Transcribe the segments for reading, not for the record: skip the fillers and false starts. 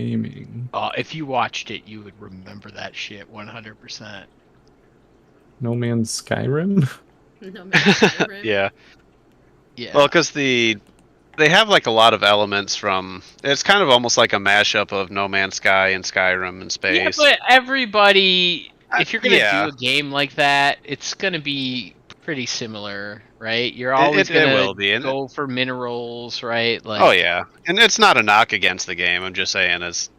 Gaming. If you watched it, you would remember that shit 100%. No Man's Skyrim? No Man's Skyrim. Yeah. Yeah. Well, because they have like a lot of elements from. It's kind of almost like a mashup of No Man's Sky and Skyrim and space. Yeah, but everybody, if you're gonna Yeah. do a game like that, it's gonna be pretty similar, right? You're It always gonna will be, and go for minerals, right? Like, oh yeah, and it's not a knock against the game. I'm just saying it's,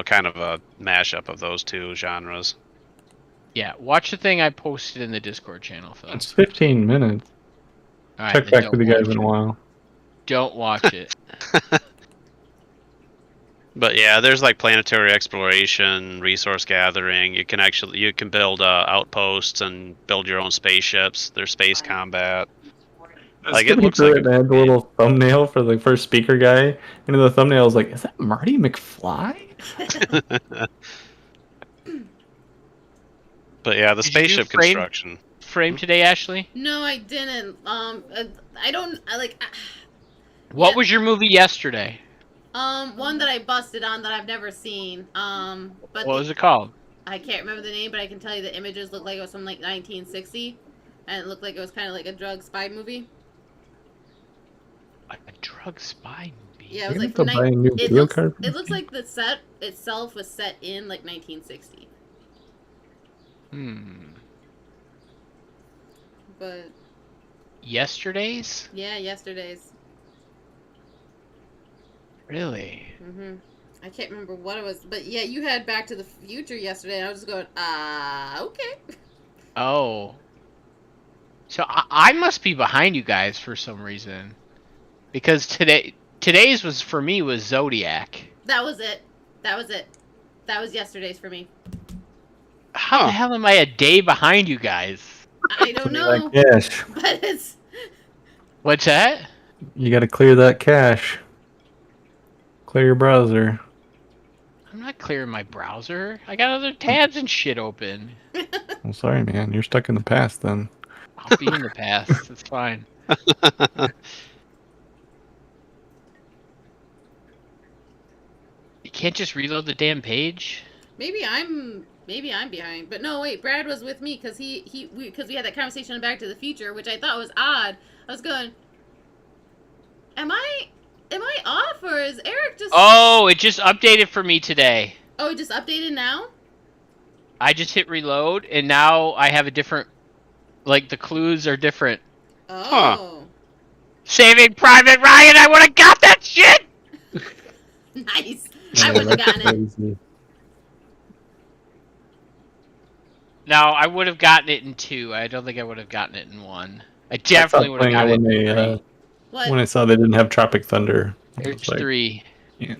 kind of a mashup of those two genres. yeah. Watch the thing I posted in the Discord channel, Phil. It's 15 minutes. All right, Check then back don't with you guys watch in a it. while. Don't watch it. But yeah, there's like planetary exploration, resource gathering. You can build outposts and build your own spaceships. There's space combat. Like, it looks like it had the little thumbnail for the first speaker guy, and the thumbnail was like, "Is that Marty McFly?" But yeah, the Did you do spaceship frame? construction. Frame today, Ashley? No, I didn't. I don't. What Yeah. was your movie yesterday? One that I busted on that I've never seen. But What was it called? I can't remember the name, but I can tell you the images looked like it was from like 1960, and it looked like it was kind of like a drug spy movie. A drug spy movie? Yeah, it was You like have to buy a new it video looks, card. it looks like the set itself was set in like 1960. But Yesterday's? yeah, yesterday's. Really? I can't remember what it was, but yeah, you had Back to the Future yesterday, and I was just going, okay. Oh. So I must be behind you guys for some reason. Because today's was for me was Zodiac. That was it. That was yesterday's for me. How the hell am I a day behind you guys? I don't know, Like cash. but it's What's that? You got to clear that cache. Clear your browser. I'm not clearing my browser. I got other tabs and shit open. I'm sorry, man. You're stuck in the past then. I'll be in the past. It's fine. You can't just reload the damn page? maybe I'm behind, but no, wait, Brad was with me because because we had that conversation on Back to the Future, which I thought was odd. I was going, am I off, or is Eric just? Oh, it just updated for me today. Oh, it just updated now. I just hit reload, and now I have a different... Like, the clues are different. Oh, Saving Private Ryan, I would have got that shit! nice. I wouldn't have gotten it. Crazy. No, I would have gotten it in 2. I don't think I would have gotten it in 1. I definitely would have playing gotten it it in 3. What? when I saw they didn't have Tropic Thunder. I There's was like, 3. yeah. I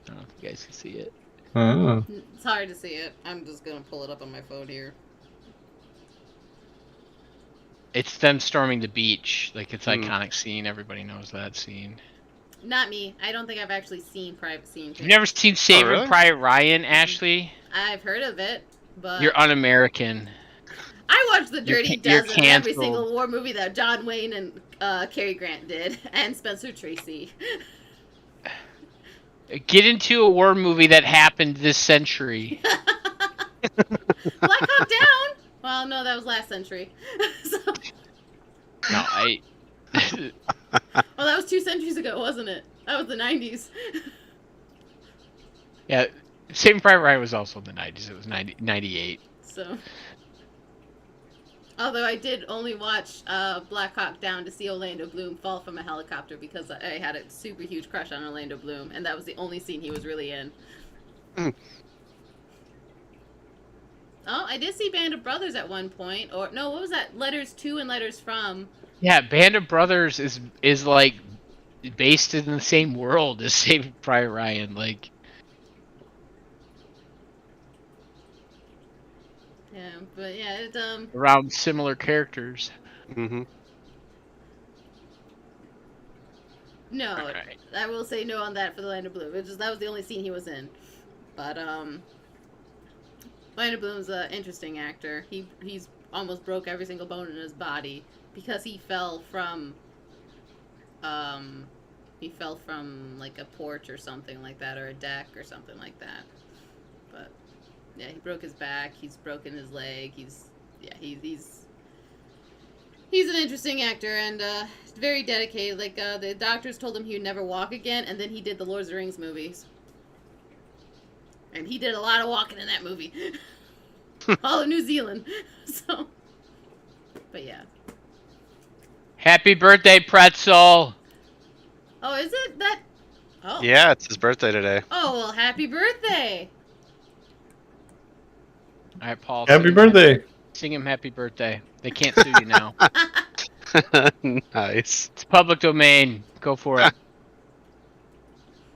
don't know if you guys can see it. Oh. It's hard to see it. I'm just gonna pull it up on my phone here. It's them storming the beach. Like, it's iconic scene. Everybody knows that scene. Not me. I don't think I've actually seen Private Scene. You've never seen Saving really? Private Ryan, Ashley? I've heard of it, but You're un-American. I watched The Dirty You're Dozen in every canceled. single war movie that John Wayne and Cary Grant did, and Spencer Tracy. Get into a war movie that happened this century. Black Hawk Down. Well, no, that was last century. So, No, I... well, that was 2 centuries ago, wasn't it? That was the 90s. Yeah, Saving Private Ryan was also in the 90s. It was 98. So, although I did only watch Black Hawk Down to see Orlando Bloom fall from a helicopter because I had a super huge crush on Orlando Bloom, and that was the only scene he was really in. Oh, I did see Band of Brothers at one point, or no, what was that? Letters to and Letters from. Yeah, Band of Brothers is like based in the same world as Saving Private Ryan. Like, Yeah, but yeah, it around similar characters. Mm-hmm. no, Alright. I will say no on that for the Land of Bloom. That was the only scene he was in. But Land of Bloom's an interesting actor. He's almost broke every single bone in his body because he fell from He fell from like a porch or something like that, or a deck or something like that. But yeah, he broke his back. He's broken his leg. He's an interesting actor and very dedicated. Like the doctors told him he would never walk again, and then he did the Lord of the Rings movies, and he did a lot of walking in that movie. All of New Zealand. So, but yeah. Happy birthday, Pretzel! Oh, is it that? Oh. Yeah, it's his birthday today. Oh well, happy birthday! All right, Paul. Happy birthday. Sing him happy birthday. They can't sue you now. Nice. It's public domain. Go for it.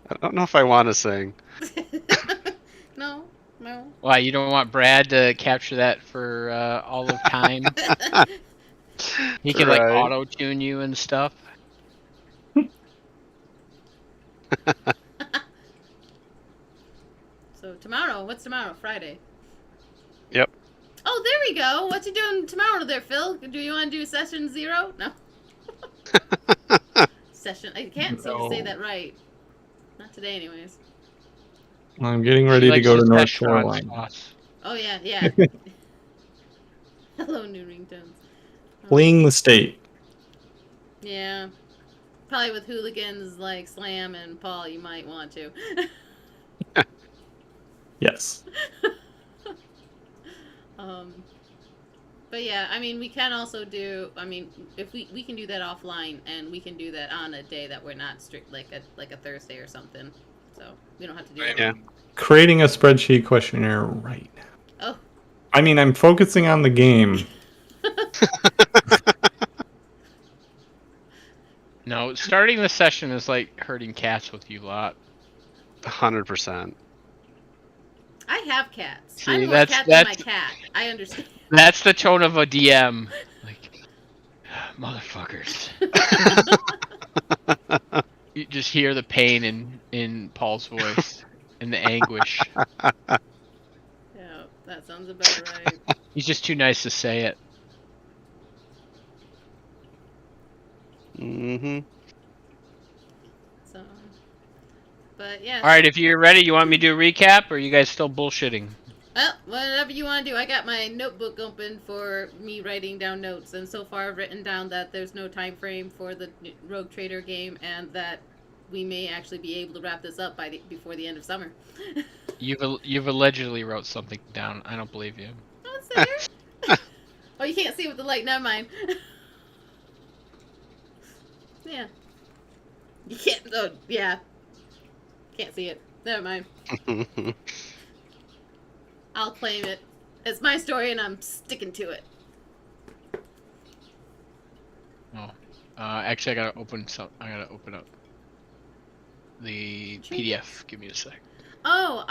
I don't know if I want to sing. No. Why, you don't want Brad to capture that for all of time? He can like Right. auto-tune you and stuff. So tomorrow, what's tomorrow? Friday. Yep. Oh, there we go. What you doing tomorrow there, Phil? Do you want to do session 0? No. Session. I can't seem to say that right. Not today, anyways. I'm getting She ready to likes go his to North Szechuan Carolina. sauce. Oh yeah, yeah. Hello, new ringtones. Fleeing the state. Yeah. Probably with hooligans like Slam and Paul, you might want to. Yes. But yeah, I mean, we can also do. I mean, if we can do that offline, and we can do that on a day that we're not strict, like a Thursday or something. So we don't have to do that. Yeah. Creating a spreadsheet questionnaire right now. Oh. I mean, I'm focusing on the game. No, starting the session is like herding cats with you lot. 100%. I have cats. See, I'm more that's- cat than my that's- cat. I understand. That's the tone of a DM. Like, motherfuckers. You just hear the pain in Paul's voice and the anguish. Yeah, that sounds about right. He's just too nice to say it. Mm-hmm. So, but yeah. All right, if you're ready, you want me to do a recap, or are you guys still bullshitting? Well, whatever you want to do. I got my notebook open for me writing down notes, and so far I've written down that there's no time frame for the Rogue Trader game, and that we may actually be able to wrap this up before the end of summer. You've allegedly wrote something down. I don't believe you. Oh, it's there. Oh, you can't see it with the light. Never mind. Yeah. You can't. Oh, yeah. Can't see it. Never mind. I'll claim it. It's my story, and I'm sticking to it. Oh, actually, I gotta open up the PDF. Give me a sec. Oh,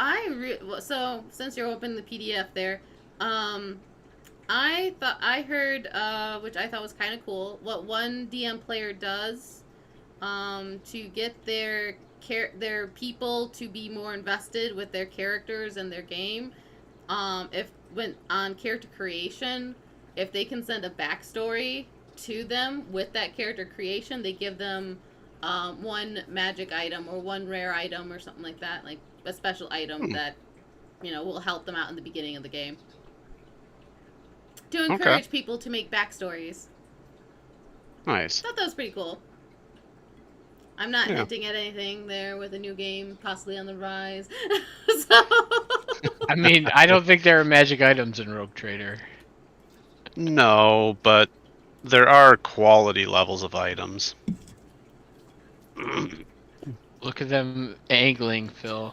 so since you're opening the PDF there, I heard, which I thought was kind of cool, what one DM player does, to get their people to be more invested with their characters and their game. When on character creation, if they can send a backstory to them with that character creation, they give them one magic item or one rare item or something like that, like a special item that will help them out in the beginning of the game to encourage people to make backstories. Nice. I thought that was pretty cool. I'm not hinting at anything there with a new game possibly on the rise. So I mean, I don't think there are magic items in Rogue Trader. No, but there are quality levels of items. Look at them angling, Phil.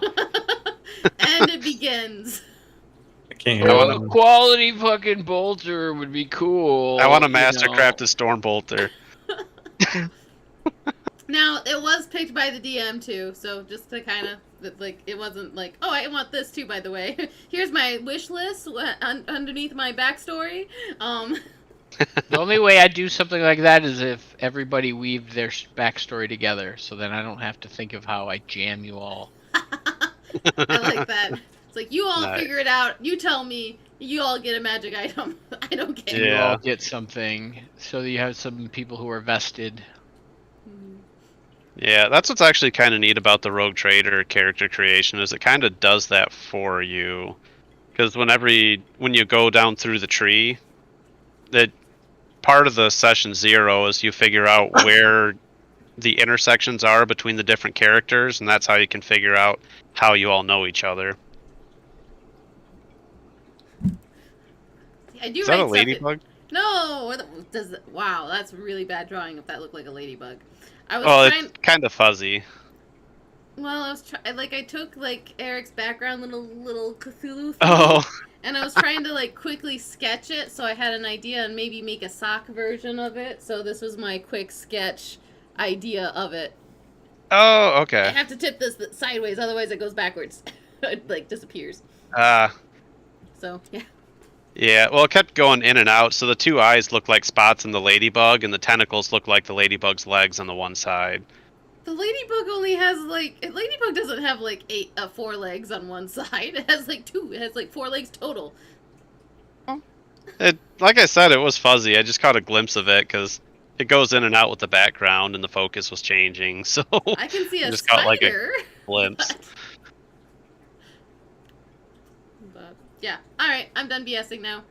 and it begins. I can't hear Oh, them. a quality fucking bolter would be cool. I want to you know. mastercraft a storm bolter. Now, it was picked by the DM too, so just to kind of, like, it wasn't like, oh, I want this too, by the way. Here's my wish list underneath my backstory. The only way I'd do something like that is if everybody weaved their backstory together, so then I don't have to think of how I jam you all. I like that. It's like, you all Nice. figure it out, you tell me, you all get a magic item. I don't care. You Yeah. all get something, so that you have some people who are vested. Mhm. Yeah, that's what's actually kind of neat about the Rogue Trader character creation is it kind of does that for you. Because when you go down through the tree, that part of the session 0 is you figure out where the intersections are between the different characters, and that's how you can figure out how you all know each other. I do Is write that a stuff ladybug? No, wow, that's really bad drawing. If that looked like a ladybug, I was Well, trying. it's kind of fuzzy. Well, I was like I took like Eric's background, little Cthulhu thing, Oh, and I was trying to like quickly sketch it, so I had an idea and maybe make a sock version of it. So this was my quick sketch idea of it. oh, I okay. have to tip this sideways, otherwise it goes backwards. It like disappears. So yeah. Yeah, well, it kept going in and out, so the two eyes look like spots in the ladybug, and the tentacles look like the ladybug's legs on the one side. The ladybug only has like ladybug doesn't have like 4 legs on one side. It has like 2. It has like 4 legs total. Like I said, it was fuzzy. I just caught a glimpse of it because it goes in and out with the background, and the focus was changing. So I can see I a just spider. got like a glimpse. But yeah. All right, I'm done BSing now.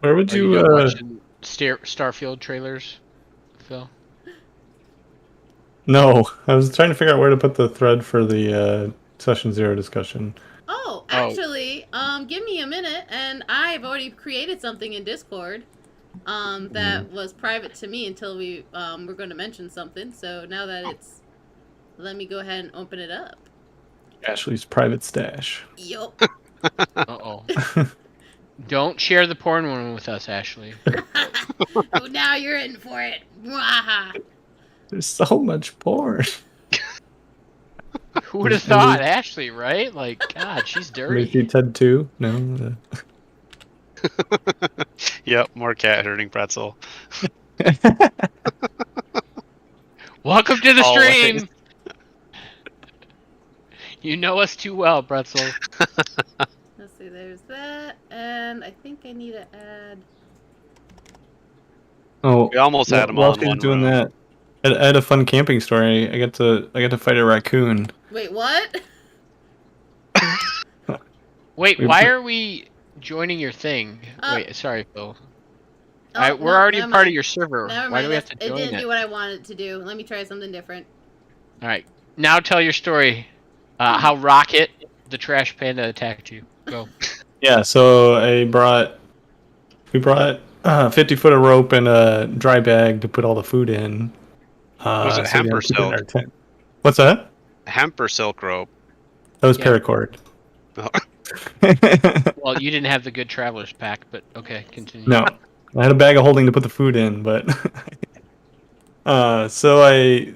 Where would Are you? done watching Starfield trailers, Phil? No, I was trying to figure out where to put the thread for the session 0 discussion. Oh, actually, give me a minute, and I've already created something in Discord. That was private to me until we were going to mention something. So now that it's, let me go ahead and open it up. Ashley's private stash. Yup. Uh-oh. Don't share the porn one with us, Ashley. Oh, now you're in for it. Mwahaha. There's so much porn. Who would have thought, Ashley, right? Like, God, she's dirty. Mickey Ted 2? No. Yep, more cat herding pretzel. Welcome to the Always. stream! You know us too well, Pretzel. Let's see, there's that, and I think I need to add. Oh, We almost had them all while in she's one doing room. that, I had a fun camping story. I got to fight a raccoon. Wait, what? Wait, We why put- are we joining your thing? Wait, sorry, Phil. Oh, We're no, already never part of mind. your server. Never Why mind. do we have to It join didn't it? do what I wanted it to do. Let me try something different. Alright, now tell your story. How Rocket, the trash panda, attacked you. Go. Yeah, so we brought 50 foot of rope and a dry bag to put all the food in. Was it so we hemp or had to keep it in silk? our tent. What's that? Hemp or silk rope? That was Yeah. paracord. Oh. Well, you didn't have the good traveler's pack, but okay, continue. No, I had a bag of holding to put the food in, but so I,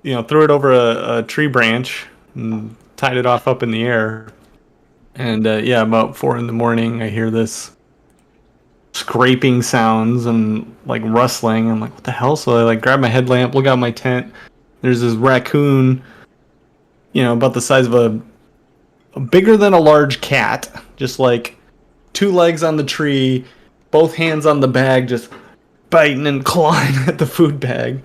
threw it over a tree branch and tied it off up in the air. And yeah, about 4 in the morning, I hear this scraping sounds and like rustling. I'm like, what the hell? So I like grab my headlamp, look out my tent. There's this raccoon, about the size of a bigger than a large cat, just like 2 legs on the tree, both hands on the bag, just biting and clawing at the food bag.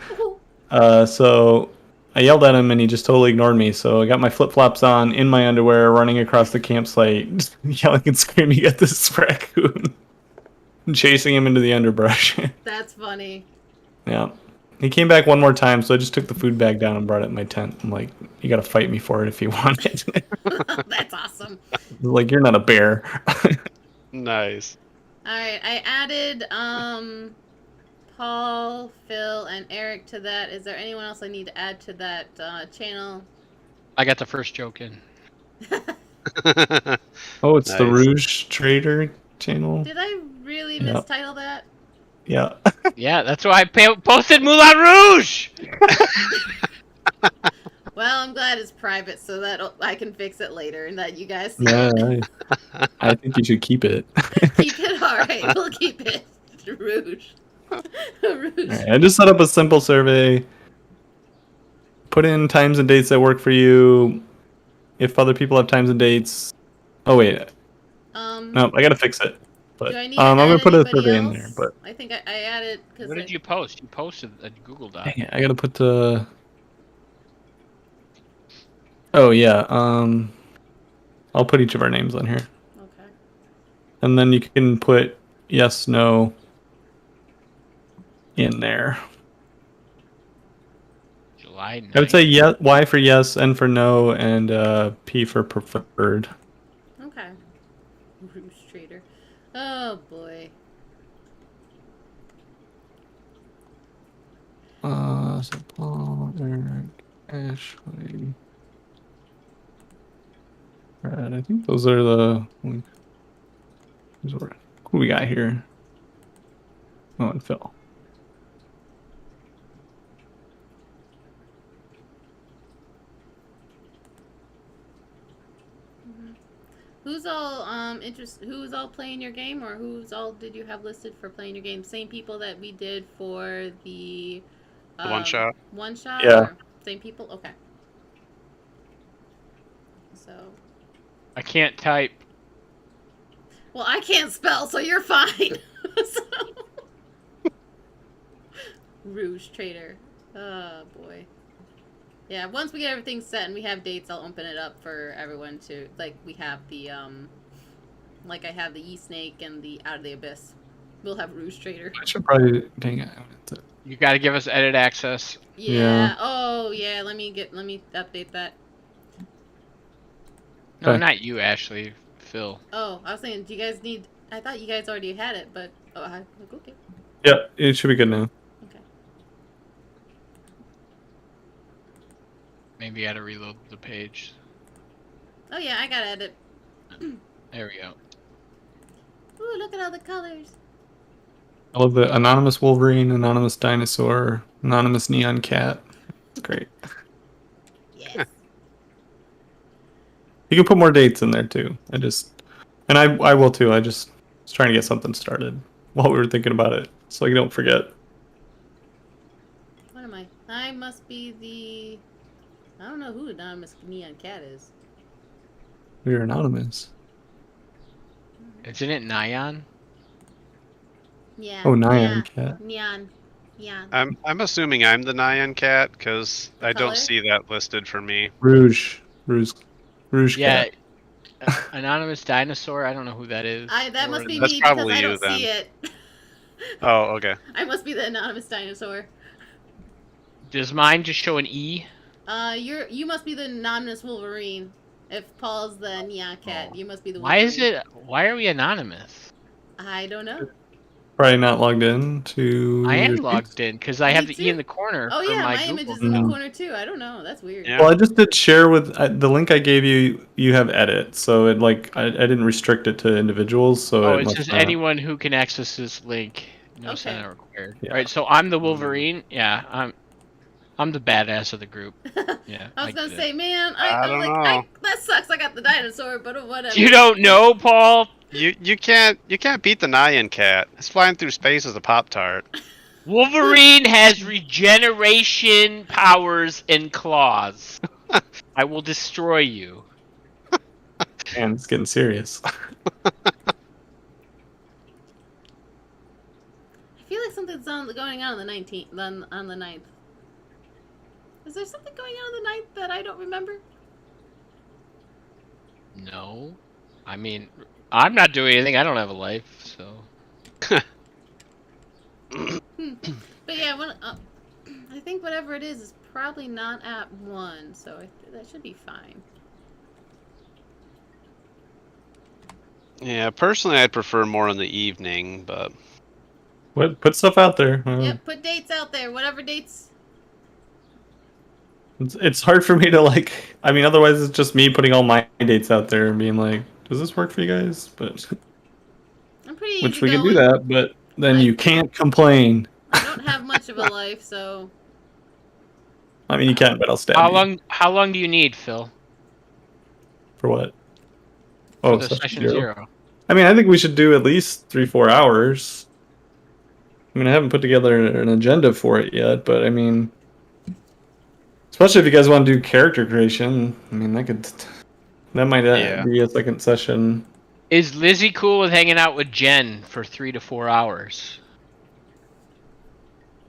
So I yelled at him and he just totally ignored me. So I got my flip-flops on, in my underwear, running across the campsite, just yelling and screaming at this raccoon and chasing him into the underbrush. That's funny. Yeah. He came back one more time, so I just took the food bag down and brought it in my tent. I'm like, you gotta fight me for it if you want it. That's awesome. Like, you're not a bear. Nice. All right, I added Paul, Phil, and Eric to that. Is there anyone else I need to add to that channel? I got the first joke in. Oh, it's the Nice. Rouge Trader channel. Did I really Yeah. mistitle that? Yeah. Yeah, that's why I posted Moulin Rouge! Well, I'm glad it's private so that I can fix it later and that you guys see Yeah, it. I think you should keep it. Keep it. All right, we'll keep it. Rouge. Rouge. Alright, I just set up a simple survey. Put in times and dates that work for you. If other people have times and dates. Oh wait, no, I gotta fix it. But Do I need I'm to gonna add put a anybody survey in else? there. But I think I added because What did you post? You posted a Google Doc. dang it, I gotta put the. Oh yeah. I'll put each of our names on here, Okay. and then you can put yes, no in there. July 9th. I would say Y for yes, N for no, and P for preferred. Okay. Roost Trader. Oh boy. So Paul, Eric, Ashley, Brad. I think those are the. Who we got here? Oh, and Phil. Who's all Who's all playing your game, or who's all did you have listed for playing your game? Same people that we did for the One shot. One shot. Yeah. Or same people. Okay. So. I can't type. Well, I can't spell, so you're fine. So. Rouge Trader. Oh boy. Yeah, once we get everything set and we have dates, I'll open it up for everyone to like. We have the like I have the E Snake and the Out of the Abyss. We'll have Rouge Trader. I should probably. Dang it. You got to give us edit access. Yeah. Yeah. Oh yeah. Let me update that. No, Okay. not you, Ashley. Phil. Oh, I was saying, do you guys need? I thought you guys already had it, but okay. Yeah, it should be good now. Okay. Maybe I got to reload the page. Oh yeah, I gotta edit. There we go. Ooh, look at all the colors. I love the anonymous Wolverine, anonymous dinosaur, anonymous neon cat. It's great. Yes. You can put more dates in there too. I will too. I just was trying to get something started while we were thinking about it, so you don't forget. What am I? I must be the. I don't know who anonymous neon cat is. We are anonymous. Isn't it Nyan? Yeah. Oh, Nyan cat. Neon. Yeah. I'm assuming I'm the Nyan cat because I color? don't see that listed for me. Rouge Yeah. cat. Anonymous dinosaur. I don't know who that is. That Or- must be That's me because probably I you, don't then. see it. Oh, okay. I must be the anonymous dinosaur. Does mine just show an E? You must be the anonymous Wolverine. If Paul's the neon cat, Oh. you must be the Why Wolverine. is it? Why are we anonymous? I don't know. Probably not logged in to. I am your logged sheets. in because I Me have the too. E in the corner. Oh for yeah, my my image Google is in the Mm. corner too. I don't know. That's weird. Yeah. Well, I just did share with the link I gave you. You have edit, so it I didn't restrict it to individuals. So Oh, it it must says not- anyone who can access this link. No Okay. sign out required. Yeah. All right, so I'm the Wolverine. Yeah, I'm the badass of the group. Yeah. I was gonna get it. say, man, I I was don't like, know. that sucks. I got the dinosaur, but whatever. You don't know, Paul? You can't beat the Nyan cat. It's flying through space as a Pop-Tart. Wolverine has regeneration powers and claws. I will destroy you. Man, it's getting serious. I feel like something's going on the 19th, on the 9th. Is there something going on the 9th that I don't remember? No. I mean, I'm not doing anything. I don't have a life, so. But yeah, I think whatever it is probably not at 1, so that should be fine. Yeah, personally, I'd prefer more in the evening, but Put stuff out there. Yep, put dates out there. Whatever dates. It's hard for me to I mean, otherwise it's just me putting all my dates out there and being like, "Does this work for you guys?" But I'm pretty which we can do easygoing. that, but then Like- you can't complain. I don't have much of a life, so I mean, you can, but I'll stab you. How long do you need, Phil? For what? For Oh, the session session 0. I mean, I think we should do at least 3-4 hours. I mean, I haven't put together an agenda for it yet, but I mean, especially if you guys want to do character creation, I mean, that might Yeah. be a second session. Is Lizzie cool with hanging out with Jen for 3 to 4 hours?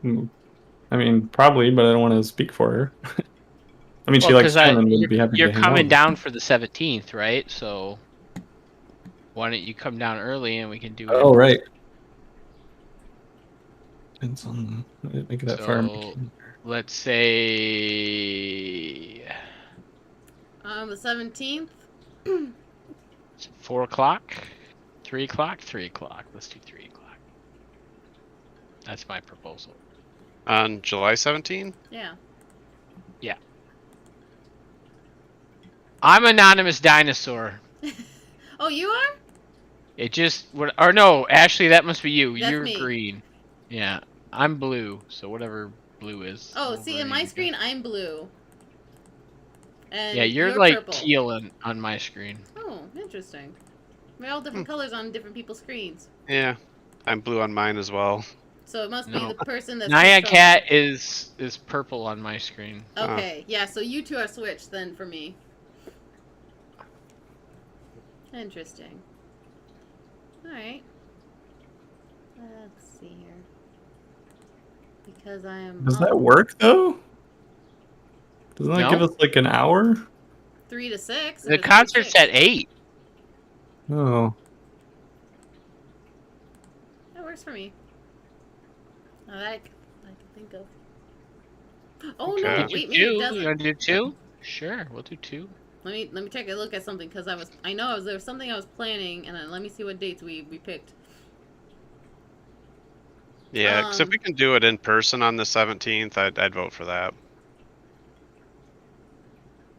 I mean, probably, but I don't want to speak for her. I mean, she Well, likes 'cause fun and would be happy you're to hang coming out. down for the 17th, right? So why don't you come down early and we can do it? Oh, right. Depends on make it that far. So let's say The 17th. 4 o'clock, 3 o'clock, 3 o'clock. Let's do 3 o'clock. That's my proposal. On July 17th? Yeah. I'm Anonymous Dinosaur. Oh, you are? It just or no, Ashley, that must be you. That's You're me. green. Yeah, I'm blue. So whatever blue is. Oh, see, in my Wolverine. screen, I'm blue. And Yeah, you're like purple. teal on my screen. Oh, interesting. We're all different colors on different people's screens. Yeah. I'm blue on mine as well. So it must No. be the person that's Nyan controlling- Cat is purple on my screen. Okay, yeah, so you two are switched then for me. Interesting. Alright. Let's see here. Because I am Does that work though? Doesn't that No. give us like an hour? 3 to 6. The concert's at 8. Oh, That works for me. I can think of. Oh no! Okay. Wait, maybe it 2. You doesn't. want to do 2? Sure, we'll do 2. Let me take a look at something because there was something I was planning, and then let me see what dates we picked. Yeah, 'cause if Um, we can do it in person on the 17th, I'd vote for that.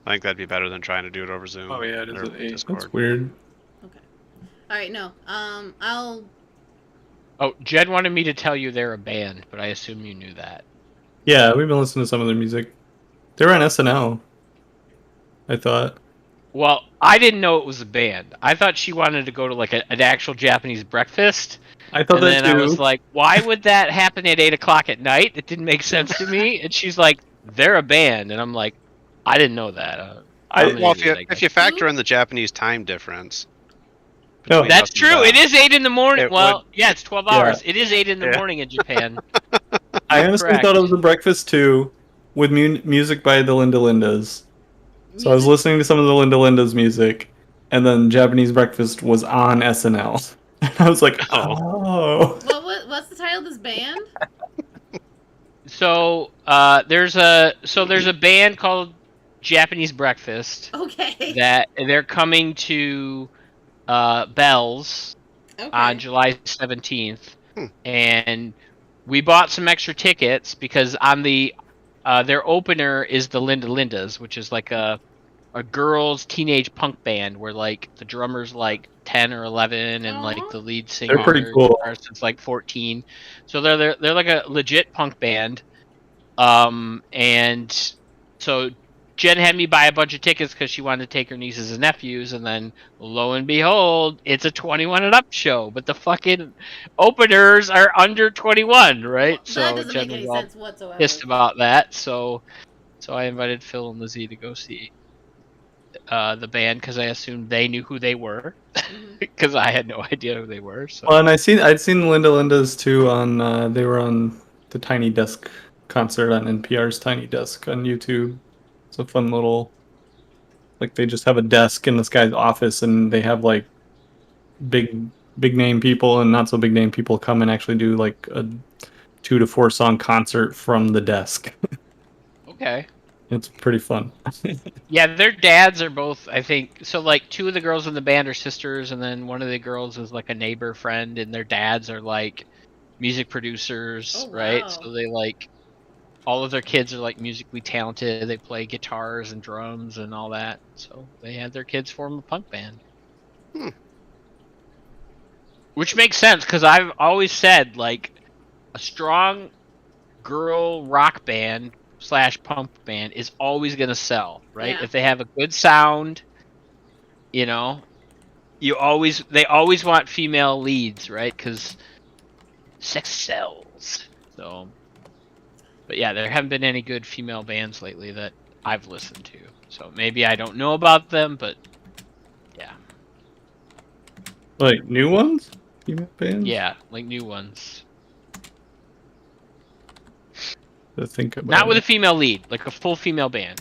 I think that'd be better than trying to do it over Zoom. oh yeah, it is or at 8. Discord. That's weird. All right, no. I'll. Oh, Jed wanted me to tell you they're a band, but I assume you knew that. Yeah, we've been listening to some of their music. They were on SNL. I thought. Well, I didn't know it was a band. I thought she wanted to go to like an actual Japanese breakfast. I thought And that then too. I was like, why would that happen at 8 o'clock at night? It didn't make sense to me. And she's like, they're a band. And I'm like, I didn't know that. I'm an Well, idiot, I if you guess. factor in the Japanese time difference. No, between That's us and true. them, It is 8 in the morning. It Well, yeah, it's 12 Yeah. hours. It is 8 in the Yeah. morning in Japan. I honestly Correct. thought it was a breakfast too, with music by the Linda Lindas. So I was listening to some of the Linda Lindas music, and then Japanese breakfast was on SNL. And I was like, oh. What's the title of this band? So there's a band called Japanese Breakfast Okay. that they're coming to Bell's Okay. on July 17th, Hmm. and we bought some extra tickets because on the their opener is the Linda Lindas, which is like a girls' teenage punk band where like the drummer's like 10 or 11 and like Aw. the lead singer pretty cool. is like 14. So they're like a legit punk band. And so Jen had me buy a bunch of tickets because she wanted to take her nieces and nephews, and then lo and behold, it's a 21 and up show. But the fucking openers are under 21, right? That so doesn't Jen make any was all sense whatsoever. pissed about that. So I invited Phil and Lizzie to go see the band because I assumed they knew who they were Mhm. because I had no idea who they were. So Well, and I'd seen Linda Lindas too on they were on the Tiny Desk concert on NPR's Tiny Desk on YouTube. It's a fun little, like they just have a desk in this guy's office and they have like big name people and not so big name people come and actually do like a 2 to 4 song concert from the desk. okay. It's pretty fun. Yeah, their dads are both, I think. So, like, 2 of the girls in the band are sisters, and then one of the girls is like a neighbor friend, and their dads are like music producers, Oh, right? wow. So they like all of their kids are like musically talented. They play guitars and drums and all that. So they had their kids form a punk band. Hmm. Which makes sense because I've always said like a strong girl rock band / punk band is always gonna sell, right? Yeah. If they have a good sound, you know, they always want female leads, right? Because sex sells. So, but yeah, there haven't been any good female bands lately that I've listened to. So maybe I don't know about them, but yeah. Like new ones? Female bands? Yeah, like new ones. To think about Not with a it. female lead, like a full female band.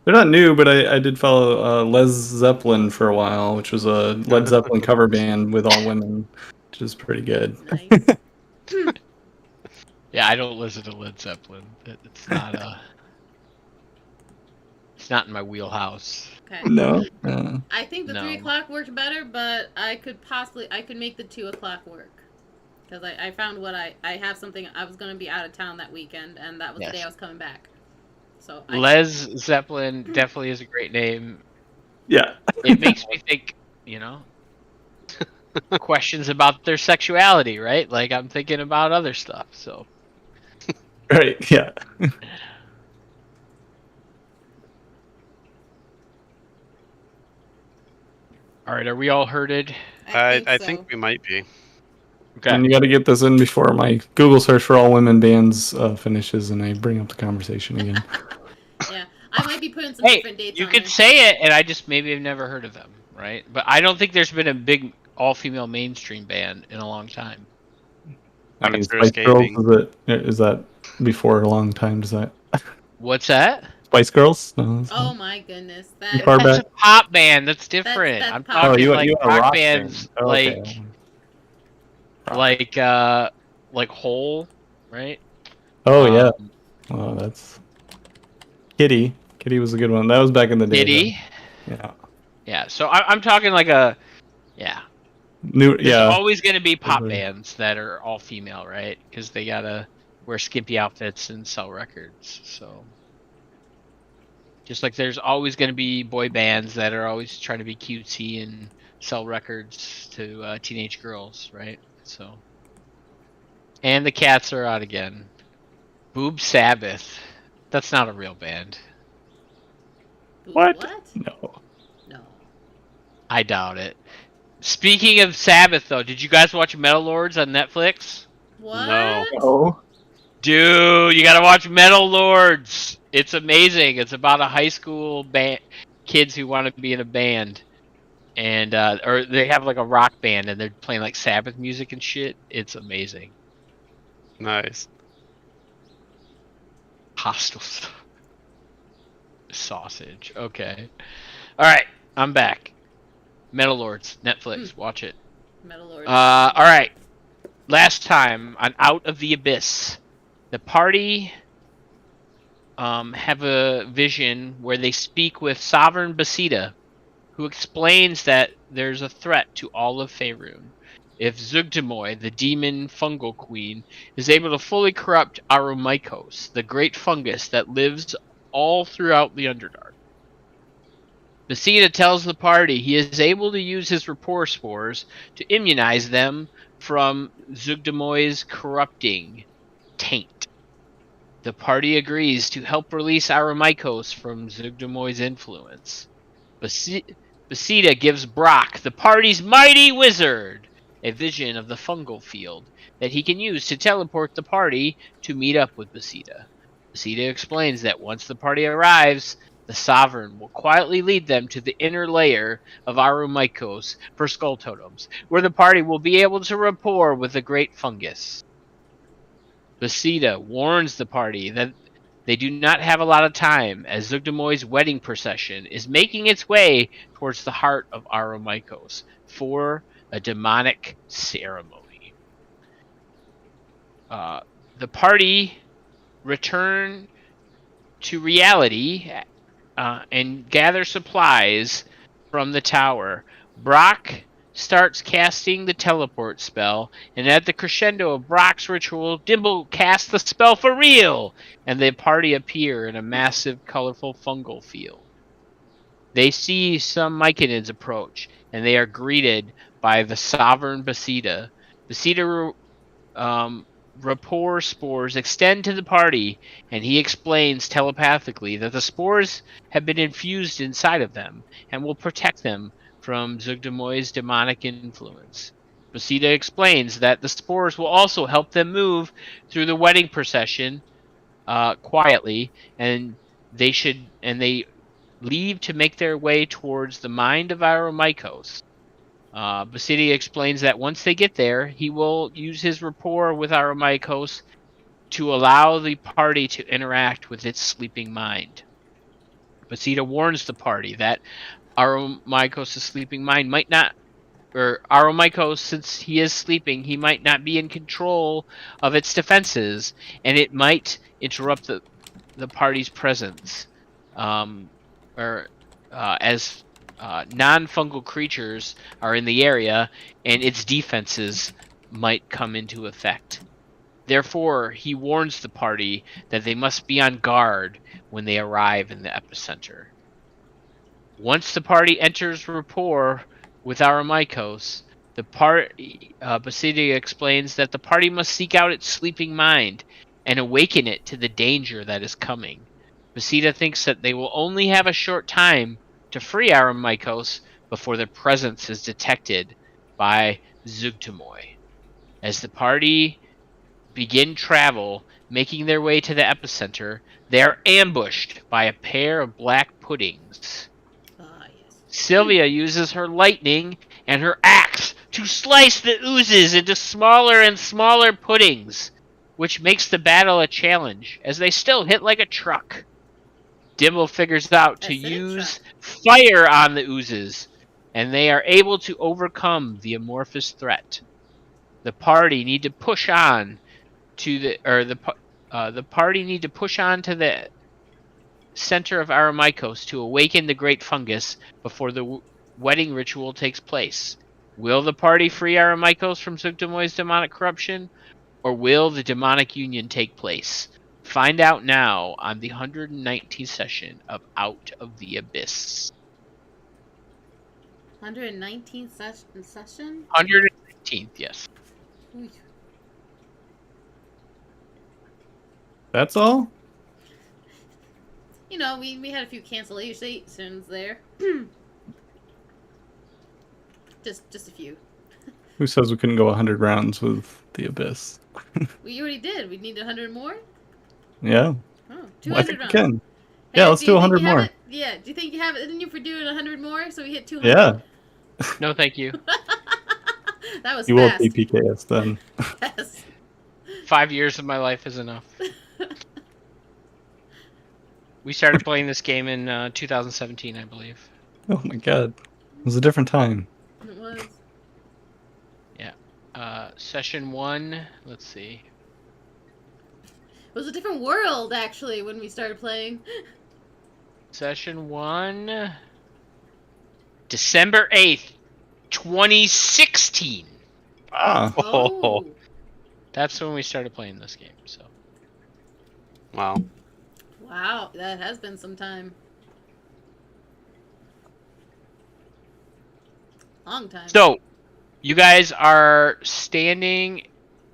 They're not new, but I did follow Led Zeppelin for a while, which was a Led Zeppelin cover band with all women, which is pretty good. Nice. Yeah, I don't listen to Led Zeppelin. It's not it's not in my wheelhouse. Okay. No. I think the No. 3 o'clock worked better, but I could make the 2 o'clock work. Because I found what I have something, I was going to be out of town that weekend, and that was the day Yes. I was coming back. So Les Zeppelin definitely is a great name. Yeah. It makes me think, questions about their sexuality, right? Like I'm thinking about other stuff. So Right. Yeah. all right, are we all herded? I think we might be. Okay. And you got to get this in before my Google search for all women bands finishes, and I bring up the conversation again. Yeah. I might be putting some Hey, different dates you on could there. say it, and I just maybe have never heard of them, right? But I don't think there's been a big all-female mainstream band in a long time. I mean, Consider Spice Girls, skating. is that before a long time? Does that What's that? Spice Girls? No, that's Oh not. my goodness. You far That's back? a pop band. That's different. that's I'm pop. talking you like you want a rock rock bands, band. Oh, okay. like Hole, right? Oh yeah. Um, Oh, that's Kitty. Kitty was a good one. That was back in the day. Kitty. though. Yeah. Yeah. So I'm talking like a, yeah. New. There's Yeah. always going to be pop Totally. bands that are all female, right? Because they gotta wear skimpy outfits and sell records. So, just like there's always going to be boy bands that are always trying to be cutesy and sell records to teenage girls, right? So, and the cats are out again. Boob Sabbath. That's not a real band. What? What? No. No. I doubt it. Speaking of Sabbath, though, did you guys watch Metal Lords on Netflix? What? Oh. Dude, you gotta watch Metal Lords. It's amazing. It's about a high school band, kids who want to be in a band, and or they have like a rock band and they're playing like Sabbath music and shit. It's amazing. Nice. Hostile stuff. Sausage. Okay. All right, I'm back. Metal Lords, Netflix. Watch it. Metal Lord. All right. Last time on Out of the Abyss, the party have a vision where they speak with Sovereign Basida, who explains that there's a threat to all of Faerun. If Zugdemoy, the demon fungal queen, is able to fully corrupt Aromykos, the great fungus that lives all throughout the Underdark. Basida tells the party he is able to use his rapport spores to immunize them from Zugdemoy's corrupting taint. The party agrees to help release Aromykos from Zugdemoy's influence. Basida gives Brock, the party's mighty wizard, a vision of the fungal field that he can use to teleport the party to meet up with Basida. Basida explains that once the party arrives, the Sovereign will quietly lead them to the inner layer of Aromykos for Skull Totems, where the party will be able to rapport with the great fungus. Basida warns the party that they do not have a lot of time, as Zugdemoy's wedding procession is making its way towards the heart of Aromykos for a demonic ceremony. The party return to reality and gather supplies from the tower. Brock starts casting the teleport spell, and at the crescendo of Brock's ritual, Dimble casts the spell for real, and the party appear in a massive, colorful fungal field. They see some Myconids approach, and they are greeted by the Sovereign Basida. Basida rapport spores extend to the party, and he explains telepathically that the spores have been infused inside of them and will protect them from Zugdemoy's demonic influence. Basida explains that the spores will also help them move through the wedding procession quietly, and they leave to make their way towards the mind of Aromikos. Basidia explains that once they get there, he will use his rapport with Aromikos to allow the party to interact with its sleeping mind. Basidia warns the party that Aromikos' sleeping mind might not, or Aromikos, since he is sleeping, he might not be in control of its defenses, and it might interrupt the party's presence. As non-fungal creatures are in the area, and its defenses might come into effect. Therefore, he warns the party that they must be on guard when they arrive in the epicenter. Once the party enters rapport with Aromikos, Basidia explains that the party must seek out its sleeping mind and awaken it to the danger that is coming. Basidia thinks that they will only have a short time to free Aromikos before their presence is detected by Zugtamoy. As the party begin travel, making their way to the epicenter, they are ambushed by a pair of black puddings. Yes. Sylvia uses her lightning and her axe to slice the oozes into smaller and smaller puddings, which makes the battle a challenge, as they still hit like a truck. Dimble figures out to use fire on the oozes, and they are able to overcome the amorphous threat. The party need to push on to the party need to push on to the center of Aromikos to awaken the great fungus before the wedding ritual takes place. Will the party free Aromikos from Zugtamoy's demonic corruption, or will the demonic union take place? Find out now on the 119th session of Out of the Abyss. 119th session? 119th, yes. Ooh. That's all? You know, we had a few cancellations there. just a few. Who says we couldn't go 100 rounds with the Abyss? We already did. We need 100 more? Yeah. Oh, Well, 200 I think we rounds. can. Hey, Yeah, let's do you think 100 you have more. it? Yeah, do you think you have it in you for doing 100 more so we hit 200? Yeah. No, thank you. That was You will fast. PPK us then. Yes. 5 years of my life is enough. We started playing this game in 2017, I believe. Oh my god. It was a different time. It was. Session 1, let's see. It was a different world, actually, when we started playing. Session 1, December 8th, 2016. Ah. Oh. That's when we started playing this game, so. Wow. Wow, that has been some time. Long time. So, you guys are standing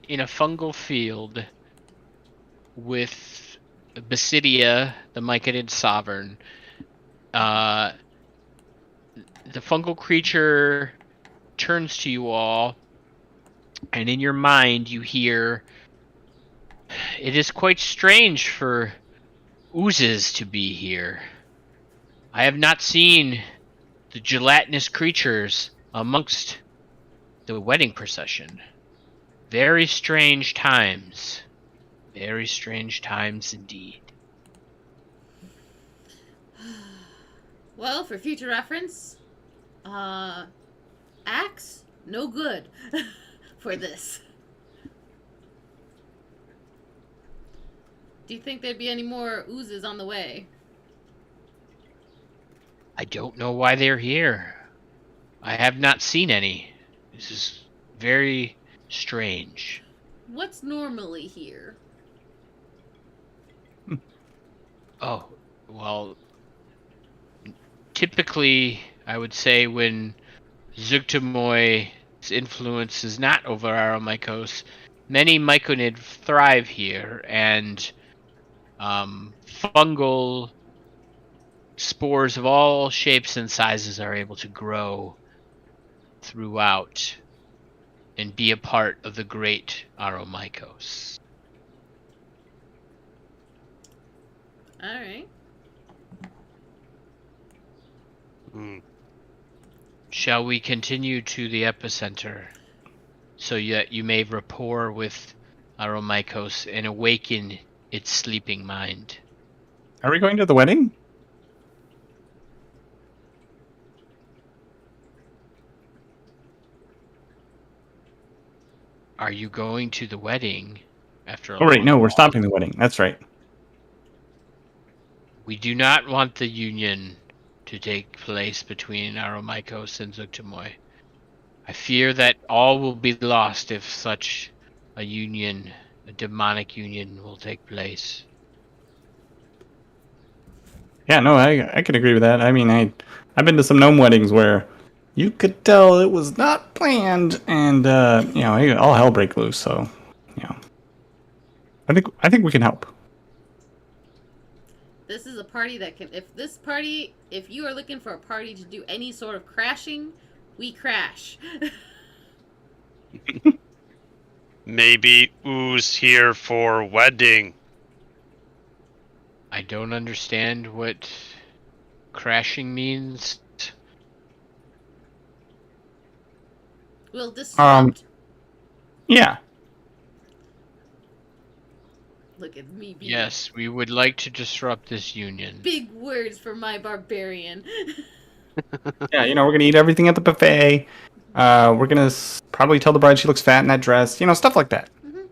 in a fungal field with Basidia, the Myconid Sovereign. The fungal creature turns to you all, and in your mind you hear, "It is quite strange for oozes to be here. I have not seen the gelatinous creatures amongst the wedding procession. Very strange times. Very strange times indeed." Well, for future reference, axe, no good for this. Do you think there'd be any more oozes on the way? I don't know why they're here. I have not seen any. This is very strange. What's normally here? Oh, well, typically, I would say when Zugtamoy's influence is not over Aromikos, many Myconid thrive here, and fungal spores of all shapes and sizes are able to grow throughout and be a part of the great Aromikos. Alright. Hmm. Shall we continue to the epicenter, so that you may rapport with Aromikos and awaken its sleeping mind? Are we going to the wedding? Are you going to the wedding after a Oh, right. long No, we're walk? stopping the wedding. That's right. We do not want the union to take place between Aromikos and Zuctamoy. I fear that all will be lost if such a union, a demonic union, will take place. Yeah, no, I could agree with that. I mean, I've been to some gnome weddings where you could tell it was not planned, and all hell break loose. So, you know, I think we can help. This is a party that can. If you are looking for a party to do any sort of crashing, we crash. Maybe Ooze here for wedding. I don't understand what crashing means. We'll disrupt. Yeah. Look at me being Yes, we would like to disrupt this union. big words for my barbarian. Yeah, we're gonna eat everything at the buffet. We're gonna probably tell the bride she looks fat in that dress. Stuff like that. Mhm.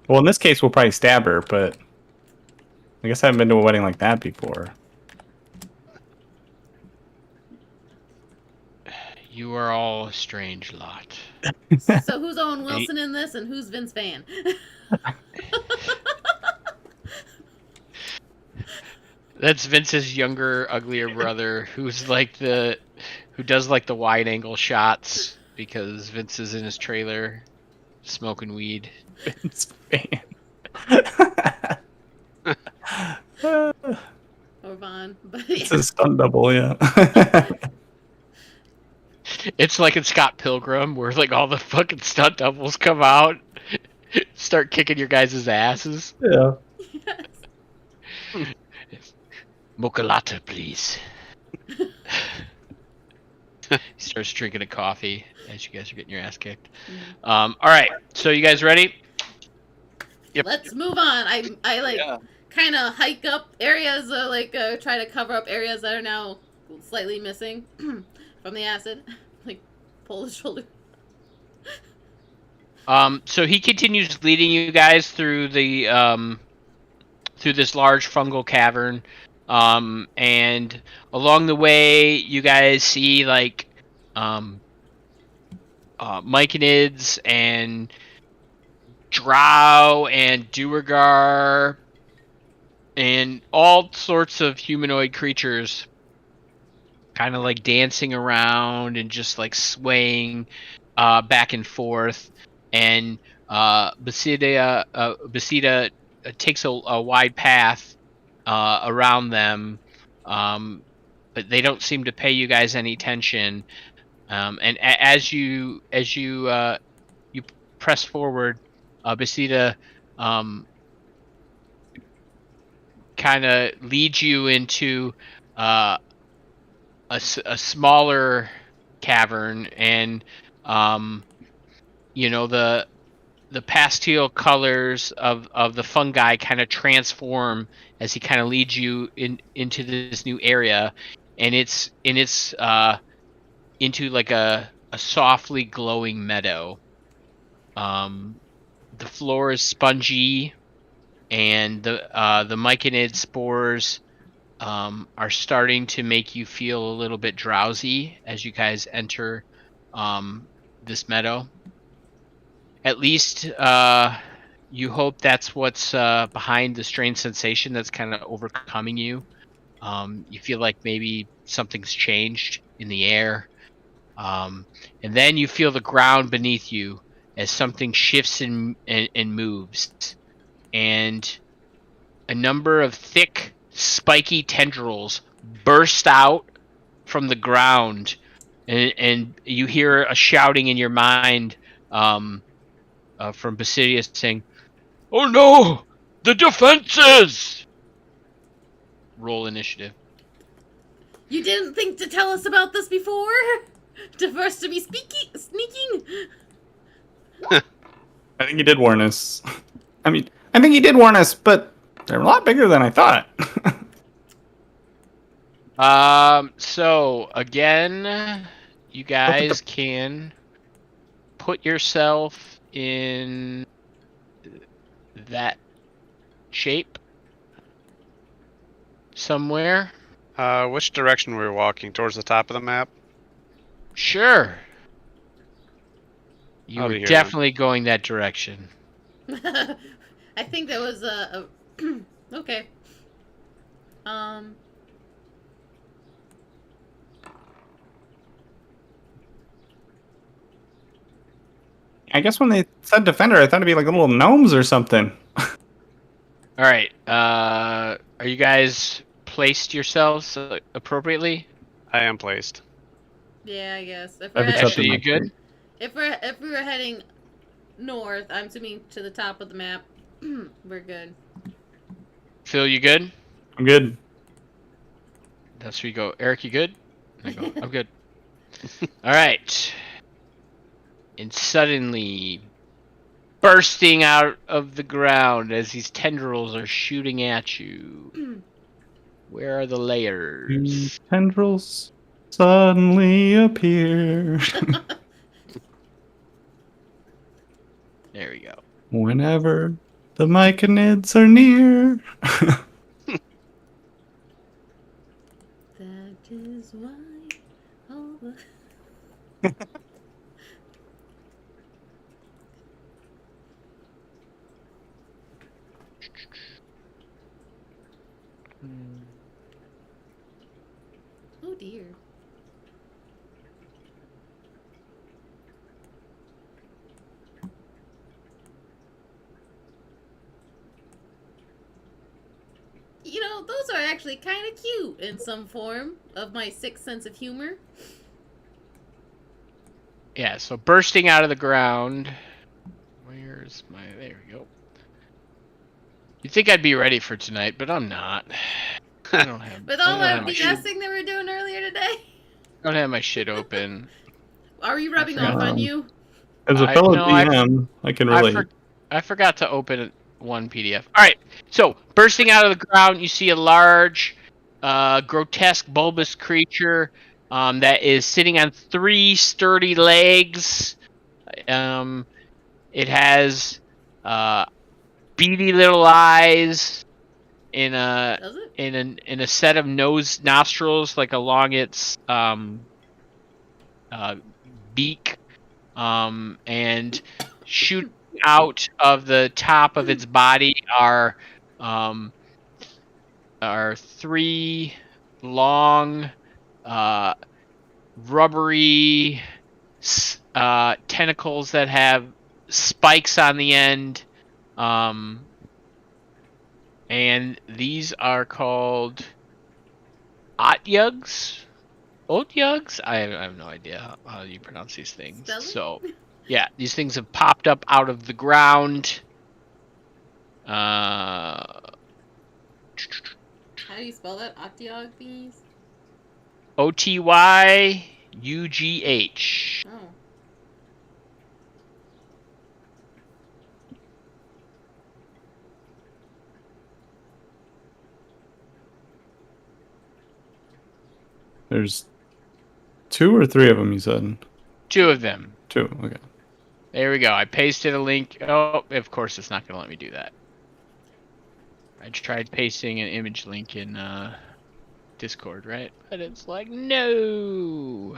Well, in this case, we'll probably stab her, but I guess I haven't been to a wedding like that before. You are all a strange lot. So who's Owen Wilson in this, and who's Vince Vaughn? That's Vince's younger, uglier brother, who does like the wide angle shots because Vince is in his trailer smoking weed. Vince Van. Or Vaughn, but It's a stunt double, yeah. It's like in Scott Pilgrim, where like all the fucking stunt doubles come out, start kicking your guys' asses. Yeah. Mocha latte, please. He starts drinking a coffee as you guys are getting your ass kicked. All right, so you guys ready? Yep. Let's move on. I like Yeah. kind of hike up areas, try to cover up areas that are now slightly missing from the acid. Like pull his shoulder. So he continues leading you guys through the through this large fungal cavern, and along the way you guys see like myconids and drow and duergar and all sorts of humanoid creatures kind of like dancing around and just like swaying back and forth. And Basida takes a wide path around them, but they don't seem to pay you guys any attention. And as you press forward, Basida kind of leads you into a smaller cavern, and the pastel colors of the fungi kind of transform as he kind of leads you into this new area, and it's into like a softly glowing meadow. The floor is spongy, and the myconid spores are starting to make you feel a little bit drowsy as you guys enter this meadow. At least you hope that's what's behind the strange sensation that's kind of overcoming you. You feel like maybe something's changed in the air. And then you feel the ground beneath you as something shifts and moves. And a number of thick, spiky tendrils burst out from the ground. And you hear a shouting in your mind from Basidius saying, "Oh no! The defenses!" roll initiative. You didn't think to tell us about this before? For us to be sneaking? I think he did warn us. I mean, I think he did warn us, but they're a lot bigger than I thought. So again, you guys can put yourself in that shape somewhere. Which direction were we walking? Towards the top of the map? Sure. You I'll were be here definitely going that direction. I think that was a okay. I guess when they said defender, I thought it'd be like little gnomes or something. All right. Are you guys placed yourselves appropriately? I am placed. Yeah, I guess. If I've we're, accepted Actually, my you good? fate. if we were heading north, I'm assuming to the top of the map, we're good. Phil, you good? I'm good. That's where you go. Eric, you good? I go, I'm good. All right. And suddenly, bursting out of the ground as these tendrils are shooting at you. Where are the layers? Tendrils suddenly appear There we go. whenever the myconids are near. That is why all the... Oh dear. You know, those are actually kind of cute in some form of my sixth sense of humor. Yeah, so bursting out of the ground. Where's my... There we go. You'd think I'd be ready for tonight, but I'm not. I don't have... With I all don't have that my shit- BSing that we were doing earlier today. I don't have my shit open. Are we rubbing forgot. off on you? As a I- fellow no, I- DM, I can I, relate. I forgot to open one PDF. All right, so bursting out of the ground, you see a large, grotesque, bulbous creature that is sitting on 3 sturdy legs. It has beady little eyes in a Does it? in a set of nostrils like along its beak, and shooting out of the top of its body are 3 long rubbery tentacles that have spikes on the end, and these are called Otyugs. Otyugs? I have no idea how you pronounce these things. Spell it? So, yeah, these things have popped up out of the ground. How do you spell that? Otyugh bees? Otyugh. Oh. There's 2 or 3 of them, you said? 2 of them. 2, okay. There we go. I pasted a link. Oh, of course it's not going to let me do that. I tried pasting an image link in Discord, right? But it's like, no.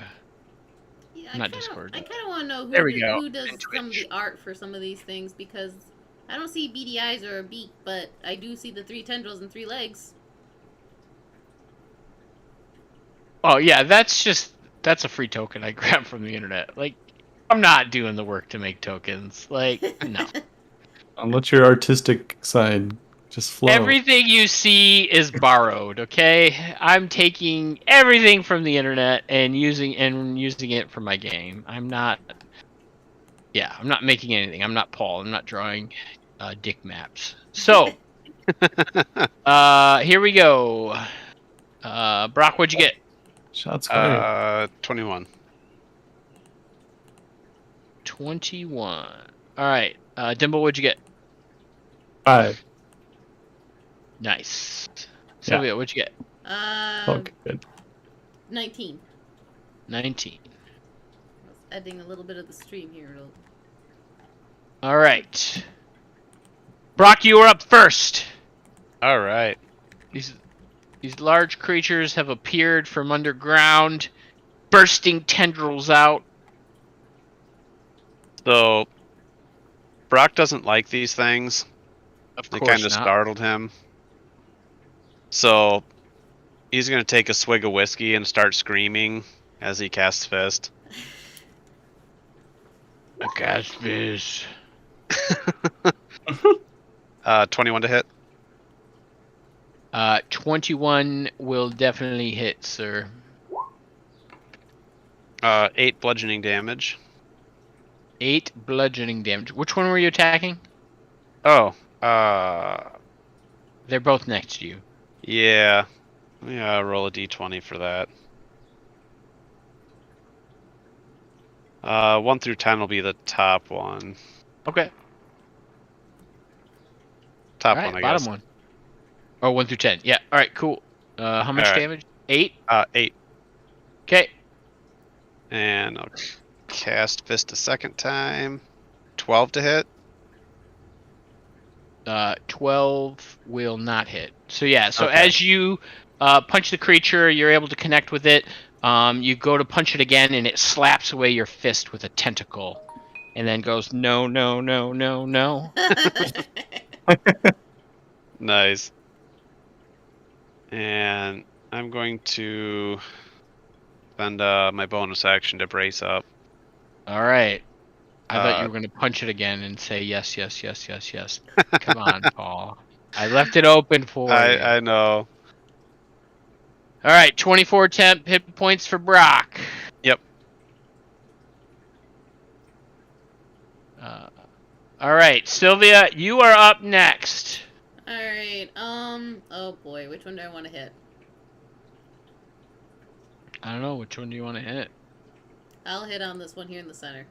Yeah, Not Discord. I kind of want to know There we go. who does And some of Twitch. the art for some of these things, because I don't see beady eyes or a beak, but I do see the 3 tendrils and 3 legs. Oh, yeah, that's a free token I grabbed from the internet. Like, I'm not doing the work to make tokens. Like, no. I'll let your artistic side just flow. Everything you see is borrowed, okay? I'm taking everything from the internet and using it for my game. I'm not making anything. I'm not Paul. I'm not drawing dick maps. So, Here we go. Brock, what'd you get? Shots fired. 21. 21. All right. Dimble, what'd you get? 5. Nice. Sylvia, what'd you get? Okay, good. 19. 19. I was editing a little bit of the stream here. All right. Brock, you are up first. All right. These large creatures have appeared from underground, bursting tendrils out. So, Brock doesn't like these things. Of They course kind of not. startled him. So, he's going to take a swig of whiskey and start screaming as he casts Fist. I cast this. 21 to hit. 21 will definitely hit, sir. 8 bludgeoning damage. 8 bludgeoning damage. Which one were you attacking? Oh, They're both next to you. yeah. Yeah, roll a d20 for that. 1 through 10 will be the top one. Okay. Top All right, one, I bottom guess. one. Oh, 1 through 10. Yeah. All right, cool. How much All right. damage? 8? 8. Okay. And I'll cast Fist a second time. 12 to hit. 12 will not hit. So yeah, so Okay. as you punch the creature, you're able to connect with it. You go to punch it again, and it slaps away your fist with a tentacle, and then goes no, no, no, no, no. Nice. And I'm going to spend my bonus action to brace up. All right. I thought you Uh, were going to punch it again and say yes, yes, yes, yes, yes. Come on, Paul. I left it open for you. I know. All right, 24 temp hit points for Brock. Yep. All right, Sylvia, you are up next. Alright, oh boy, which one do I want to hit? I don't know, which one do you want to hit? I'll hit on this one here in the center.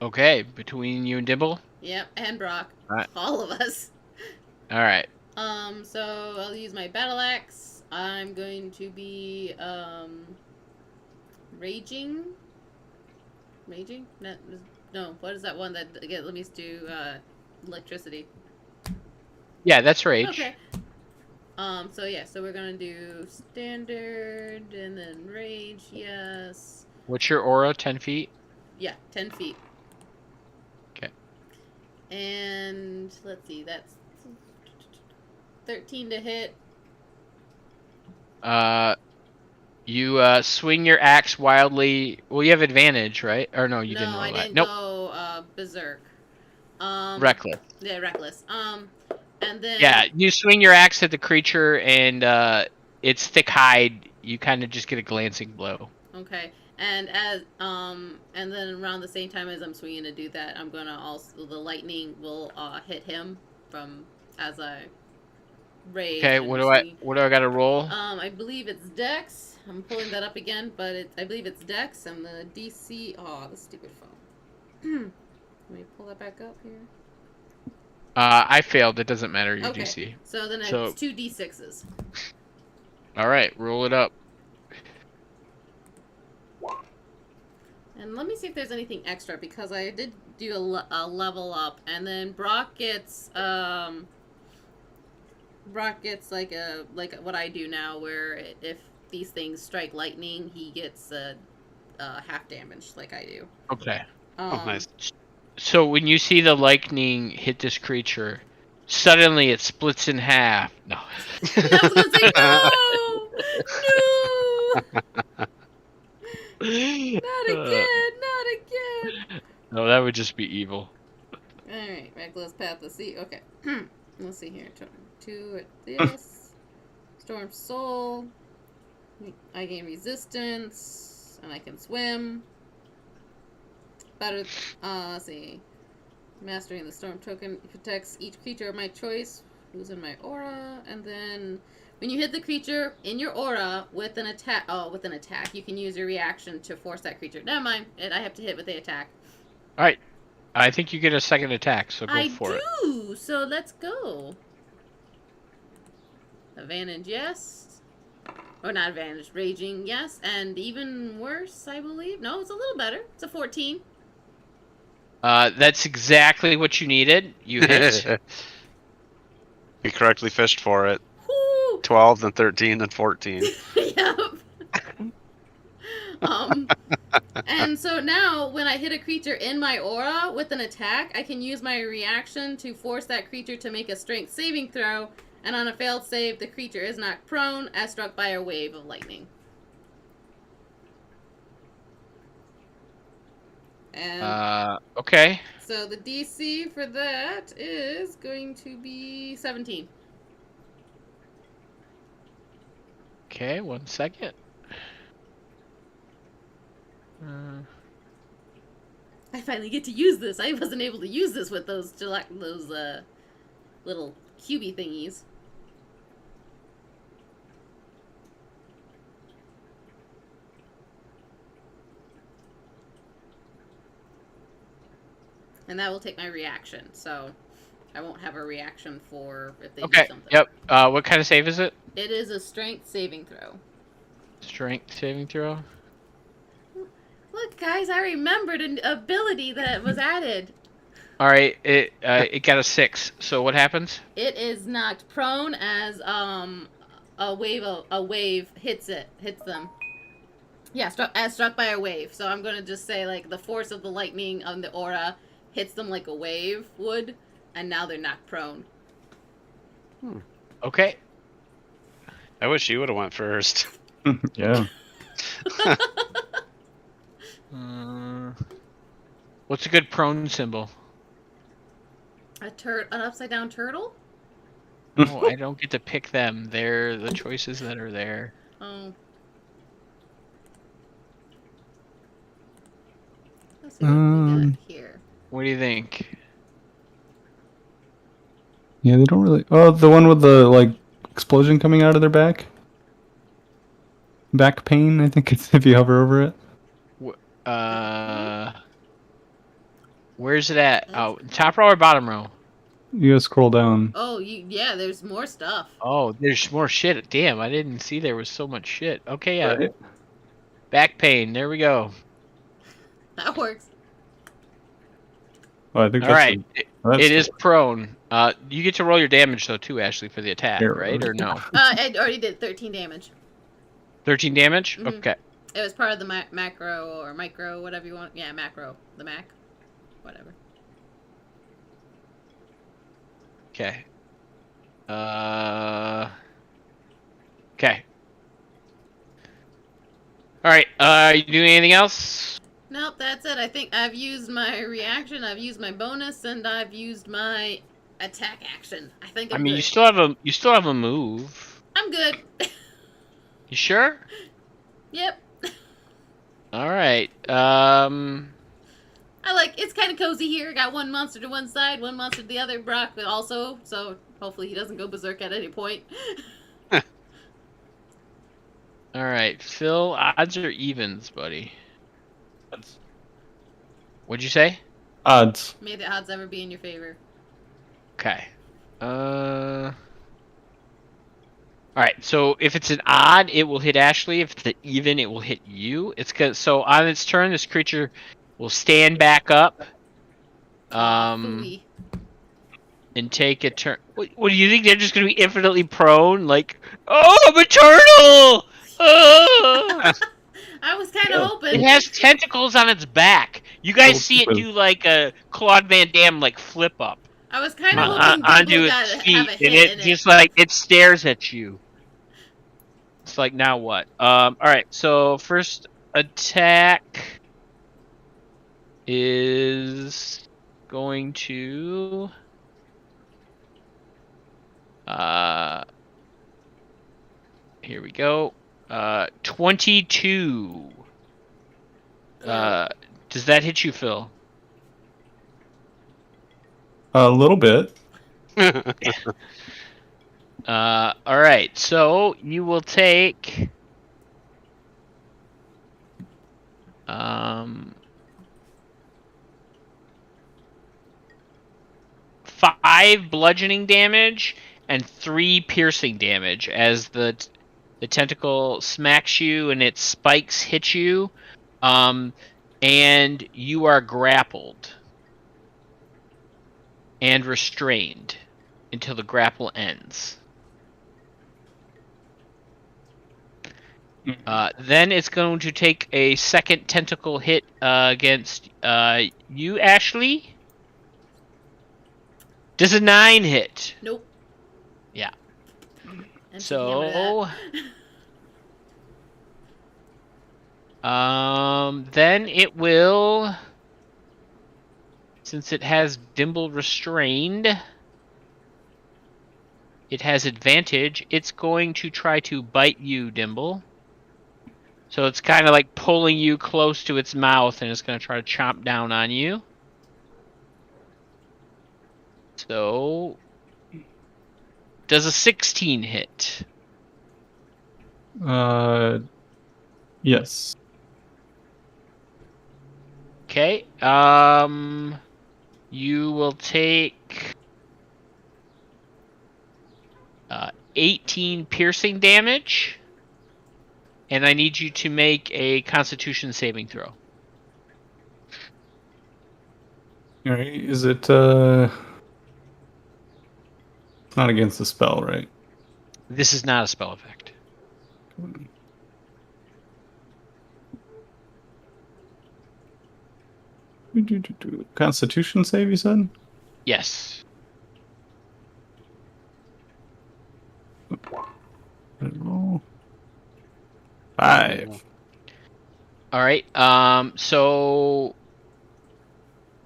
Okay, between you and Dimble? Yep, and Brock. Alright. All of us. All right. So I'll use my battle axe. I'm going to be, raging? Raging? No, what is that one that let me do, electricity? Yeah, that's rage. Okay. So yeah, so we're gonna do standard and then rage, yes. What's your aura? 10 feet? Yeah, 10 feet. Okay. And let's see, that's 13 to hit. You swing your axe wildly. Well, you have advantage, right? Or no, you didn't roll I that. didn't Nope. go berserk. Reckless. Yeah, reckless. And then Yeah, you swing your axe at the creature, and its thick hide. You kind of just get a glancing blow. Okay. And and then around the same time as I'm swinging to do that, I'm gonna also the lightning will hit him from as I rage. Okay, and what do swing. I got to roll? I believe it's Dex. I'm pulling that up again, but I believe it's Dex and the DC. Oh, the stupid phone. Let me pull that back up here. I failed. It doesn't matter your Okay. DC. So then So- it's 2d6s. All right, roll it up. And let me see if there's anything extra because I did do a level up, and then Brock gets like what I do now, where if these things strike lightning, he gets half damage like I do. Okay. Oh, nice. So when you see the lightning hit this creature, suddenly it splits in half. No. I was gonna say no, not again, not again. No, that would just be evil. All right, reckless path to sea. Okay, let's see here. Two at this. Storm Soul. I gain resistance, and I can swim. Better. Let's see. Mastering the Storm token protects each creature of my choice who's in my aura, and then when you hit the creature in your aura with an attack, you can use your reaction to force that creature. Never mind, I have to hit with the attack. All right. I think you get a second attack, so go for it. I do. So let's go. Advantage, yes. Or not advantage, raging, yes. And even worse, I believe. No, it's a little better. It's a 14. That's exactly what you needed. You hit. You correctly fished for it. Whoo! 12, then 13, then 14. Yep. And so now when I hit a creature in my aura with an attack, I can use my reaction to force that creature to make a strength saving throw, and on a failed save, the creature is knocked prone as struck by a wave of lightning. And Okay. so the DC for that is going to be 17. Okay, 1 second. I finally get to use this. I wasn't able to use this with those little cubey thingies. And that will take my reaction, so I won't have a reaction for if they do Okay. something. Yep. What kind of save is it? It is a strength saving throw. Strength saving throw. Look, guys, I remembered an ability that was added. All right. It got a 6. So what happens? It is knocked prone as a wave hits them. Yeah, struck by a wave. So I'm gonna just say like the force of the lightning on the aura hits them like a wave would, and now they're knocked prone. Okay. I wish you would have went first. Yeah. What's a good prone symbol? An upside down turtle? Oh, I don't get to pick them. They're the choices that are there. Oh. Let's see what we got here. What do you think? Yeah, they don't really. Oh, the one with the like explosion coming out of their back. Back pain, I think it's if you hover over it. Where's it at? Oh, top row or bottom row? You gotta scroll down. Oh, yeah, there's more stuff. Oh, there's more shit. Damn, I didn't see there was so much shit. Okay, yeah. Right. Back pain. There we go. That works. Oh, I think All right. that's It is prone. You get to roll your damage though too, Ashley, for the attack, Here, right? Or no? I already did 13 damage. 13 damage. Mhm. Okay. It was part of the macro or micro, whatever you want. Yeah, macro. The Mac. Whatever. Okay. Okay. All right. You doing anything else? Nope, that's it. I think I've used my reaction, I've used my bonus, and I've used my attack action. I think I'm I mean, good. you still have a move. I'm good. You sure? Yep. All right. It's kind of cozy here. Got one monster to one side, one monster to the other. Brock also, so hopefully he doesn't go berserk at any point. All right, Phil. Odds or evens, buddy? Odds. What'd you say? Odds. May the odds ever be in your favor. Okay. All right. So if it's an odd, it will hit Ashley. If it's an even, it will hit you. So on its turn, this creature will stand back up. Phooey. And take a turn. What do you think? They're just gonna be infinitely prone? Like, oh, I'm a turtle! Oh! I was kind of hoping. It has tentacles on its back. You guys see it do like a Claude Van Damme like flip up I was kind of hoping onto Google its got feet, have a and hit it in just like it stares at you. It's like, now what? All right. So first attack is going to here we go. 22. Does that hit you, Phil? A little bit. All right. So you will take 5 bludgeoning damage and 3 piercing damage as the tentacle smacks you and its spikes hit you, and you are grappled and restrained until the grapple ends. Then it's going to take a second tentacle hit against you, Ashley. Does a 9 hit? Nope. Yeah. I'm So, then it will, since it has Dimble restrained, it has advantage. It's going to try to bite you, Dimble. So it's kind of like pulling you close to its mouth, and it's going to try to chomp down on you. So, does a 16 hit? Yes. Okay. You will take 18 piercing damage, and I need you to make a Constitution saving throw. All right. Is it not against the spell, right? This is not a spell effect. Constitution save, you said? Yes. Roll. 5. All right. So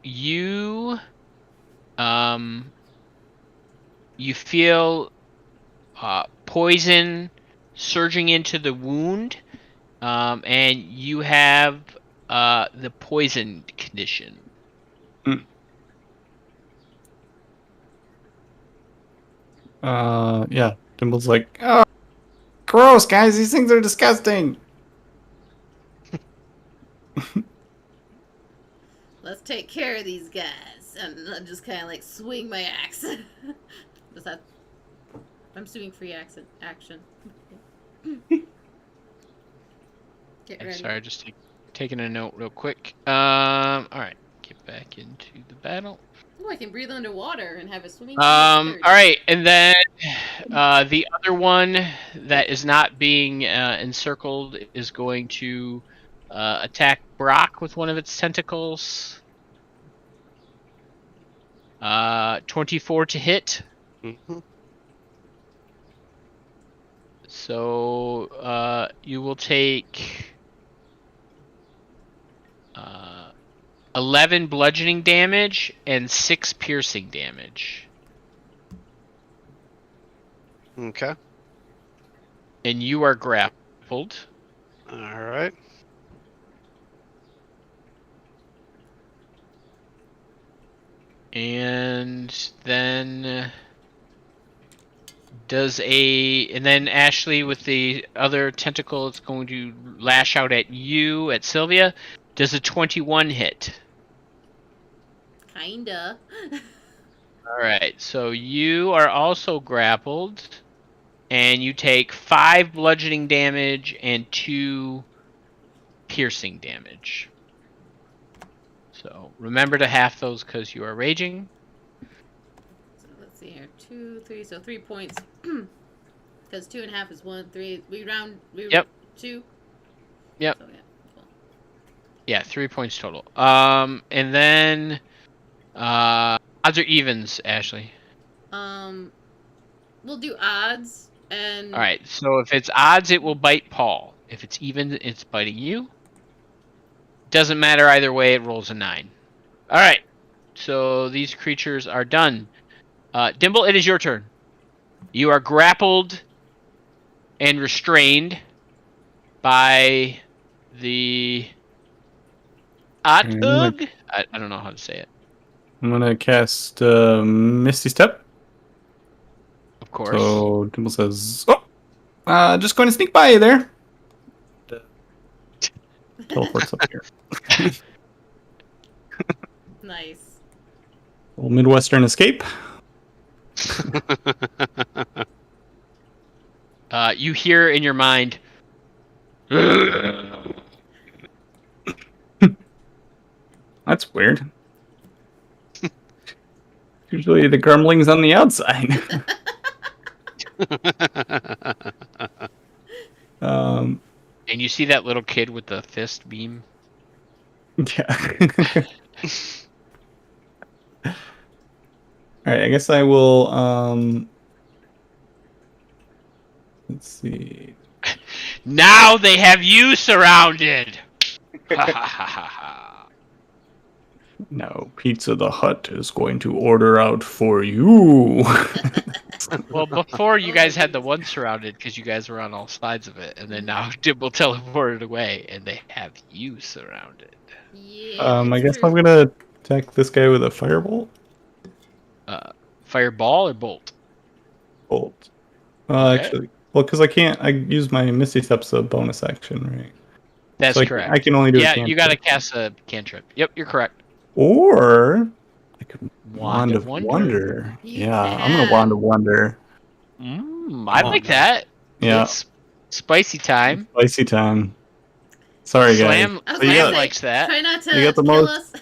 you you feel poison surging into the wound, and you have the poison condition. Yeah. Dimble's like, oh, gross, guys. These things are disgusting. Let's take care of these guys. And I just kind of like swing my axe. Does that? I'm doing free action. Get ready. Sorry, just taking a note real quick. All right, get back into the battle. Oh, I can breathe underwater and have a swimming. All right, and then the other one that is not being encircled is going to attack Brock with one of its tentacles. 24 to hit. Mhm. So you will take 11 bludgeoning damage and 6 piercing damage. Okay. And you are grappled. All right. And then and then Ashley with the other tentacle is going to lash out at you, at Sylvia. Does a 21 hit? Kinda. Alright, so you are also grappled, and you take 5 bludgeoning damage and 2 piercing damage. So remember to half those because you are raging. So let's see here. 2, 3. So 3 points. Because 2.5 is 1. 3. We round. Yep. 2. Yep. So, yeah. Cool. Yeah, 3 points total. And then odds or evens, Ashley? We'll do odds and. All right. So if it's odds, it will bite Paul. If it's even, it's biting you. Doesn't matter either way. It rolls a 9. All right. So these creatures are done. Dimble, it is your turn. You are grappled and restrained by the Atug. I don't know how to say it. I'm gonna cast Misty Step. Of course. So Dimble says, "Oh, just going to sneak by you there." Teleports up here. Nice. Little Midwestern escape. You hear in your mind. That's weird. Usually the grumbling's on the outside. And you see that little kid with the fist beam. Yeah. Alright, I guess I will let's see. Now they have you surrounded. No, Pizza the Hut is going to order out for you. Well, before you guys had the one surrounded because you guys were on all sides of it, and then now Dimble teleported away, and they have you surrounded. Yeah. I it's guess true. I'm gonna attack this guy with a firebolt. Fireball or bolt? Bolt. Okay. Actually, well, because I use my Misty Steps a bonus action, right? That's So correct. I can only do a Yeah, cantrip. you gotta cast a cantrip. Yep, you're correct. Or I could Wand of Wonder. You Yeah, I'm gonna can. Wand of Wonder. I like that. Yeah, It's spicy time. spicy time. Sorry, Slam, I was So you gonna Slam got- say, likes that. Try not to You got the kill most- us.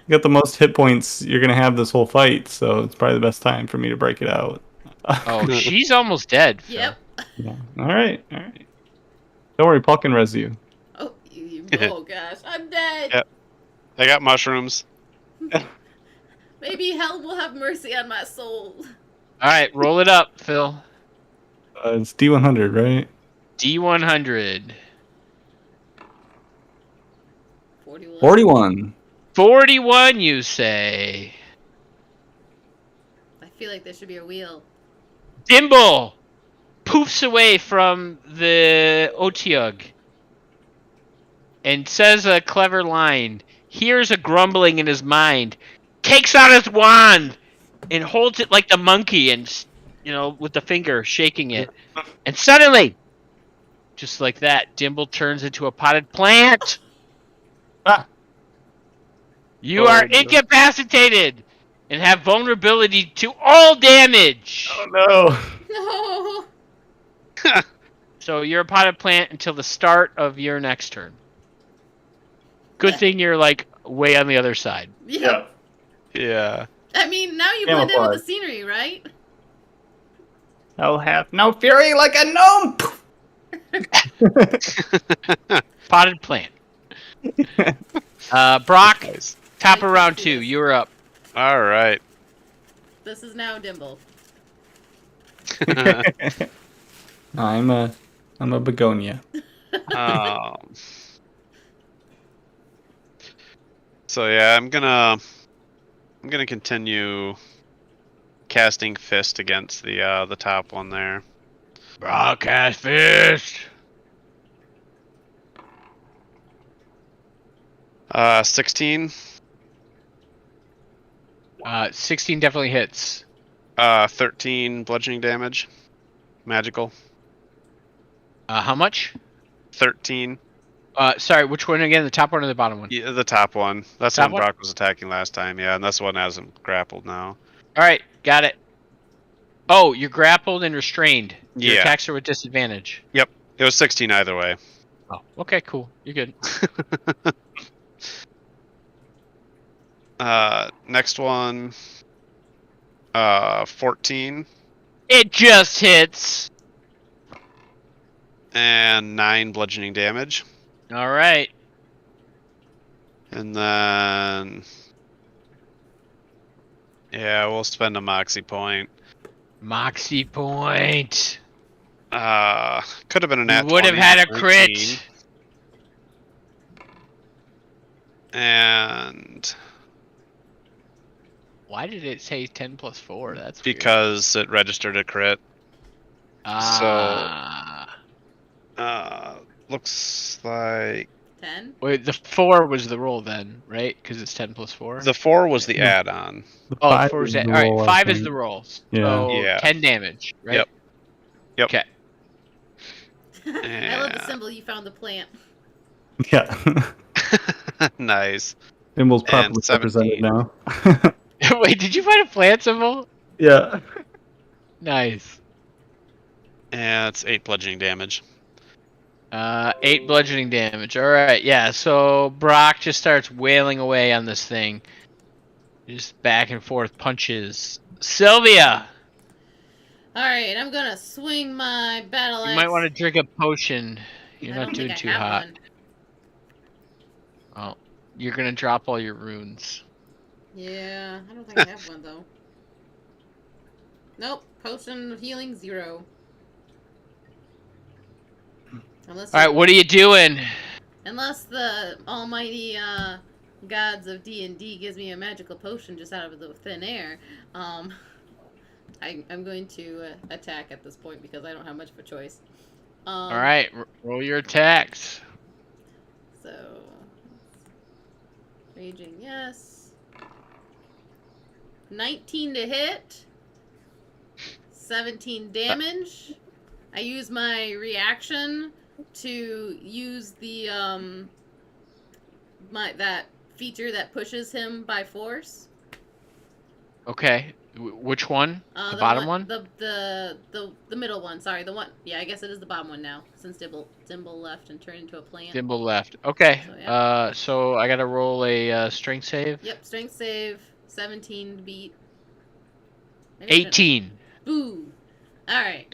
You got the most hit points you're gonna have this whole fight, so it's probably the best time for me to break it out. Oh, she's almost dead. Phil. Yep. Yeah. All right. Don't worry, Paul can res you. Oh, oh gosh, I'm dead. Yep. I got mushrooms. Maybe hell will have mercy on my soul. All right, roll it up, Phil. It's D100, right? D100. 41. 41. 41, you say. I feel like there should be a wheel. Dimble poofs away from the Otyug and says a clever line, hears a grumbling in his mind, takes out his wand and holds it like the monkey and, with the finger shaking it. And suddenly, just like that, Dimble turns into a potted plant. Ah. You are incapacitated and have vulnerability to all damage. Oh No. So you're a potted plant until the start of your next turn. Good thing you're like way on the other side. Yeah. Yeah. I mean, now you blend in with Camouflage. the scenery, right? I'll have no fury like a gnome. Potted plant. Brock, Nice. top of round 2. You're up. All right. This is now Dimble. I'm a begonia. So yeah, I'm gonna continue casting fist against the top one there. Broadcast fist. 16. 16 definitely hits. 13 bludgeoning damage. Magical. How much? 13. Sorry, which one again? The top one or the bottom one? Yeah, the top one. That's the Top one one? Brock was attacking last time. Yeah, and that's the one that hasn't grappled now. All right, got it. Oh, you're grappled and restrained. Your Yeah. attacks are with disadvantage. It was 16 either way. Oh, okay, cool. You're good. Next one. 14 It just hits. and 9 bludgeoning damage. All right. And then yeah, we'll spend a moxie point. Moxie point. Could have been a nat You would have 20, had a 19. crit. And Why did it say 10 plus 4? That's weird. because it registered a crit. Ah. Looks like 10? Wait, the 4 was the roll then, right? Because it's 10 plus 4. The 4 was the No. add-on. The Oh, 5 4 is is the that. All right, roll, I 5 is think. the rolls. Yeah. So Yeah. 10 damage, right? Yep. Yep. Okay. I love the Yeah. symbol you found the plant. Yeah. Nice. Symbol's And properly 17. represented now. Wait, did you find a plant symbol? Yeah. Nice. Yeah, it's 8 bludgeoning damage. 8 bludgeoning damage. All right, yeah. So Brock just starts wailing away on this thing, just back and forth punches. Sylvia, Alright, I'm gonna swing my battle axe. you might want to drink a potion. You're I not don't doing think I too have hot. one. Oh, you're gonna drop all your runes. Yeah, I don't think I have one though. Nope, potion of healing 0. Unless All right, what are you doing? unless the almighty gods of D&D gives me a magical potion just out of the thin air, I'm going to attack at this point because I don't have much of a choice. All right, roll your attacks. So, raging, yes. 19 to hit. 17 damage. I use my reaction to use the that feature that pushes him by force. Okay, which one? The bottom one? The middle one. Sorry, the one. Yeah, I guess it is the bottom one now since Dimble left and turned into a plant. Dimble left. Okay. So, yeah. So I gotta roll a strength save. Yep, strength save 17 to beat. Maybe 18. Boo. All right.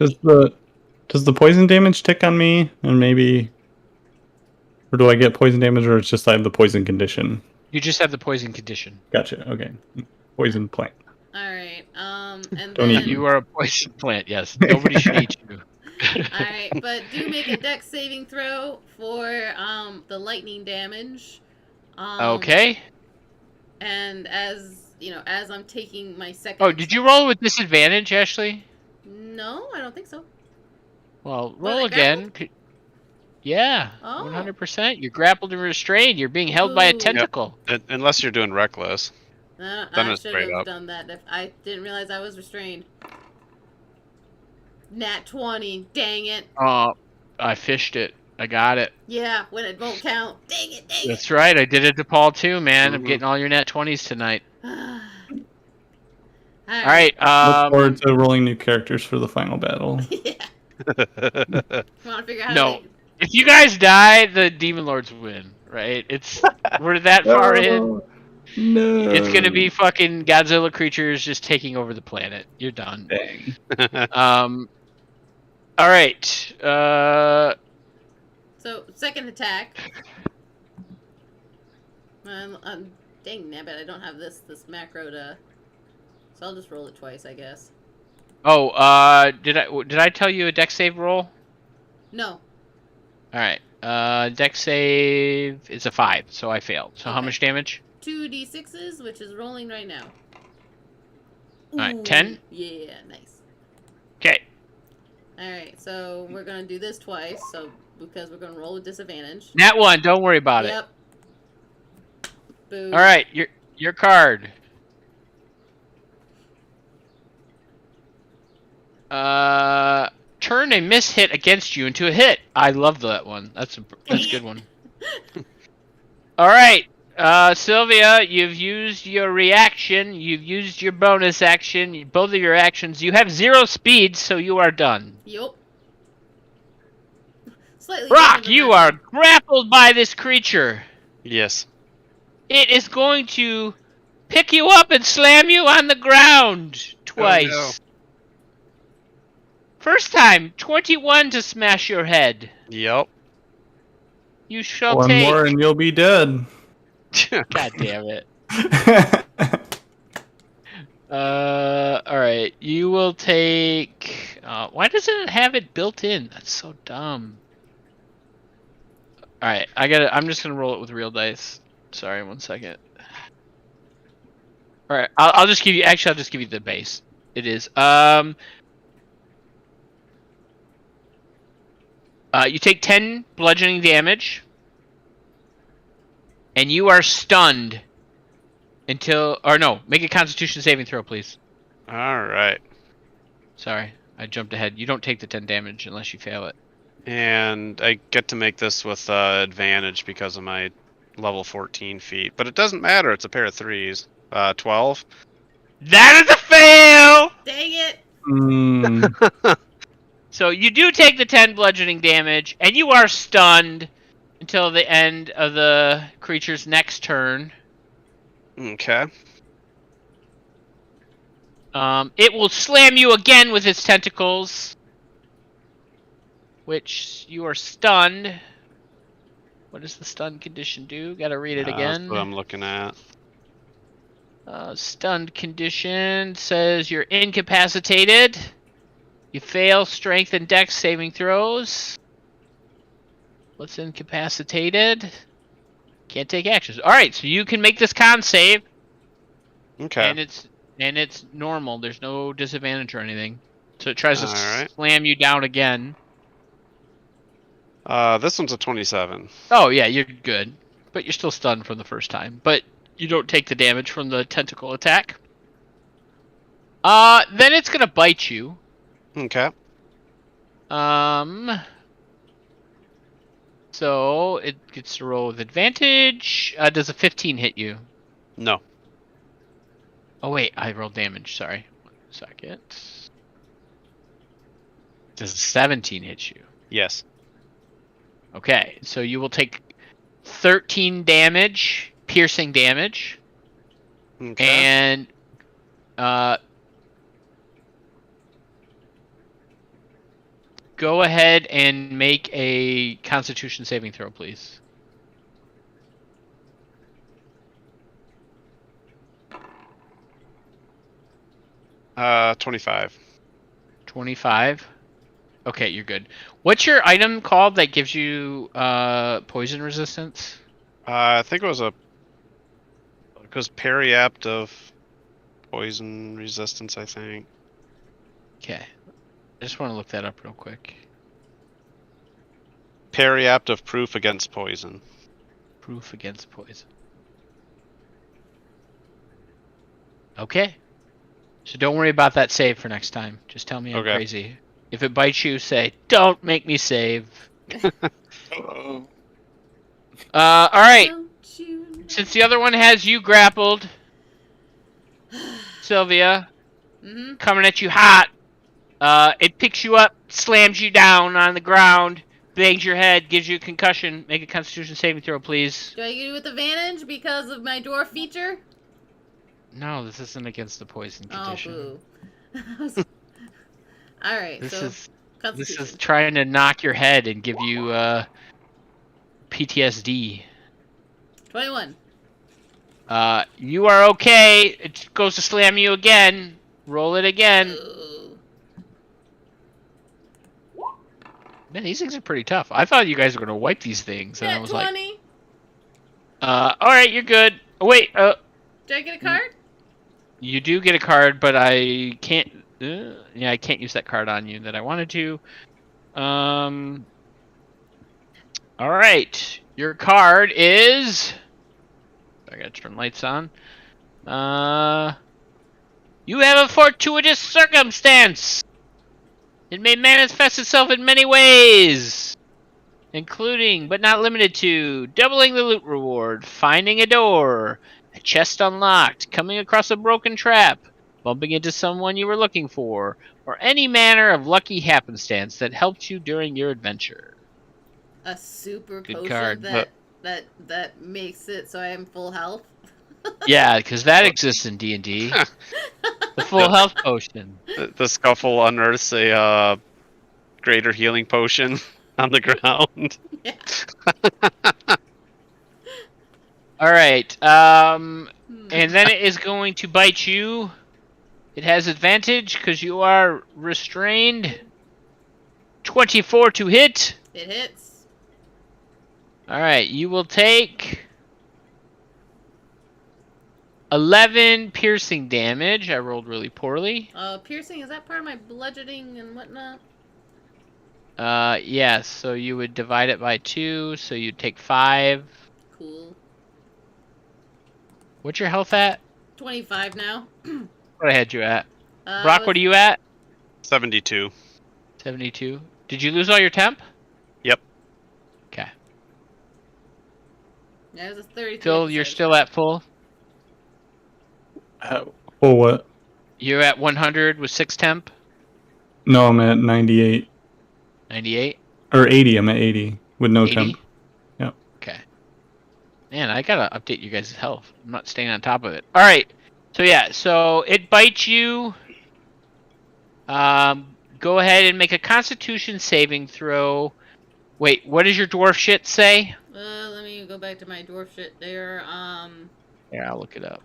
Does the poison damage tick on me, and maybe, or do I get poison damage, or it's just I have the poison condition? You just have the poison condition. Gotcha. Okay, poison plant. All right. And Don't then eat You are a poison plant. Yes. Nobody should eat you. all right, but do make a dex saving throw for the lightning damage. Okay. And as you know, as I'm taking my second. Oh, did you roll with disadvantage, Ashley? No, I don't think so. Well, Was roll it again. Yeah. Oh. 100%. You're grappled and restrained. You're being held by a Ooh. tentacle. Unless you're doing reckless. Then I it's should straight have up. done that. If I didn't realize I was restrained. Nat 20. Dang it. Oh, I fished it. I got it. Yeah, when it won't count. Dang it. Dang That's right. I did it to Paul too, man. I'm Mhm. getting all your nat 20s tonight. it. All right. Look forward to rolling new characters for the final battle. Yeah. Want to figure out how No. to If you guys die, the Demon Lords win, right? We're that far in. No. It's gonna be fucking Godzilla creatures just taking over the planet. You're done. Dang. All right. So, second attack. Dang nabbit, I don't have this macro to. So I'll just roll it twice, I guess. Oh, did I tell you a dex save roll? No. All right. Dex save is a 5, so I failed. So how Okay. much damage? 2d6s, which is rolling right now. Alright, Ooh, 10? Yeah, nice. Okay. Alright, so we're gonna do this twice, so because we're gonna roll with disadvantage. Nat 1. Don't worry about Yep. Boo. it. All right. Your card. Turn a miss hit against you into a hit. I love that one. That's a good one. All right, Sylvia, you've used your reaction. You've used your bonus action. Both of your actions. You have 0 speed, so you are done. Yup. Slightly Brock, different than you that. are grappled by this creature. Yes. It is going to pick you up and slam you on the ground twice. Oh, no. First time, 21 to smash your head. Yep. You shall One take. more and you'll be dead. God damn it. All right. You will take. Why doesn't it have it built in? That's so dumb. All right. I'm just gonna roll it with real dice. Sorry, 1 second. All right. I'll just give you. Actually, I'll just give you the base. It is. You take 10 bludgeoning damage. and you are stunned until, or no, make a Constitution saving throw, please. All right. Sorry, I jumped ahead. You don't take the 10 damage unless you fail it. And I get to make this with advantage because of my level 14 feat. But it doesn't matter. It's a pair of 3s. 12. That is a fail! Dang it! Mm. So you do take the 10 bludgeoning damage, and you are stunned until the end of the creature's next turn. Okay. It will slam you again with its tentacles, which you are stunned. What does the stun condition do? Gotta read it again. That's what I'm looking at. Stunned condition says you're incapacitated. You fail strength and dex saving throws. What's incapacitated? Can't take actions. All right, so you can make this con save, Okay. and it's normal. There's no disadvantage or anything. So it tries to Alright. slam you down again. This one's a 27. Oh yeah, you're good, but you're still stunned from the first time. But you don't take the damage from the tentacle attack. Then it's gonna bite you. Okay. So it gets to roll with advantage. Does a 15 hit you? No. Oh wait, I rolled damage. Sorry. 1 second. Does a 17 hit you? Yes. Okay, so you will take 13 damage, piercing damage, Okay. and go ahead and make a Constitution saving throw, please. Uh, 25. 25. Okay, you're good. What's your item called that gives you poison resistance? I think it was periapt of poison resistance, I think. Okay. I just want to look that up real quick. Periapt of proof against poison. Proof against poison. Okay. So don't worry about that save for next time. Just tell me I'm Okay. crazy. If it bites you, say, don't make me save. Oh. Alright. Don't you know? Since the other one has you grappled, Sylvia, Mm-hmm. coming at you hot, it picks you up, slams you down on the ground, bangs your head, gives you a concussion. Make a Constitution saving throw, please. Do I get it with advantage because of my dwarf feature? No, this isn't against the poison condition. Oh, boo. Alright, This so is Constitution. trying to knock your head and give you PTSD. 21. You are okay. It goes to slam you again. Roll it again. Ooh. Man, these things are pretty tough. I thought you guys were gonna wipe these things, and I Net was 20. like, all right, you're good. Oh, wait, Do I get a card? you do get a card, but I can't. Yeah, I can't use that card on you that I wanted to. All right, your card is. I gotta turn lights on. You have a fortuitous circumstance. It may manifest itself in many ways, including, but not limited to, doubling the loot reward, finding a door, a chest unlocked, coming across a broken trap, bumping into someone you were looking for, or any manner of lucky happenstance that helped you during your adventure. A super Good potion card, that makes it so I am full health. Yeah, because that exists in D&D. The full health potion. The scuffle unearths a greater healing potion on the ground. Yeah. All right. Hmm. And then it is going to bite you. It has advantage because you are restrained. 24 to hit. It hits. All right. You will take 11 piercing damage. I rolled really poorly. Piercing, is that part of my bludgeoning and whatnot? Yes. So you would divide it by 2. So you'd take 5. Cool. What's your health at? 25 now. What I had you at? Uh, Brock, what are you at? 72. 72. Did you lose all your temp? Yep. Okay. Yeah, it was a 33. Phil, you're still at full? Full what? You're at 100 with 6 temp? No, I'm at 98. 98? Or 80. I'm at 80 with no 80? temp. Yep. Okay. Man, I gotta update you guys' health. I'm not staying on top of it. Alright. So yeah, so it bites you. Go ahead and make a constitution saving throw. Wait, what does your dwarf shit say? Let me go back to my dwarf shit there. Yeah, I'll look it up.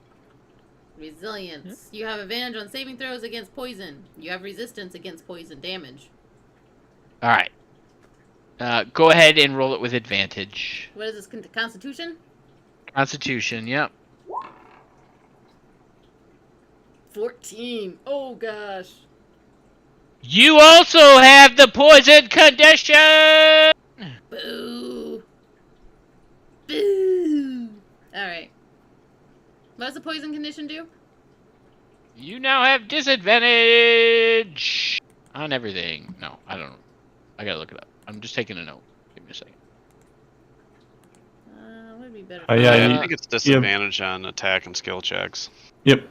Resilience. You have advantage on saving throws against poison. You have resistance against poison damage. Alright. Go ahead and roll it with advantage. What is this? Constitution? Constitution, yep. 14. Oh gosh. You also have the poison condition! Boo. Boo. Alright. What does the poison condition do? You now have disadvantage on everything. No, I don't know. I gotta look it up. I'm just taking a note. Give me a second. Would be better. Yeah, I you- think it's disadvantage on attack and skill checks. Yep.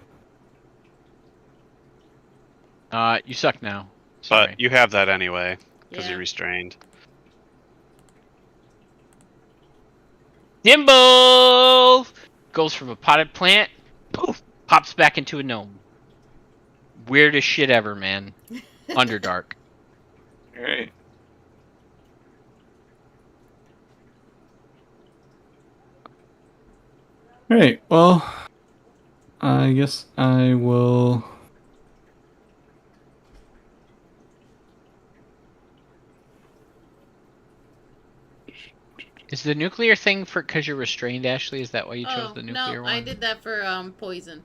You suck now. Sorry. But you have that anyway, because Yeah. you're restrained. Dimble goes from a potted plant, poof, pops back into a gnome. Weirdest shit ever, man. Underdark. Alright. Alright, well, I guess I will. Is the nuclear thing for because you're restrained, Ashley? Is that why you chose the nuclear no, one? I did that for poison,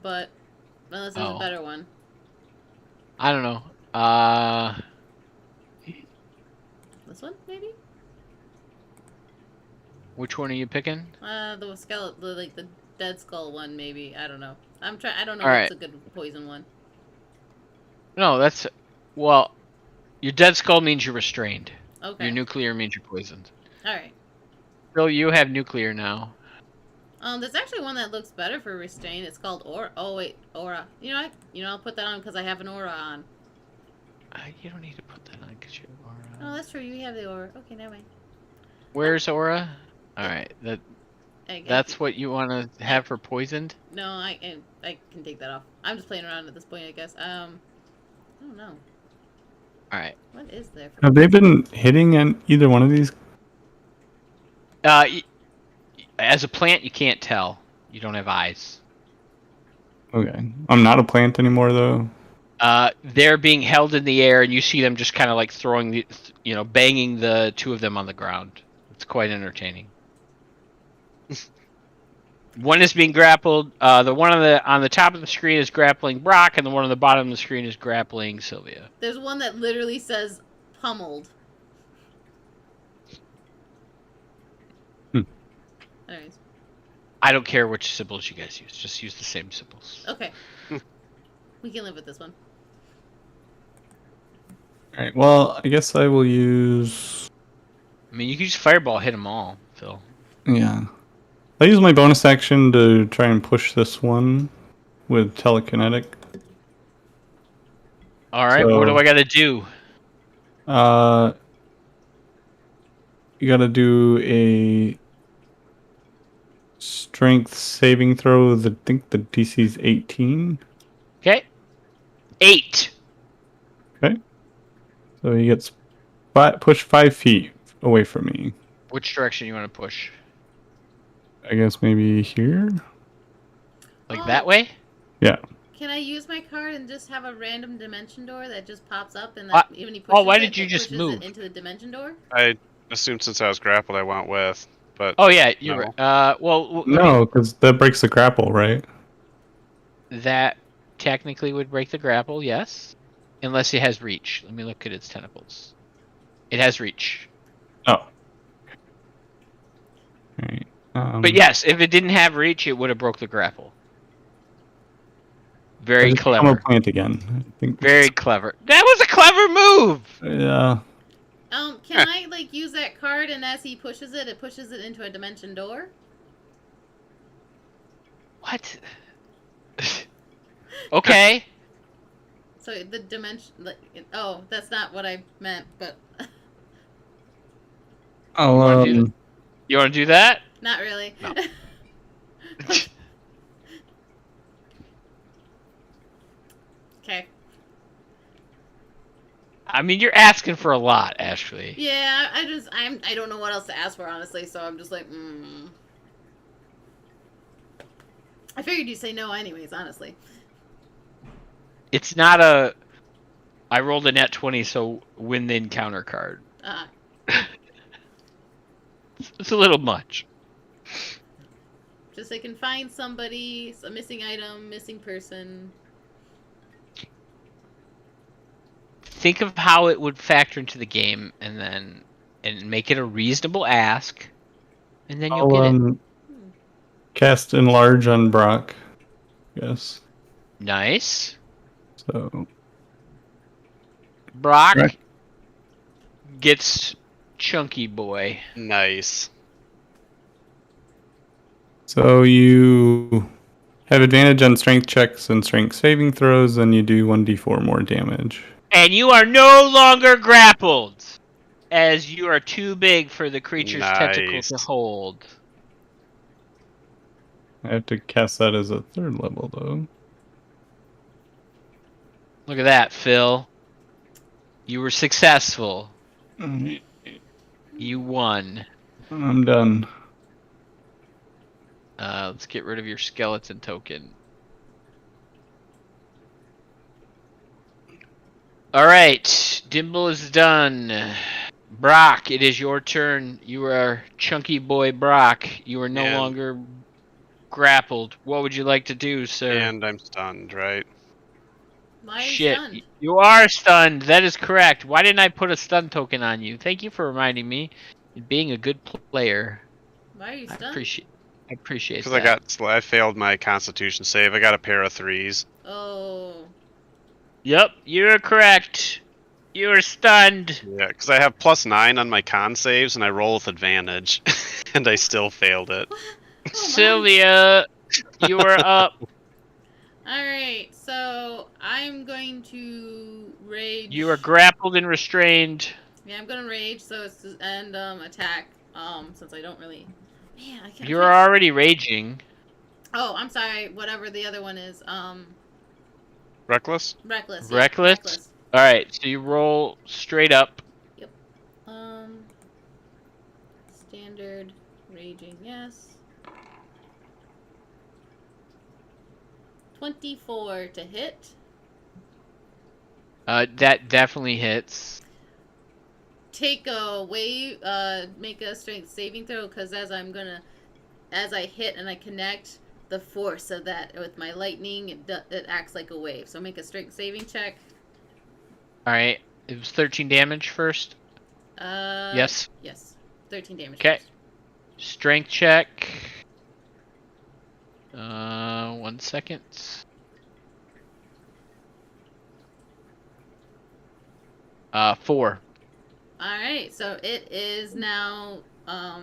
but unless there's a Oh. better one. I don't know. This one maybe? Which one are you picking? The skeleton, like the dead skull one maybe. I don't know. I don't know All what's right. a good poison one. No, that's well. Your dead skull means you're restrained. Okay. Your nuclear means you're poisoned. All right. Phil, you have nuclear now. There's actually one that looks better for restraint. It's called Aura. Oh wait, Aura. You know, I'll put that on because I have an Aura on. You don't need to put that on because you're aura. Oh, that's true. You have the Aura. Okay, never mind. Where's aura? All right, that's what you want to have for poisoned. No, I can take that off. I'm just playing around at this point, I guess. I don't know. All right. What is there? For Have they been hitting on either one of these? As a plant, you can't tell. You don't have eyes. Okay. I'm not a plant anymore, though. They're being held in the air, and you see them just kind of like throwing the, banging the two of them on the ground. It's quite entertaining. One is being grappled. The one on the top of the screen is grappling Brock, and the one on the bottom of the screen is grappling Sylvia. There's one that literally says pummeled. Anyways. I don't care which symbols you guys use. Just use the same symbols. Okay. We can live with this one. Alright, well, I guess I will use. I mean, you can use Fireball, hit them all, Phil. Yeah. I'll use my bonus action to try and push this one with telekinetic. All right, So- what do I got to do? You gotta do a strength saving throw. I think the DC is 18. Okay. 8. Okay. So he gets pushed 5 feet away from me. Which direction you want to push? I guess maybe here? Like Oh. that way? Yeah. Can I use my card and just have a random dimension door that just pops up and that even he pushes why it, did you it just pushes move? it into the dimension door? I assumed since I was grappled, I went with, but Oh yeah, you're No. right. Well, No, because that breaks the grapple, right? that technically would break the grapple, yes, unless it has reach. Let me look at its tentacles. It has reach. Oh. Alright. But yes, if it didn't have reach, it would have broke the grapple. Very I'm a clever. plant again. I think. Very clever. That was a clever move! Yeah. Can I like use that card and as he pushes it pushes it into a dimension door? What? Okay. So the dimension, like, oh, that's not what I meant, but I'll wanna do You want to do that? not really. No. Okay. I mean, you're asking for a lot, Ashley. Yeah, I don't know what else to ask for, honestly, so I'm just like, I figured you'd say no anyways, honestly. It's not a. I rolled a net 20, so win the encounter card. It's a little much. Just they can find somebody, a missing item, missing person. Think of how it would factor into the game, and make it a reasonable ask, and then you'll get it. Cast enlarge on Brock. Yes. Nice. So Brock Right. gets chunky boy. Nice. So you have advantage on strength checks and strength saving throws, and you do 1d4 more damage. And you are no longer grappled, as you are too big for the creature's tentacle Nice. to hold. I have to cast that as a 3rd level, though. Look at that, Phil. You were successful. You won. I'm done. Let's get rid of your skeleton token. Alright, Dimble is done. Brock, it is your turn. You are chunky boy Brock. You are no And- longer grappled. What would you like to do, sir? And I'm stunned, right? Why are you Shit, stunned? you are stunned. That is correct. Why didn't I put a stun token on you? Thank you for reminding me. Being a good player. Why are you I stunned? appreciate Because that. I failed my Constitution save. I got a pair of 3s. Oh. Yep, you're correct. You are stunned. Yeah, because I have +9 on my con saves, and I roll with advantage, and I still failed it. Oh, Sylvia, you are up. Alright, so I'm going to rage. You are grappled and restrained. Yeah, I'm gonna rage, so it's and attack. Since I don't really. Man, I can't. You're already raging. Oh, I'm sorry. Whatever the other one is. Reckless? Reckless. Yeah, Reckless? Alright, so you roll straight up. Standard raging. Yes. 24 to hit. That definitely hits. Take a wave. Make a strength saving throw, because as I hit and I connect, the force of that with my lightning, it acts like a wave. So make a strength saving check. Alright, it was 13 damage first. Yes. Yes. 13 damage. Okay. first. Strength check. 1 second. Four. Alright, so it is now, I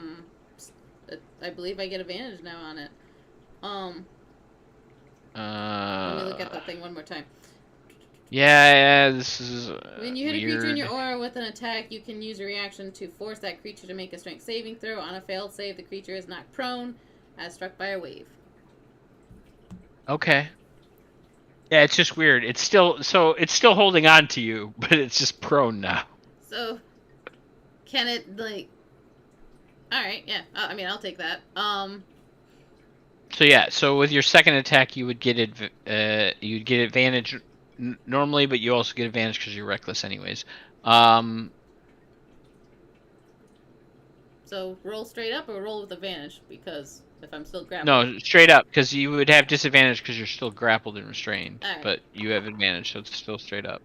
believe I get advantage now on it. Let me look at that thing one more time. Yeah, this is When you hit weird. a creature in your aura with an attack, you can use your reaction to force that creature to make a strength saving throw. On a failed save, the creature is knocked prone, as struck by a wave. Okay. Yeah, it's just weird. It's still holding on to you, but it's just prone now. So, can it, like... Alright, yeah. I mean, I'll take that. So yeah, so with your second attack, you would get you'd get advantage normally, but you also get advantage because you're reckless, anyways. So, roll straight up or roll with advantage? Because if I'm still grappled... No, straight up, because you would have disadvantage because you're still grappled and restrained. Alright. But you have advantage, so it's still straight up.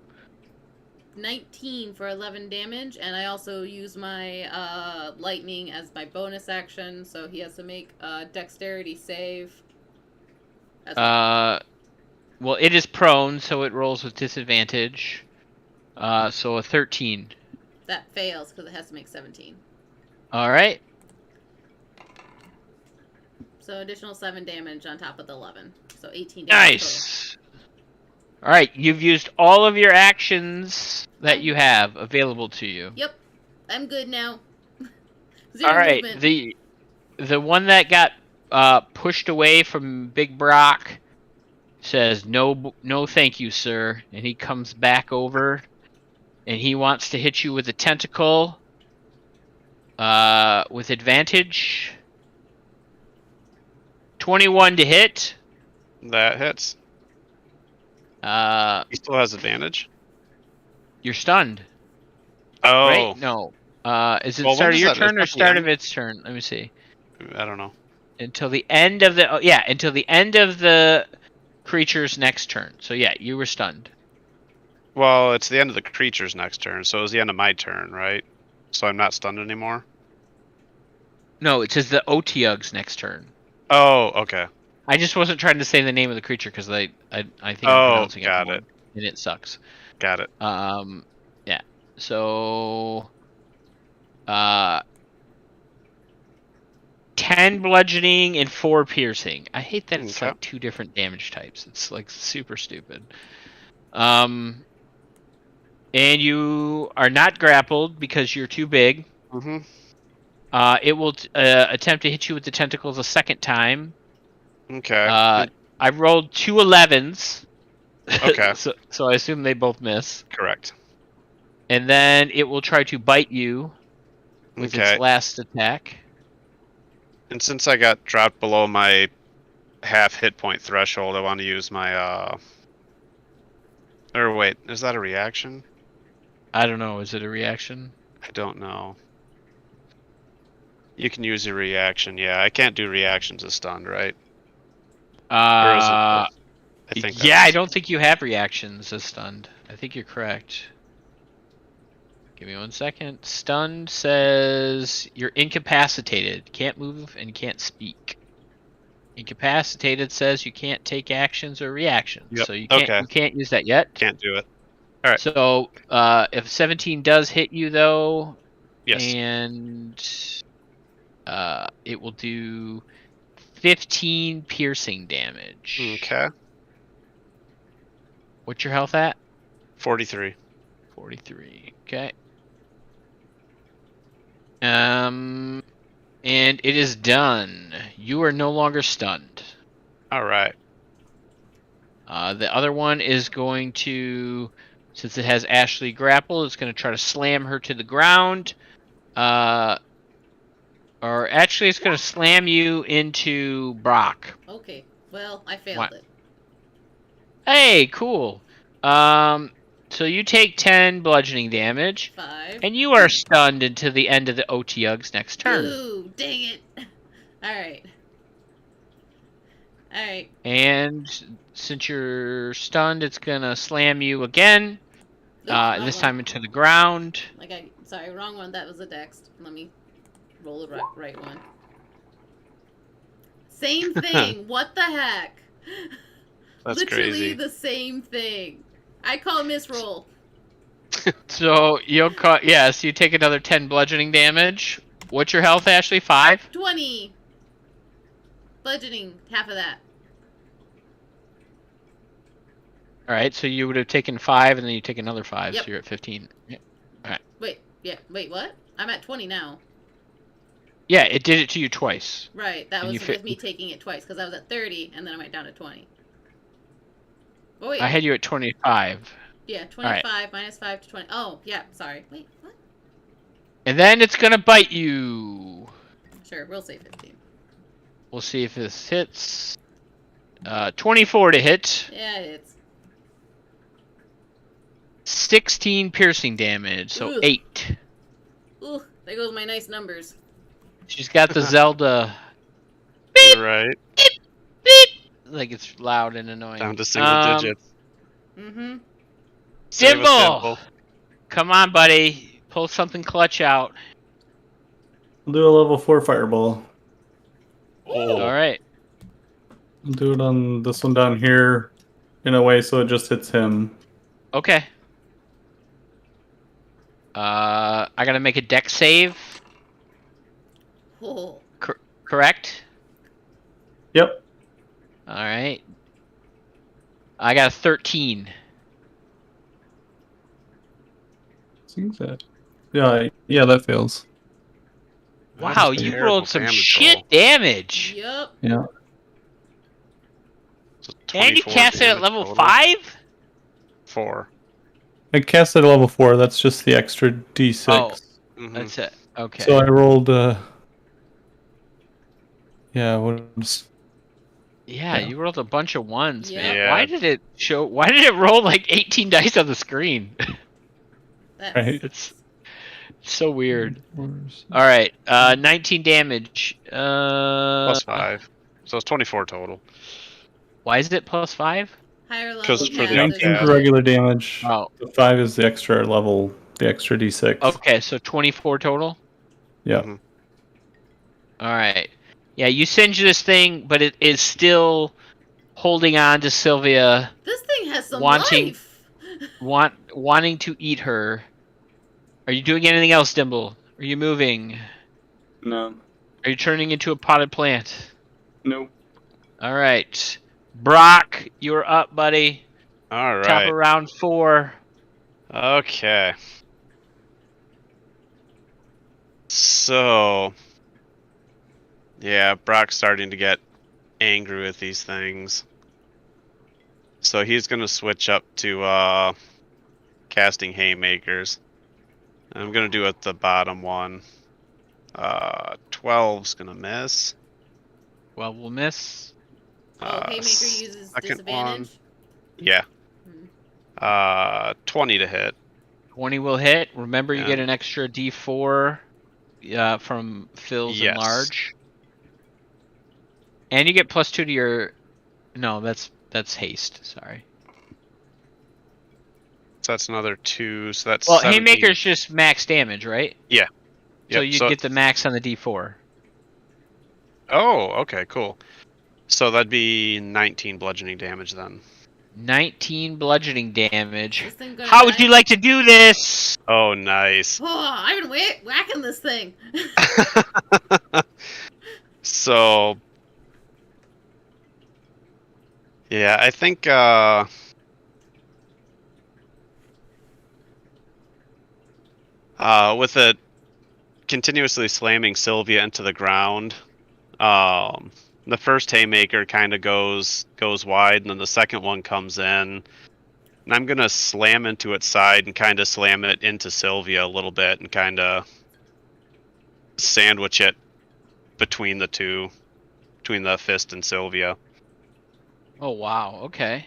19 for 11 damage, and I also use my lightning as my bonus action, so he has to make a dexterity save. Well, it is prone, so it rolls with disadvantage. So a 13. That fails because it has to make 17. All right. So additional 7 damage on top of the 11. So 18 damage. Nice. All right, you've used all of your actions that you have available to you. Yep. I'm good now. Zero All right, movement. the one that got pushed away from Big Brock says no thank you, sir, and he comes back over and he wants to hit you with a tentacle with advantage. 21 to hit. That hits. He still has advantage. You're stunned. Oh, Right? No. Is it Well, start when of your does that- turn or is that the start end? of its turn? Let me see. I don't know. Until the end of the until the end of the creature's next turn. So yeah, you were stunned. Well, it's the end of the creature's next turn, so it was the end of my turn, right? So I'm not stunned anymore. No, it says the Otyug's next turn. Oh, okay. I just wasn't trying to say the name of the creature because I think I'm Oh, pronouncing got it wrong, it. and it sucks. Got it. Yeah. So 10 bludgeoning and 4 piercing. I hate that it's Okay. like 2 different damage types. It's like super stupid. And you are not grappled because you're too big. Mm-hmm. It will attempt to hit you with the tentacles a second time. Okay. I rolled 2 11s. Okay. so I assume they both miss. Correct. And then it will try to bite you with Okay. its last attack. And since I got dropped below my half hit point threshold, I want to use my Or wait, is that a reaction? I don't know. Is it a reaction? I don't know. You can use your reaction. Yeah, I can't do reactions as stunned, right? Or is it? I think. Yeah, I don't think you have reactions as stunned. I think you're correct. Give me 1 second. Stunned says you're incapacitated, can't move and can't speak. Incapacitated says you can't take actions or reactions. Yep. So you can't use that yet. Can't do it. Alright. So if 17 does hit you though, Yes. and it will do 15 piercing damage. Okay. What's your health at? 43. 43. Okay. And it is done. You are no longer stunned. All right. The other one is going to, since it has Ashley grapple, it's going to try to slam her to the ground. Or actually, it's going to slam you into Brock. Okay. Well, I failed What? it. Hey, cool. So you take 10 bludgeoning damage, 5. and you are stunned until the end of the Otyug's next turn. Ooh, dang it. Alright. Alright. And since you're stunned, it's gonna slam you again. Wrong This one. time into the ground. Sorry, wrong one. That was a dex. Let me roll the right one. Same thing. What the heck? That's Literally crazy. the same thing. I call misroll. So you'll cut. Yes, you take another 10 bludgeoning damage. What's your health, Ashley? 5. 20. Bludgeoning. Half of that. All right. So you would have taken 5, and then you take another 5. Yep. So you're at 15. Yeah. Wait. Yeah. Wait. What? I'm at 20 now. Yeah, it did it to you twice. Right. That And was you with fit- me taking it twice because I was at 30 and then I went down to 20. Oh wait. I had you at 25. Yeah. 25 minus 5 to 20. Oh yeah. Sorry. Wait. What? And then it's gonna bite you. Sure. We'll say 15. We'll see if this hits. 24 to hit. Yeah. It's. 16 piercing damage, so Ugh. 8. Ooh. There goes my nice numbers. She's got the Zelda. Right. Like it's loud and annoying. Down to single digits. Mm-hmm. Save a Dimble! symbol. Come on, buddy. Pull something clutch out. I'll do a level 4 fireball. Oh, All right. I'll do it on this one down here in a way so it just hits him. Okay. I gotta make a deck save. Oh. Correct? Yep. All right. I got a 13. Seems that. Yeah, that fails. that's Wow, a you terrible rolled some damage shit roll. Yep. damage. Yeah. So And you 24 cast it at damage level total. 5? 4. I cast it at level 4. That's just the extra d6. Oh. Mhm. That's it. Okay. So I rolled. Yeah. Yeah, you rolled a bunch of ones, Yeah. man. Yeah. Why did it roll like 18 dice on the screen? That's, Right. It's so weird. All right, 19 damage. Plus 5. So it's 24 total. Why is it plus 5? higher level 'Cause for the cast, 19 there's for a- regular damage. Oh, The 5 is the extra level, the extra d6. okay, so 24 total. Yeah. Mhm. All right. Yeah, you singe this thing, but it is still holding on to Sylvia, This thing has some Wanting- life. wanting to eat her. Are you doing anything else, Dimble? Are you moving? No. Are you turning into a potted plant? Nope. All right. Brock, you're up, buddy. All Top right. of round 4. Okay. So, yeah, Brock's starting to get angry with these things. So he's gonna switch up to casting haymakers. I'm gonna do it the bottom one. 12's gonna miss. Well, we'll miss. Oh, Haymaker uses second disadvantage. Yeah. Hmm. 20 to hit. 20 will hit. Remember, you Yeah. get an extra D4 from fills Yes. and large. And you get +2 to your... No, that's haste. Sorry. So that's another 2. So that's Well, 17. Haymaker's just max damage, right? Yeah. So Yep, you get the max on the D4. Oh, okay, cool. So that'd be 19 bludgeoning damage then. 19 bludgeoning damage. This thing gonna How would die? you like to do this? Oh, nice. Oh, I've been whacking this thing. So, yeah, I think with it continuously slamming Sylvia into the ground, the first haymaker kind of goes wide, and then the second one comes in, and I'm gonna slam into its side and kind of slam it into Sylvia a little bit, and kind of sandwich it between the two, between the fist and Sylvia. Oh, wow. Okay.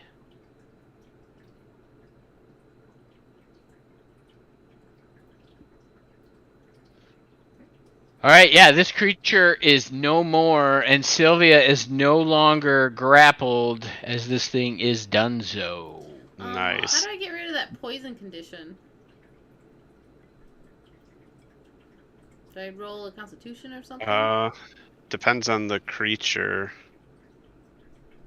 All right, yeah, this creature is no more, and Sylvia is no longer grappled as this thing is donezo. Nice. How do I get rid of that poison condition? Do I roll a Constitution or something? Depends on the creature.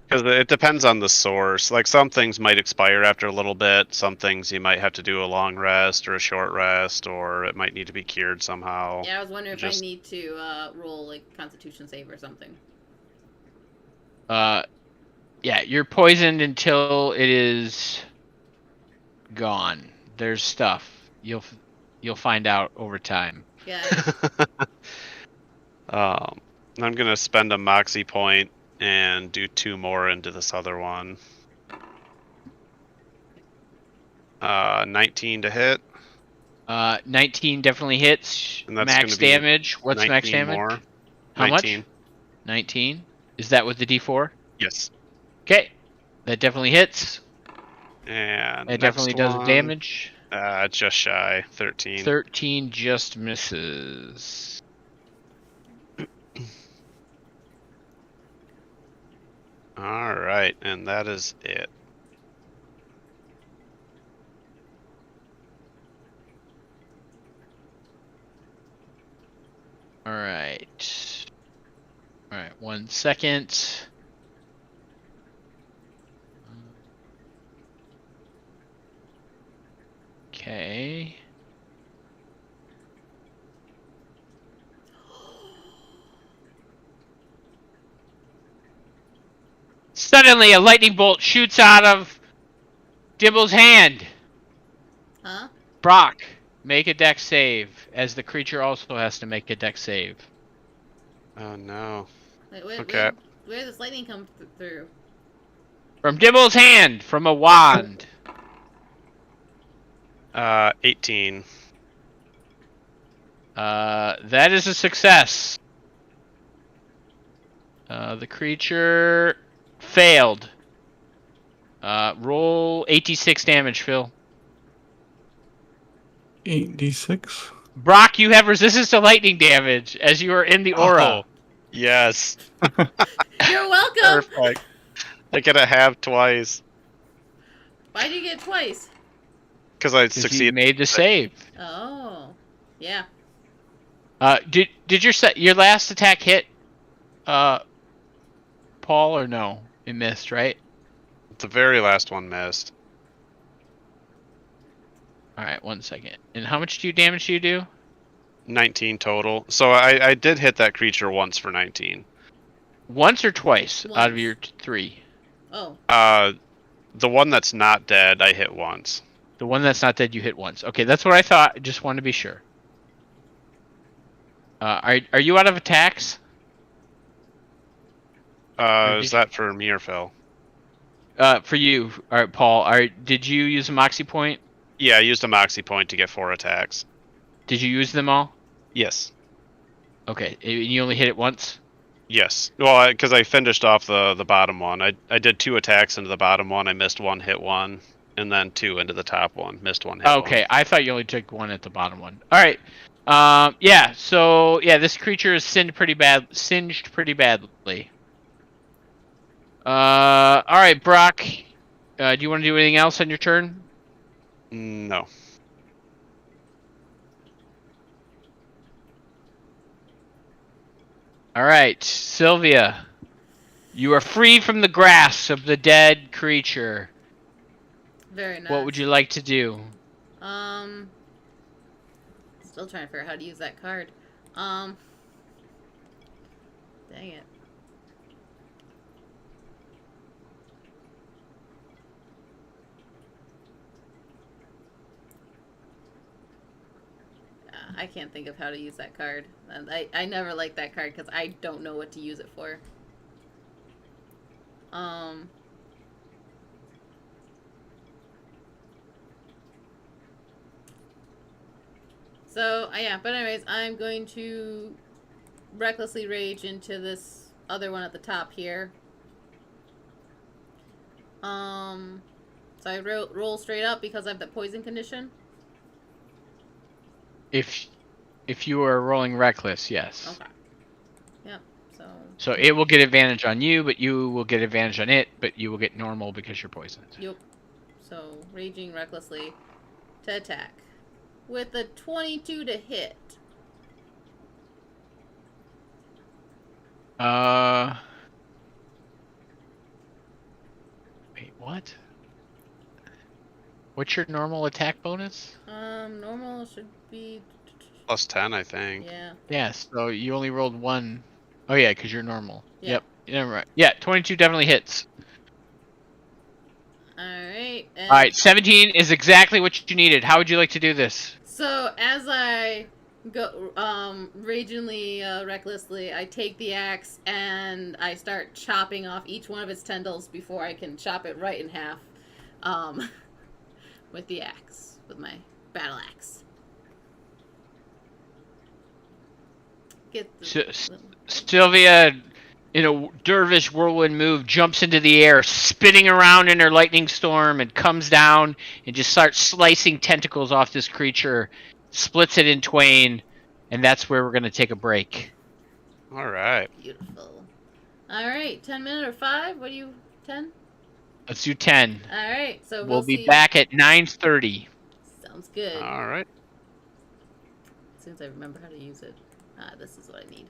Because it depends on the source. Like, some things might expire after a little bit. Some things you might have to do a long rest or a short rest, or it might need to be cured somehow. Yeah, I was wondering if I just- need to roll like Constitution save or something. Yeah, you're poisoned until it is gone. There's stuff. You'll find out over time. Yeah. I'm gonna spend a moxie point and do 2 more into this other one. 19 to hit. 19 definitely hits. And that's Max gonna be damage. What's 19 max damage? more. How 19. much? 19. Is that with the D4? Yes. Okay. That definitely hits. And It definitely does one, damage. just shy. 13. 13 just misses. All right, and that is it. Alright, 1 second. Okay. Suddenly, a lightning bolt shoots out of Dibble's hand. Huh? Brock, make a dex save, as the creature also has to make a dex save. Oh no. Wait, Okay. where does this lightning come through? From Dibble's hand, from a wand. 18. That is a success. The creature failed. Roll 86 damage, Phil. 8d6. Brock, you have resistance to lightning damage as you are in the aura. Oh, yes. You're welcome. Perfect. I get a half twice Why do you get twice? because I 'Cause you succeeded. made the save. Oh, yeah. Did your last attack hit, Paul, or no? It missed, right? The very last one missed. All right, 1 second. And how much damage do you do? 19 total. So I did hit that creature once for 19. Once or twice out of Once. your 3? Oh, The one that's not dead, I hit once. The one that's not dead, you hit once. Okay, that's what I thought. I just wanted to be sure. Are you out of attacks? Is that for me or Phil? For you, all right, Paul. Did you use a moxie point? Yeah, I used a moxie point to get 4 attacks. Did you use them all? Yes. Okay, and you only hit it once. Yes. Well, because I finished off the bottom one. I did 2 attacks into the bottom one. I missed 1, hit 1, and then 2 into the top one. Missed 1, hit 1. Okay, I thought you only took 1 at the bottom one. All right. Yeah. So yeah, this creature is singed pretty badly. All right, Brock. Do you want to do anything else on your turn? No. All right, Sylvia. You are free from the grasp of the dead creature. very nice. What would you like to do? Still trying to figure out how to use that card. Dang it. I can't think of how to use that card. And I never liked that card because I don't know what to use it for. So, yeah, but anyways, I'm going to recklessly rage into this other one at the top here. So I roll straight up because I have the poison condition. If you are rolling reckless, yes. Okay. Yep. So it will get advantage on you, but you will get advantage on it, but you will get normal because you're poisoned. Yep. So raging recklessly to attack with a 22 to hit. Wait, what? What's your normal attack bonus? Normal should be Plus 10, I think. yeah. Yeah, so you only rolled 1. Oh yeah, because you're normal. Yeah. Yep. Yeah, right. Yeah, 22 definitely hits. Alright. Alright, 17 is exactly what you needed. How would you like to do this? So as I go ragingly recklessly, I take the axe and I start chopping off each one of its tendrils before I can chop it right in half. With the axe, with my battle axe. Get the Sylvia, in a dervish whirlwind move, jumps into the air, spinning around in her lightning storm, and comes down and just starts slicing tentacles off this creature, splits it in twain, and that's where we're going to take a break. All right. Beautiful. Alright, 10 minute or 5? What do you 10? Let's do 10. Alright, so We'll be see. back at 9:30. Sounds good. All right. As soon as I remember how to use it. This is what I need.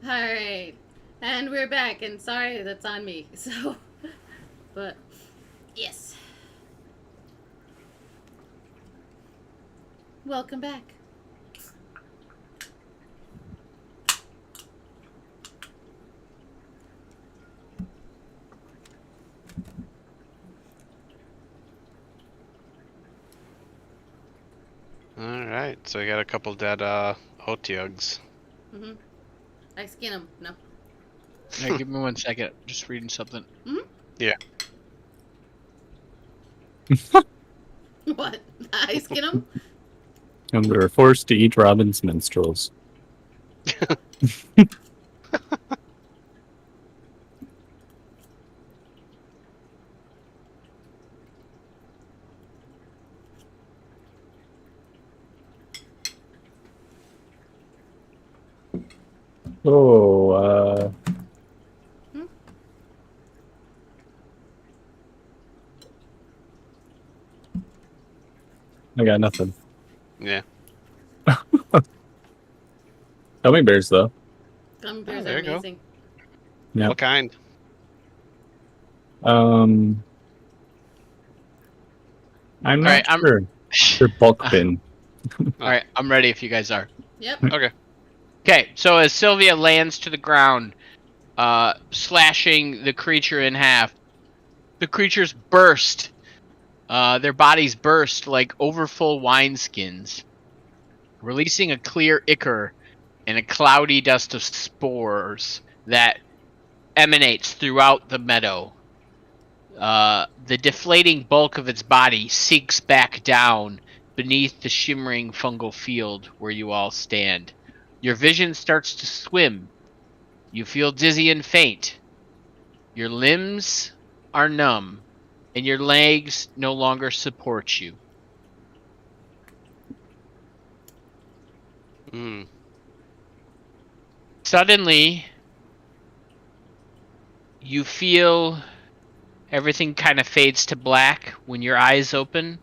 Alright. And we're back, and sorry that's on me. So, but, yes. Welcome back. Alright, so we got a couple dead Otyugs. Mm-hmm. I skin them. No. Hey, give me 1 second. Just reading something. What? I skin them? And we were forced to eat Robin's minstrels. Oh, I got nothing. Yeah. Gummy bears, though. Gummy bears there are you go. amazing. Yeah. What kind? I'm not Alright, sure. They're bulk bin. Alright, I'm ready if you guys are. Yep. Okay. Okay, so as Sylvia lands to the ground, slashing the creature in half, the creatures burst. Their bodies burst like overfull wineskins, releasing a clear ichor and a cloudy dust of spores that emanates throughout the meadow. The deflating bulk of its body sinks back down beneath the shimmering fungal field where you all stand. Your vision starts to swim. You feel dizzy and faint. Your limbs are numb, and your legs no longer support you. Hmm. Suddenly, you feel everything kind of fades to black when your eyes open.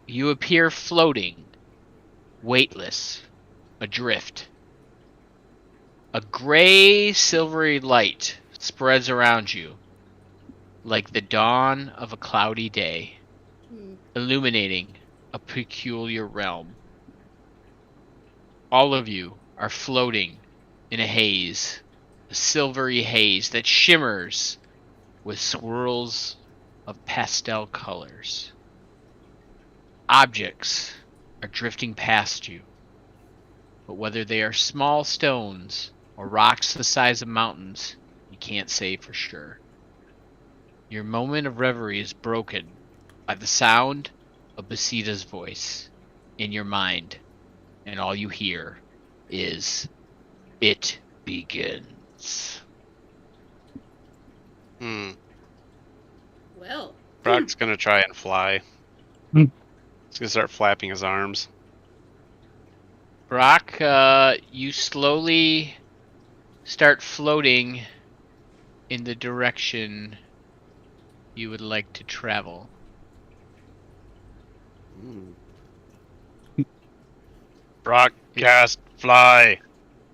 You appear floating, weightless, adrift. A gray, silvery light spreads around you, like the dawn of a cloudy day, illuminating a peculiar realm. All of you are floating in a haze, a silvery haze that shimmers with swirls of pastel colors. Objects are drifting past you, but whether they are small stones or rocks the size of mountains, you can't say for sure. Your moment of reverie is broken by the sound of Basida's voice in your mind, and all you hear is, "It begins." Hmm. Well. Brock's gonna try and fly. Hmm. He's gonna start flapping his arms. Brock, you slowly start floating in the direction you would like to travel. Brock, cast fly.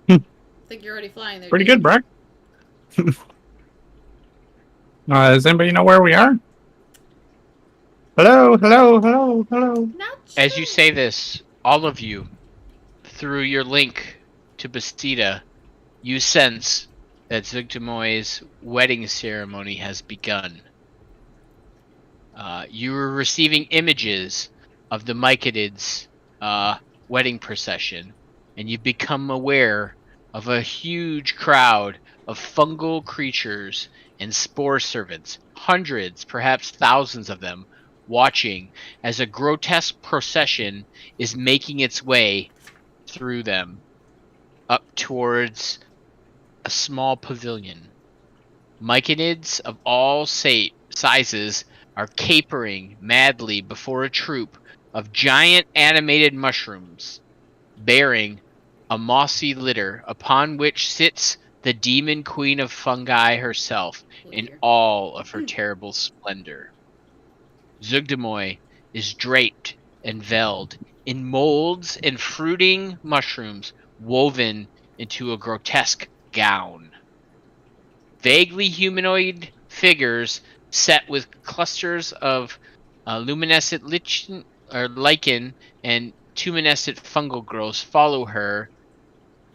I think you're already flying there. Pretty dude. good, Brock. Does anybody know where we are? Hello, hello, hello, hello. Not As you true. say this, all of you, through your link to Bastida, you sense that Zugtamoy's wedding ceremony has begun. You were receiving images of the Myconids' wedding procession, and you've become aware of a huge crowd of fungal creatures and spore servants, hundreds, perhaps thousands of them, watching as a grotesque procession is making its way through them up towards a small pavilion. Myconids of all sizes are capering madly before a troop of giant animated mushrooms, bearing a mossy litter upon which sits the demon queen of fungi herself Oh, in dear. all of her terrible splendor. Zugdamoy is draped and veiled in molds and fruiting mushrooms woven into a grotesque gown. Vaguely humanoid figures set with clusters of luminescent lichen and tuminescent fungal growths follow her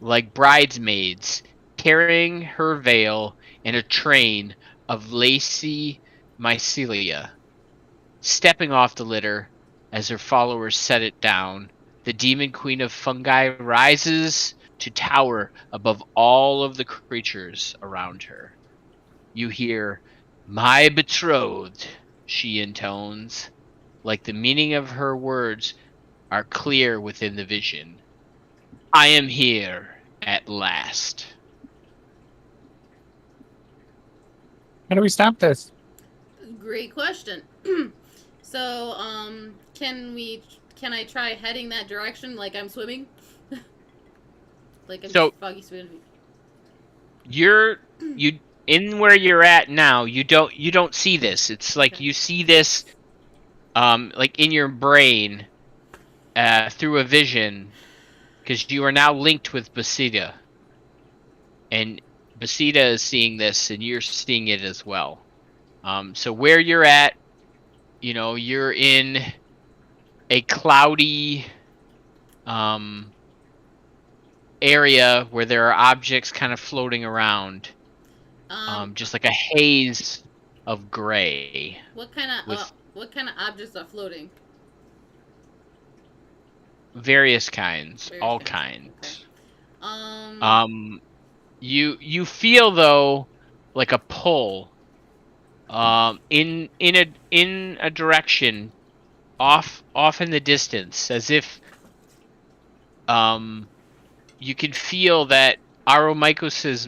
like bridesmaids, carrying her veil and a train of lacy mycelia. Stepping off the litter as her followers set it down, the demon queen of fungi rises to tower above all of the creatures around her. You hear, "My betrothed," she intones, like the meaning of her words are clear within the vision. "I am here at last." How do we stop this? Great question. So, can I try heading that direction like I'm swimming? Like I'm So- foggy swimming. You in where you're at now, you don't see this. It's like Okay. you see this like in your brain through a vision, because you are now linked with Basida. And Basida is seeing this and you're seeing it as well. So where you're at, you're in a cloudy area where there are objects kind of floating around. Just like a haze of gray. What kind of objects are floating? Various kinds, Various all kinds, kinds. You feel though like a pull in a direction off in the distance, as if you can feel that Aromykos's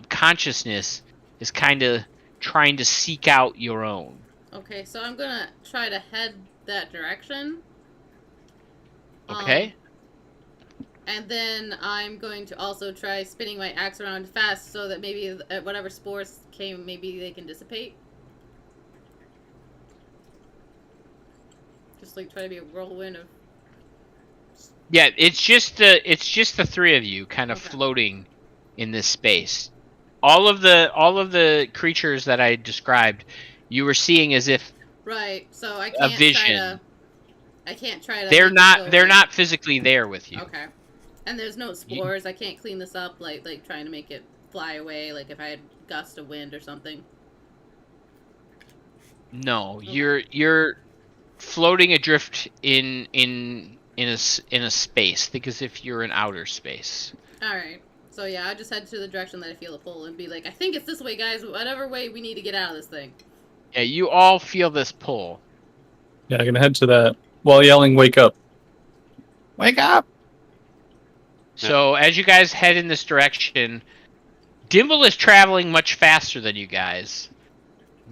consciousness is kind of trying to seek out your own. Okay, so I'm gonna try to head that direction. Okay. And then I'm going to also try spinning my axe around fast so that maybe whatever spores came, maybe they can dissipate. Just like try to be a whirlwind of. Yeah, it's just the three of you kind of Okay. floating in this space. All of the creatures that I described, you were seeing as if Right, so I can't vision. I can't try to. they're make it go not away. physically there with you. Okay. And there's no spores. I can't clean this up like trying to make it fly away. Like if I had gust of wind or something. No, Okay. you're floating adrift in a space. Think as if you're in outer space. All right. So yeah, I just head to the direction that I feel a pull and be like, I think it's this way, guys. Whatever way we need to get out of this thing. Yeah, you all feel this pull. Yeah, I'm gonna head to that while yelling, "Wake up! Wake up!" So as you guys head in this direction, Dimble is traveling much faster than you guys.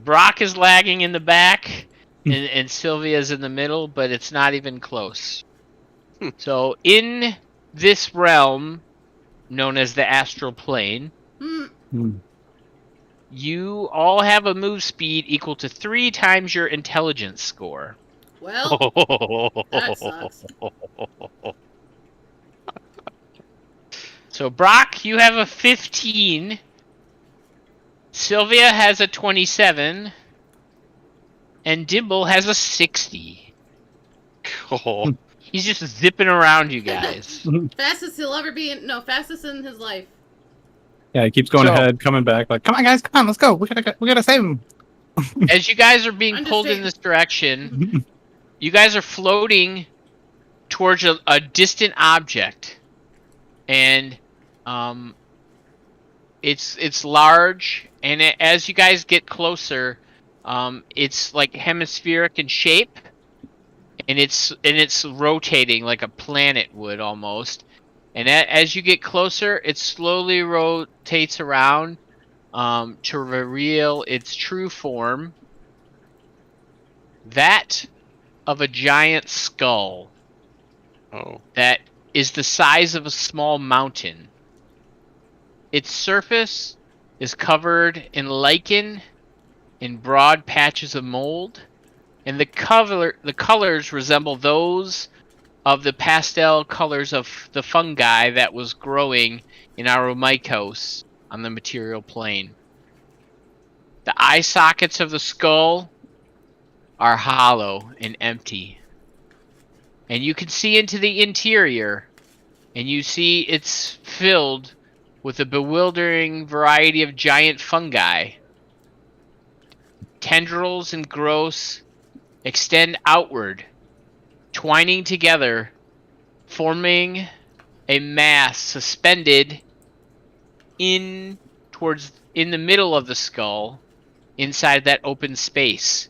Brock is lagging in the back, and Sylvia's in the middle, but it's not even close. So in this realm, known as the astral plane, Hmm. you all have a move speed equal to 3 times your intelligence score. Well, that sucks. So Brock, you have a 15. Sylvia has a 27. And Dimble has a 60. Oh, He's just zipping around you guys. Fastest he'll ever be in. No, fastest in his life. Yeah, he keeps going So- ahead, coming back. Like, come on, guys, come on, let's go. We gotta save him. As you guys are being I'm just pulled in saying- this direction, you guys are floating towards a distant object. And it's large, and as you guys get closer, it's like hemispheric in shape, and it's rotating like a planet would almost. And as you get closer, it slowly rotates around to reveal its true form, that of a giant skull oh, that is the size of a small mountain. Its surface is covered in lichen in broad patches of mold, and the colors resemble those of the pastel colors of the fungi that was growing in Aromikos on the material plane. The eye sockets of the skull are hollow and empty. And you can see into the interior, and you see it's filled with a bewildering variety of giant fungi. Tendrils and growths extend outward, twining together, forming a mass suspended in the middle of the skull, inside that open space.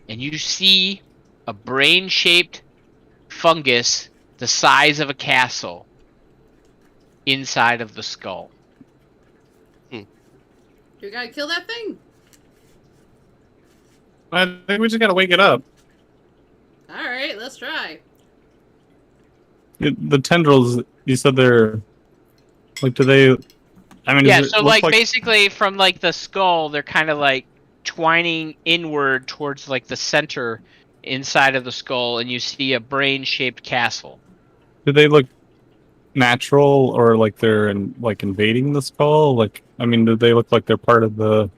And you see a brain-shaped fungus the size of a castle inside of the skull. You gotta kill that thing. I think we just gotta wake it up. All right, let's try. The tendrils, you said they're like, do they? I mean, Yeah, does it so look like basically from like the skull, they're kind of like twining inward towards like the center inside of the skull, and you see a brain-shaped castle. do they look natural, or like they're invading the skull? Like, I mean, do they look like they're part of it,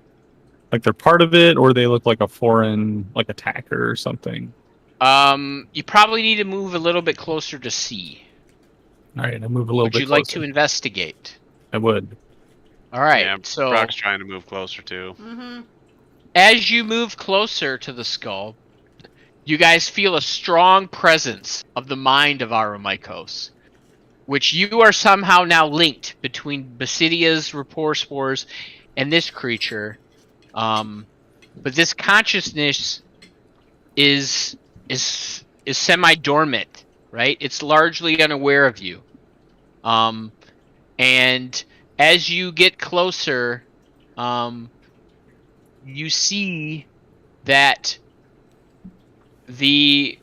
or they look like a foreign like attacker or something? You probably need to move a little bit closer to see. All right, I move a little Would bit you closer. like to investigate? I would. All right. Yeah, So Brock's trying to move closer too. Mm-hmm. as you move closer to the skull, you guys feel a strong presence of the mind of Aromikos, which you are somehow now linked between Basidia's rapport spores and this creature. But this consciousness is semi-dormant, right? It's largely unaware of you. And as you get closer, you see that the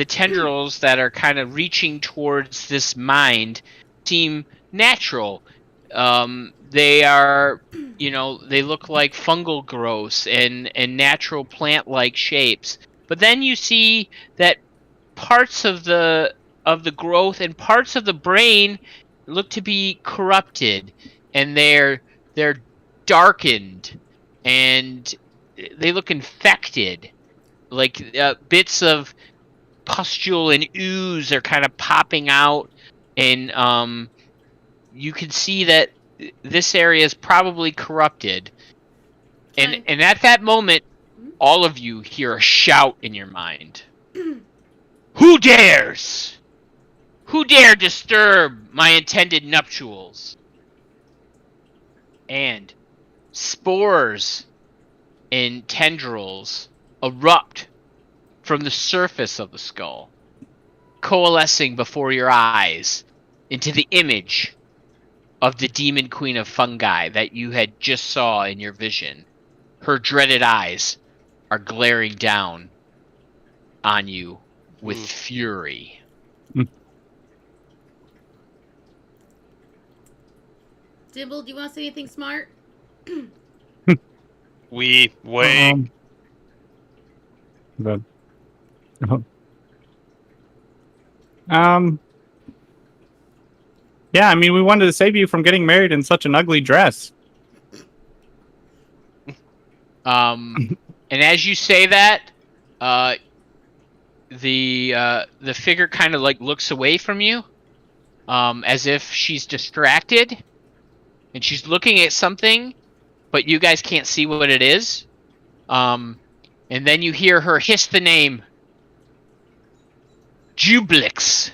tendrils that are kind of reaching towards this mind seem natural. They are, they look like fungal growths and natural plant-like shapes. But then you see that parts of the growth and parts of the brain look to be corrupted, and they're darkened, and they look infected. Like bits of pustule and ooze are kind of popping out, and you can see that this area is probably corrupted. And at that moment, all of you hear a shout in your mind. Who dares? Who dare disturb my intended nuptials? And spores and tendrils erupt from the surface of the skull, coalescing before your eyes into the image of the demon queen of fungi that you had just saw in your vision. Her dreaded eyes are glaring down on you with fury. Dimble, do you want to say anything smart? We wait. But, yeah, I mean, we wanted to save you from getting married in such an ugly dress. And as you say that, the figure kind of like looks away from you, as if she's distracted, and she's looking at something, but you guys can't see what it is. And then you hear her hiss the name Jublix.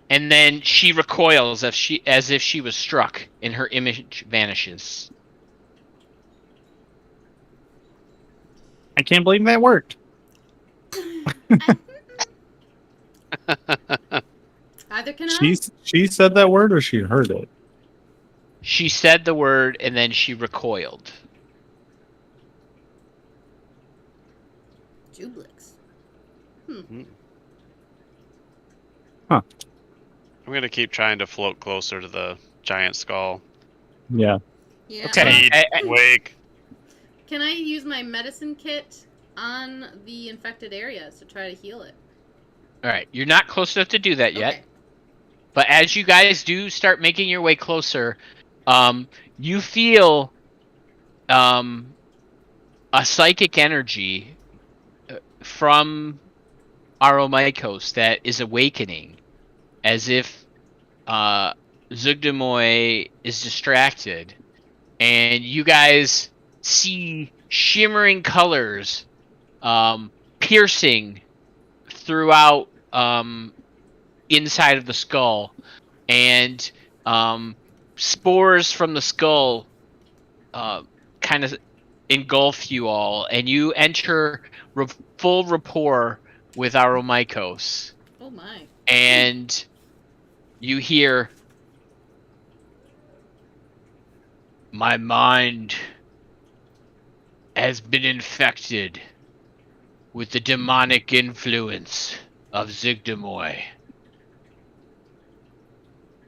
And then she recoils as if she was struck, and her image vanishes. I can't believe that worked. Either can I. She said that word, or she heard it? She said the word, and then she recoiled. Jublix. Huh. I'm gonna keep trying to float closer to the giant skull. Yeah. Yeah. Okay. Wake. Can I use my medicine kit on the infected areas to try to heal it? All right, you're not close enough to do that yet. Okay. But as you guys do start making your way closer, you feel a psychic energy from Aromikos that is awakening, as if Zugdemoy is distracted, and you guys see shimmering colors piercing throughout inside of the skull, and spores from the skull kind of engulf you all, and you enter full rapport with Aromikos, Oh my. and you hear, "My mind has been infected with the demonic influence of Zygdemoy.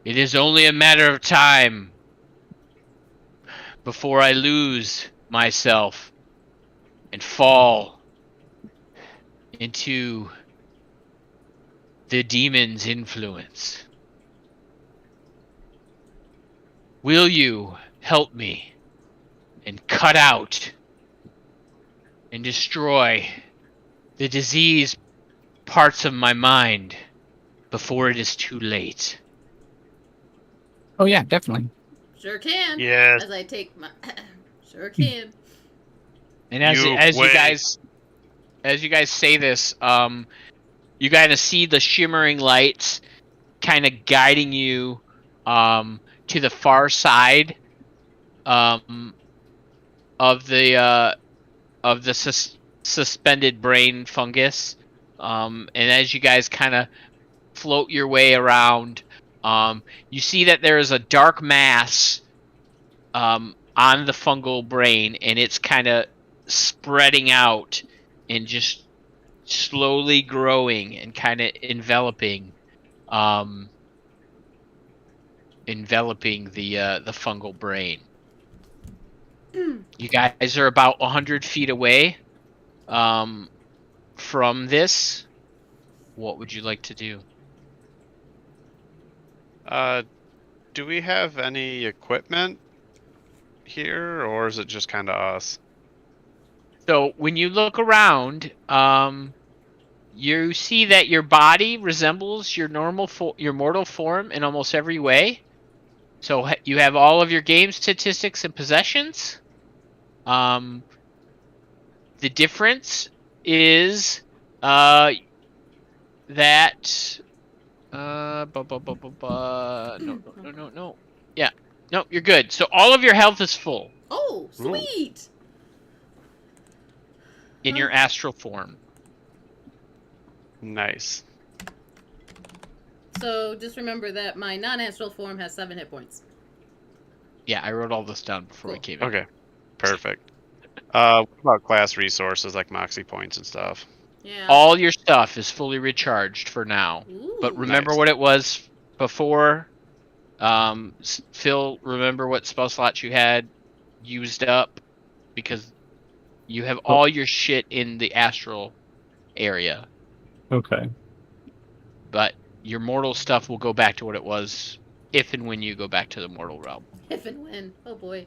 It is only a matter of time before I lose myself and fall into the demon's influence. Will you help me and cut out and destroy the diseased parts of my mind before it is too late?" Oh yeah, definitely. Sure can. Yes. As I take my. Sure can. And as You you wait. guys say this, you kind of see the shimmering lights kind of guiding you to the far side of the suspended brain fungus, and as you guys kind of float your way around, you see that there is a dark mass on the fungal brain, and it's kind of spreading out and just slowly growing and kind of enveloping the fungal brain. You guys are about 100 feet away from this. What would you like to do? Do we have any equipment here, or is it just kind of us? So when you look around, you see that your body resembles your your mortal form in almost every way. So you have all of your game statistics and possessions. The difference is that no. Yeah, no, you're good. So all of your health is full Oh, sweet. in your astral form. Nice. So just remember that my non-astral form has 7 hit points. Yeah, I wrote all this down before we Cool. came in. Okay. Perfect. What about class resources like Moxie points and stuff? Yeah. All your stuff is fully recharged for now. Ooh. But remember Nice. what it was before. Phil, remember what spell slots you had used up, because you have all your shit in the astral area. Okay. But your mortal stuff will go back to what it was if and when you go back to the mortal realm. If and when. Oh boy.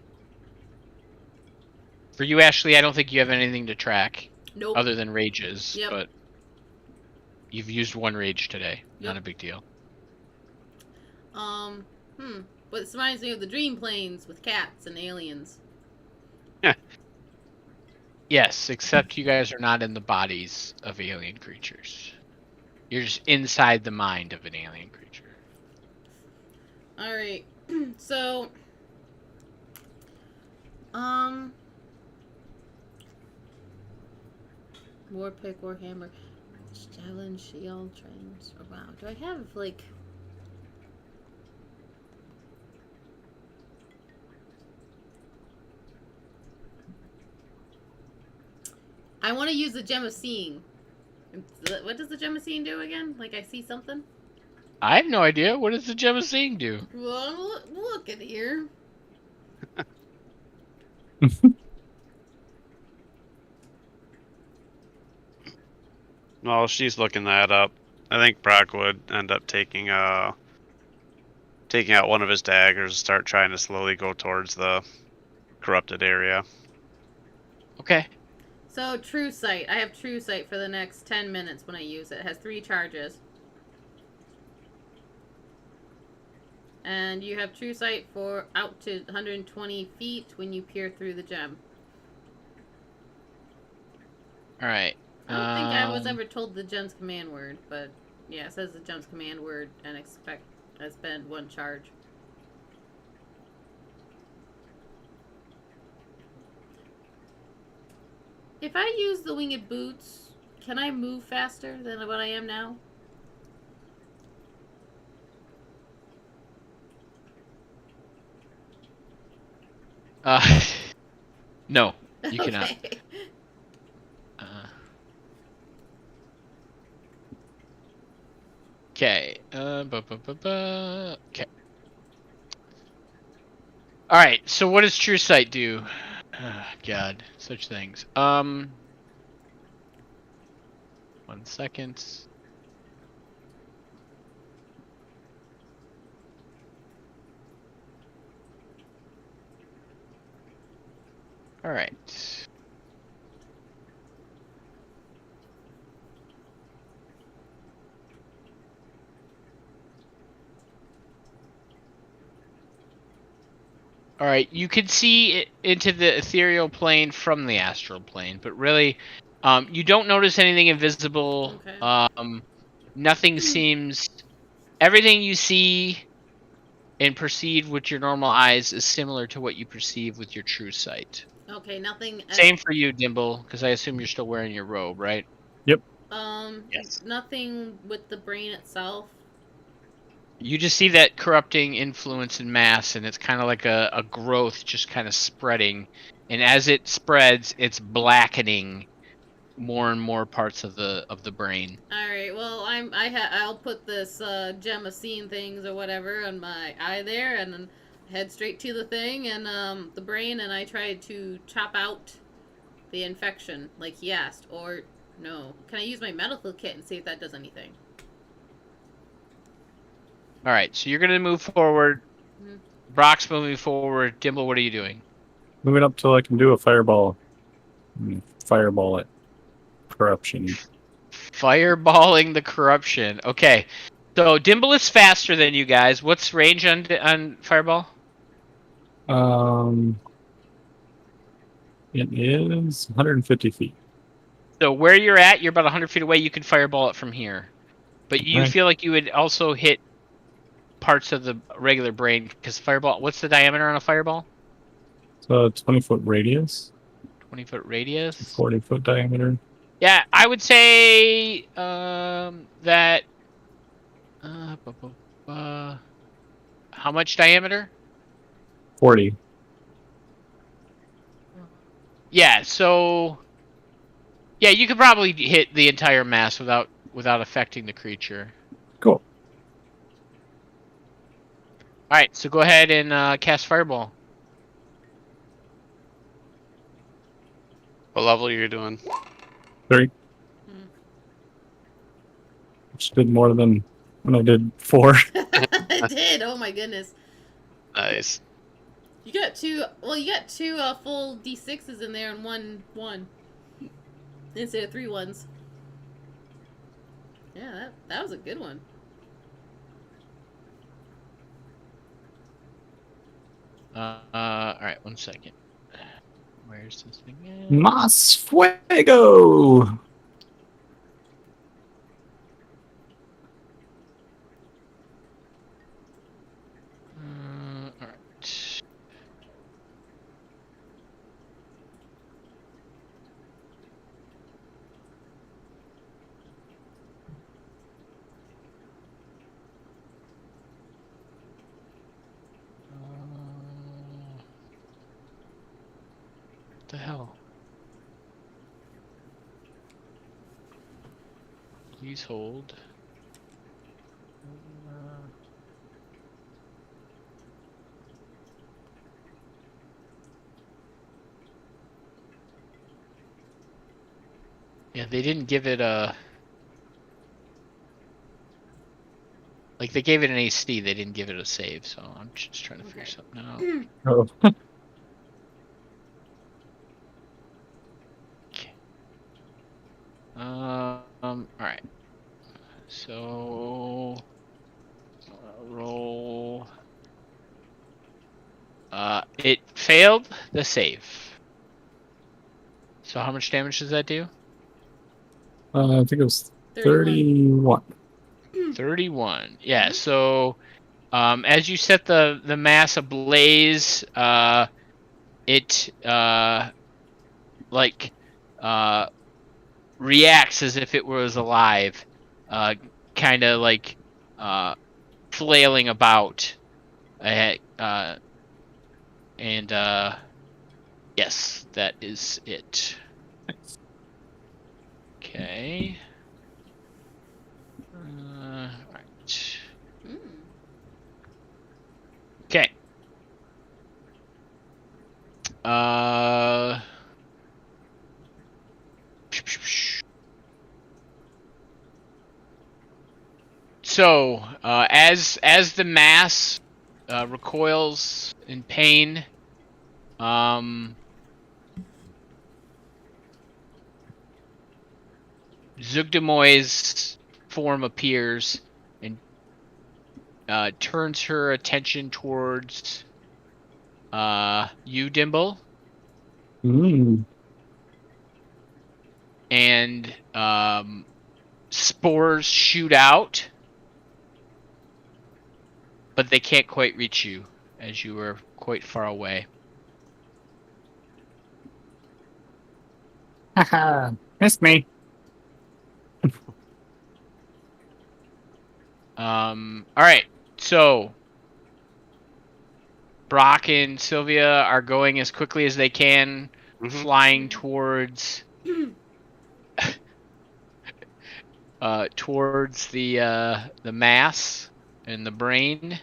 For you, Ashley, I don't think you have anything to track Nope. other than rages. Yep. But you've used 1 rage today. Not Yep. a big deal. But this reminds me of the dream planes with cats and aliens. Yes, except you guys are not in the bodies of alien creatures. You're just inside the mind of an alien creature. Alright. So Warpick, Warhammer, Javelin, Shield, Trains. Oh, wow. Do I have like I want to use the Gem of Seeing. What does the Gem of Seeing do again? Like I see something? I have no idea. What does the Gem of Seeing do? Well, look at here. Well, she's looking that up. I think Brock would end up taking out one of his daggers and start trying to slowly go towards the corrupted area. Okay. So, True Sight. I have True Sight for the next 10 minutes when I use it. It has 3 charges. And you have True Sight for out to 120 feet when you peer through the gem. All right. I don't think I was ever told the gem's command word, but yeah, it says the gem's command word and I spend 1 charge. If I use the winged boots, can I move faster than what I am now? No, you cannot. Okay. Okay. Okay. All right. So what does True Sight do? God, such things. 1 second. All right. All right, you can see it into the ethereal plane from the astral plane, but really, you don't notice anything invisible. Okay. Nothing seems. Everything you see and perceive with your normal eyes is similar to what you perceive with your true sight. Okay, nothing. Same for you, Dimble, because I assume you're still wearing your robe, right? Yes. Nothing with the brain itself. You just see that corrupting influence in mass, and it's kind of like a growth just kind of spreading. And as it spreads, it's blackening more and more parts of the brain. All right. Well, I'll put this gem of seeing things or whatever on my eye there, and then head straight to the thing and the brain, and I tried to chop out the infection like he asked. Or no, can I use my medical kit and see if that does anything? All right, so you're gonna move forward. Mhm. Brock's moving forward. Dimble, what are you doing? Moving up till I can do a fireball. Fireball it. Corruption. Fireballing the corruption. Okay, so Dimble is faster than you guys. What's range on fireball? It is 150 feet. So where you're at, you're about 100 feet away. You can fireball it from here, but you Okay. feel like you would also hit parts of the regular brain because fireball. What's the diameter on a fireball? So 20-foot radius, 20-foot radius. 40-foot diameter. Yeah, I would say that. How much diameter? 40. Yeah, so yeah, you could probably hit the entire mass without affecting the creature. Cool. All right, so go ahead and cast fireball. What level you're doing? 3. Which did more than when I did 4. I did. Oh my goodness. Nice. You got two. Well, you got 2 full D6s in there and 1 instead of 3 ones. Yeah, that was a good one. All right, 1 second. Where's this thing at? Mas fuego. All right. What the hell? Please hold. Yeah, they didn't give it a. Like they gave it an AC, they didn't give it a save. So I'm just trying to figure Okay. something out. Oh. Okay. All right. So roll. It failed the save. So how much damage does that do? I think it was 31. 31. 31. Yeah. So, as you set the mass ablaze, it reacts as if it was alive, kind of like flailing about, and yes, that is it. Okay. Right. Mm. Okay. So, as the mass recoils in pain, Zugdemoy's form appears and turns her attention towards you, Dimble, Mm. and spores shoot out, but they can't quite reach you as you are quite far away. Haha, missed me. All right, so Brock and Sylvia are going as quickly as they can, flying towards towards the mass and the brain.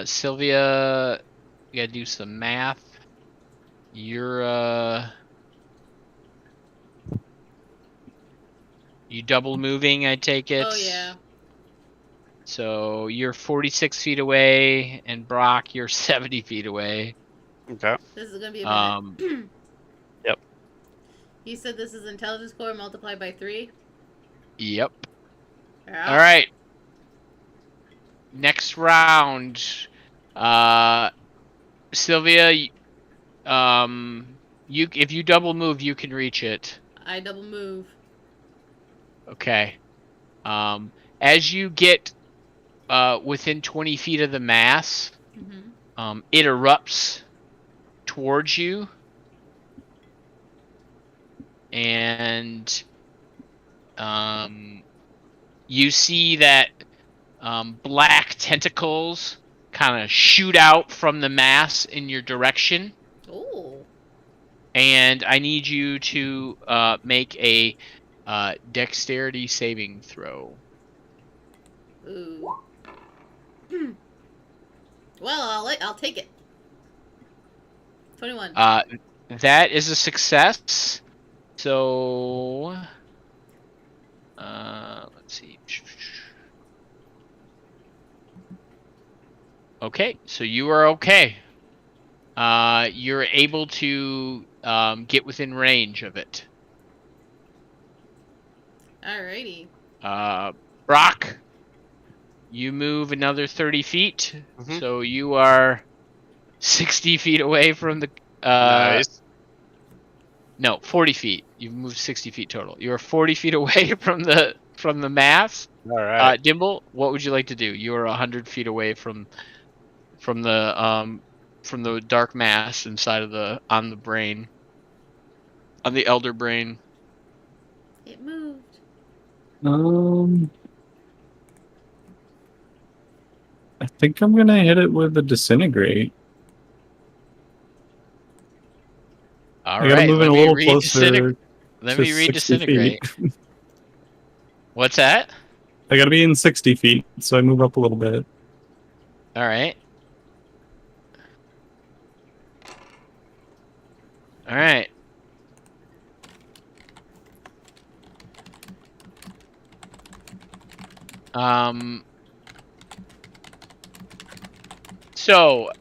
Sylvia, you gotta do some math. You're you double moving, I take it. Oh yeah. So you're 46 feet away, and Brock, you're 70 feet away. Okay. This is gonna be a minute. Yep. You said this is intelligence score multiplied by 3. Yep. Yeah. All right. Next round, Sylvia. You if you double move, you can reach it. I double move. Okay. As you get within 20 feet of the mass, Mm-hmm. It erupts towards you, and you see that black tentacles kind of shoot out from the mass in your direction. Oh. And I need you to make a dexterity saving throw. Ooh. Well, I'll take it. 21. That is a success. So, let's see. Okay, so you are okay. You're able to get within range of it. Alrighty. Brock, you move another 30 feet, Mhm. so you are 60 feet away from the. Nice. No, 40 feet. You've moved 60 feet total. You are 40 feet away from the mass. All right. Dimble, what would you like to do? You are 100 feet away from the dark mass inside of on the brain, on the elder brain. It moved. I think I'm gonna hit it with a disintegrate. All I gotta right, move it let a me little read closer. Let to me read 60 disintegrate. feet. What's that? I gotta be in 60 feet, so I move up a little bit. All right. All right. So,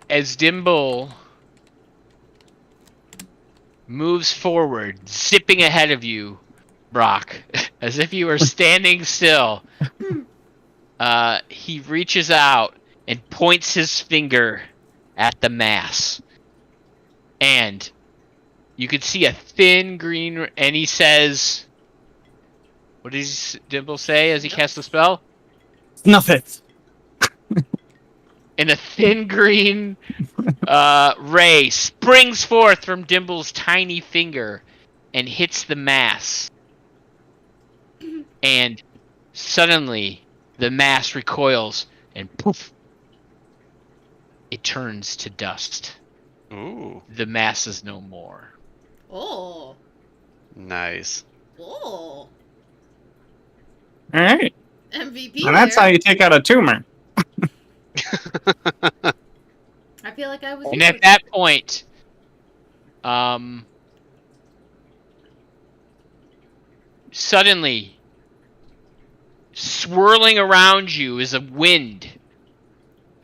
as Dimble moves forward, zipping ahead of you, Brock, as if you were standing still, he reaches out and points his finger at the mass. And you can see a thin green, and he says, what does Dimble say as he casts the spell? Snuff it. And a thin green ray springs forth from Dimble's tiny finger and hits the mass. And suddenly, the mass recoils and poof, it turns to dust. Ooh, The mass is no more. Oh. nice. Oh. All right. MVP. And that's there. how you take out a tumor. I feel like I was. And at that point, suddenly, swirling around you is a wind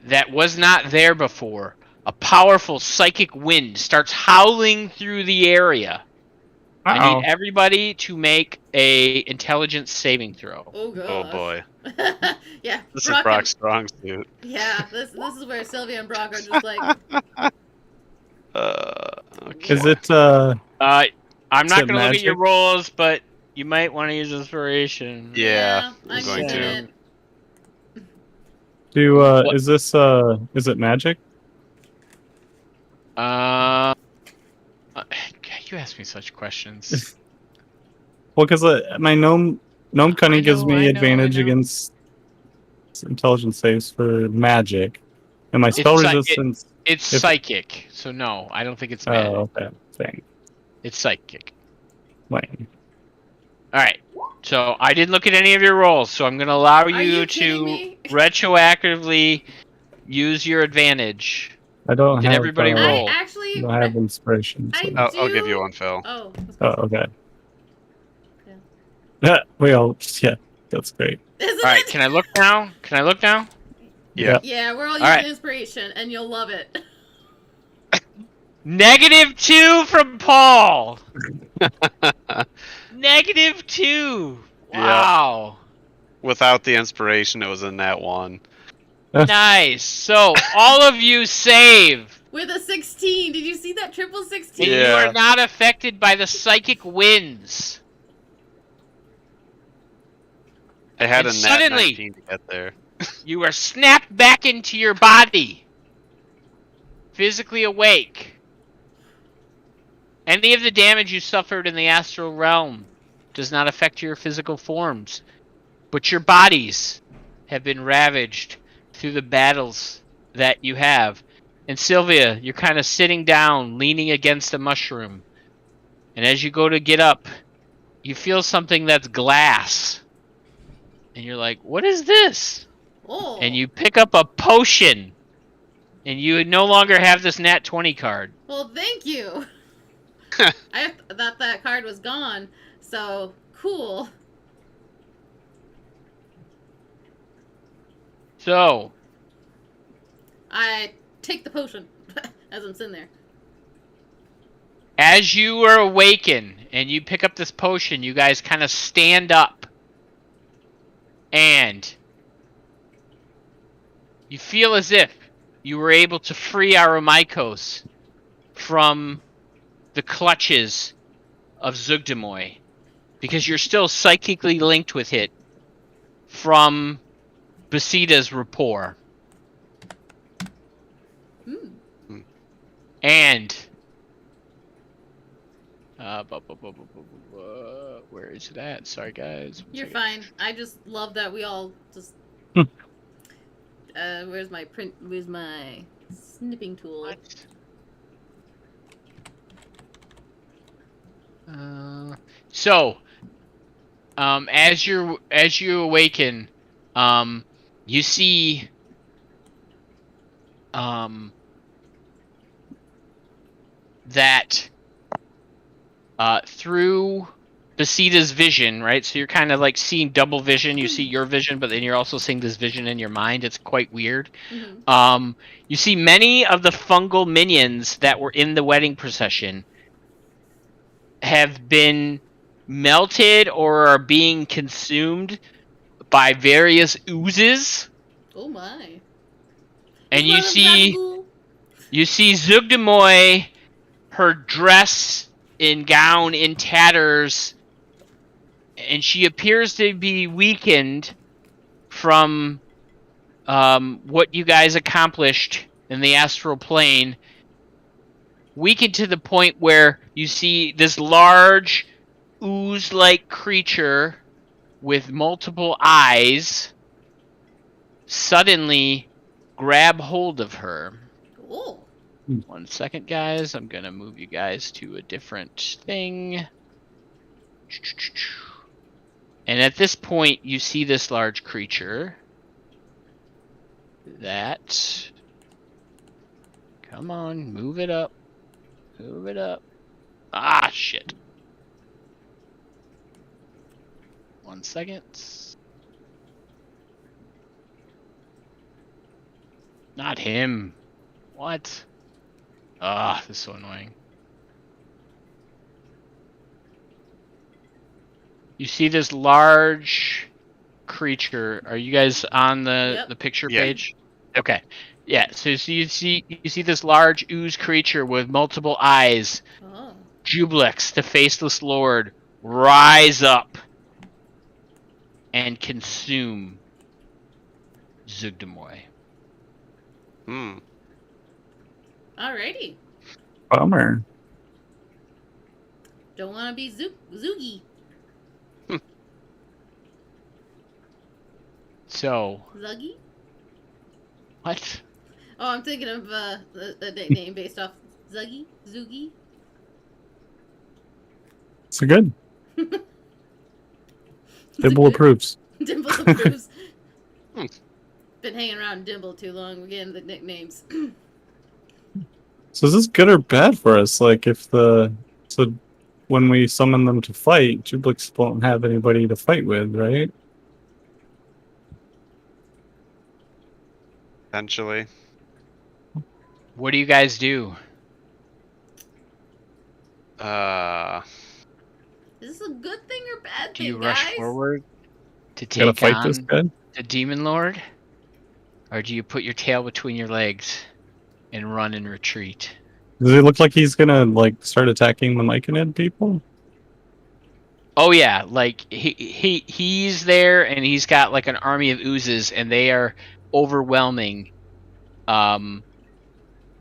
that was not there before. A powerful psychic wind starts howling through the area. I Uh-oh. need everybody to make a intelligence saving throw. Oh gosh. Oh boy, Yeah. this Brock is Brock's strong suit. Yeah. This is where Sylvia and Brock are just like. Okay. Is it I'm Is not it going to look at your magic? rolls, but you might want to use inspiration. Yeah, I'm I'm going using to. it. What? is it magic? You ask me such questions. Well, because my gnome cunning gives me I advantage know. against intelligence saves for magic, and my spell psy- it- resistance. It's If- psychic, so no, I don't think it's magic. Oh, okay. Thing. It's psychic. Lame. All right. So I didn't look at any of your rolls, so I'm going to allow Are you you kidding to me? retroactively use your advantage. I don't Did have. everybody I roll? actually. I have inspiration. So. I'll give you one, Phil. Oh. Oh, okay. Yeah. Well, yeah, that's great. Isn't All right. it? Can I look now? Yeah. Yeah, we're all using right. inspiration, and you'll love it. -2 from Paul. -2. Yeah. Wow. Without the inspiration, it was in that one. Nice. So all of you save. With a 16. Did you see that triple 16? And you Yeah. are not affected by the psychic winds. I had And a nat suddenly- 19 to get there. You are snapped back into your body. Physically awake. Any of the damage you suffered in the astral realm does not affect your physical forms. But your bodies have been ravaged through the battles that you have. And Sylvia, you're kind of sitting down, leaning against a mushroom. And as you go to get up, you feel something that's glass. And you're like, what is this? Oh. And you pick up a potion. And you no longer have this nat 20 card. Well, thank you. I thought that card was gone. So, cool. So, I take the potion as I'm sitting there. as you are awakened and you pick up this potion, you guys kind of stand up. And you feel as if you were able to free Aramikos from the clutches of Zugdemoy. Because you're still psychically linked with it from Basida's rapport. Hmm. And where is it at? Sorry, guys. You're fine. I just love that we all just. Where's my print? Where's my snipping tool? What? So, as you awaken, you see, that, through Basida's vision, right? So you're kind of like seeing double vision. You see your vision, but then you're also seeing this vision in your mind. It's quite weird. Mhm. You see many of the fungal minions that were in the wedding procession have been melted or are being consumed by various oozes. Oh my. And He's one of them Zabugu. you see Zugdemoy, her dress and gown in tatters, and she appears to be weakened from what you guys accomplished in the astral plane. Weakened to the point where you see this large ooze-like creature with multiple eyes suddenly grab hold of her. Oh. 1 second, guys. I'm gonna move you guys to a different thing. And at this point, you see this large creature that... Come on, move it up. Move it up. Ah, shit. 1 second. Not him. What? Ah, this is so annoying. You see this large creature. Are you guys on the picture Yeah. page? Okay. Yeah, so you see this large ooze creature with multiple eyes. Oh. Jublix, the faceless lord, rise up and consume Zugdemoy. Alrighty. Bummer. Don't want to be Zoogie. So, Zuggy? what? Oh, I'm thinking of a nickname based off Zuggy? Zoogie? So good. Dibble approves. Dimble approves. Been hanging around Dimble too long. We're getting the nicknames. So is this good or bad for us? Like, so when we summon them to fight, Jublix won't have anybody to fight with, right? Potentially. What do you guys do? Is this a good thing or bad Do thing, you guys? rush forward to Gotta take fight this on guy? the Demon Lord? Or do you put your tail between your legs and run and retreat? Does it look like he's gonna like start attacking the Myconid people? Oh yeah, like he's there and he's got like an army of oozes and they are overwhelming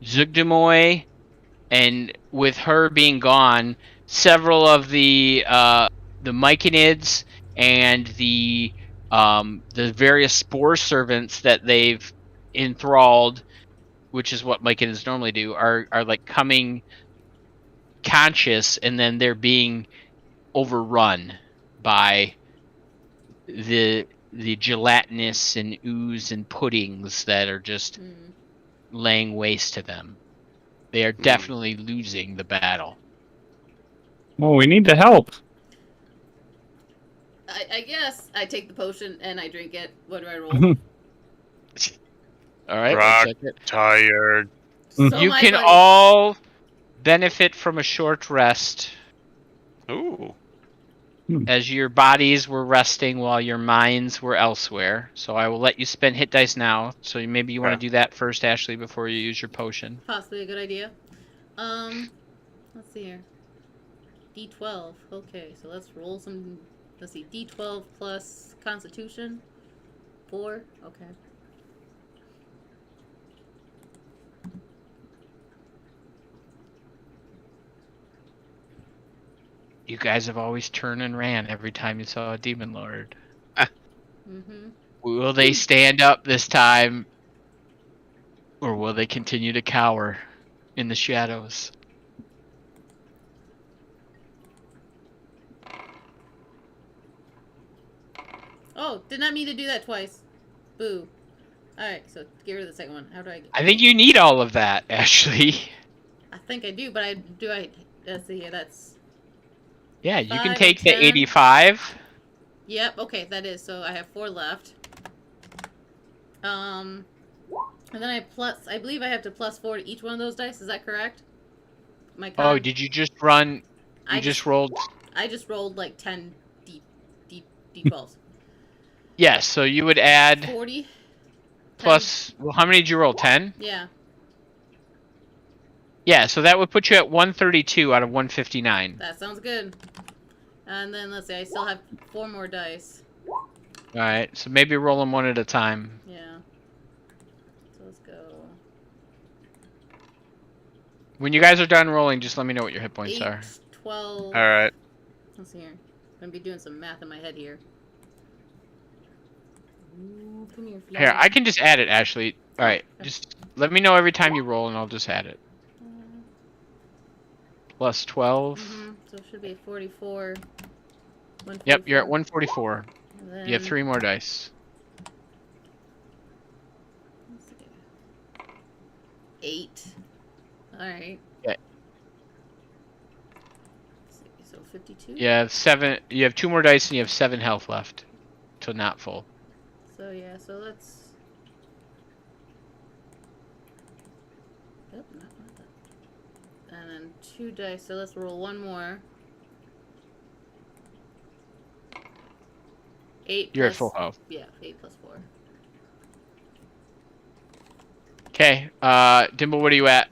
Zugdemoy, and with her being gone, several of the Myconids and the various spore servants that they've enthralled, which is what Myconids normally do, are like coming conscious, and then they're being overrun by the gelatinous and ooze and puddings that are just laying waste to them. They are definitely losing the battle. Well, we need to help. I guess I take the potion and I drink it. What do I roll? All right, Rock. 1 second. Tired. So You my can buddy- all benefit from a short rest Ooh. as your bodies were resting while your minds were elsewhere. So I will let you spend hit dice now. So maybe you want to do that first, Ashley, before you use your potion. Possibly a good idea. Let's see here. D12. Okay, so let's roll some. Let's see. D12 plus Constitution. 4. Okay. You guys have always turned and ran every time you saw a Demon Lord. Mm-hmm. Will they stand up this time? Or will they continue to cower in the shadows? Oh, did not mean to do that twice. Boo. Alright, so get rid of the second one. How do I get... I think you need all of that, Ashley. I think I do, but let's see here, that's... Yeah, you 5 can and take the 10. 85. Yep. Okay, that is. So I have 4 left. And then I believe I have to plus 4 to each one of those dice. Is that correct? My con. Oh, did you just run? You I just rolled. I just rolled like 10 d12s. Yes, so you would add 40. plus. Well, how many did you roll? 10? Yeah. Yeah, so that would put you at 132 out of 159. That sounds good. And then let's see. I still have 4 more dice. All right, so maybe roll them one at a time. Yeah. So let's go. When you guys are done rolling, just let me know what your hit points 8, are. 12. All right. Let's see here. I'm gonna be doing some math in my head here. Ooh, come here, fly. Here, I can just add it, Ashley. All right, just let me know every time you roll, and I'll just add it. Plus 12. So it should be 44. Yep, you're at 144. And then, You have 3 more dice. let's see. 8. Alright. Okay. So 52? You have 7. You have 2 more dice, and you have 7 health left, till not full. So yeah, so let's. Yep, not that. And then 2 dice, so let's roll 1 more. 8 You're at plus- full health. Yeah, 8 plus 4. Okay, Dimble, what are you at?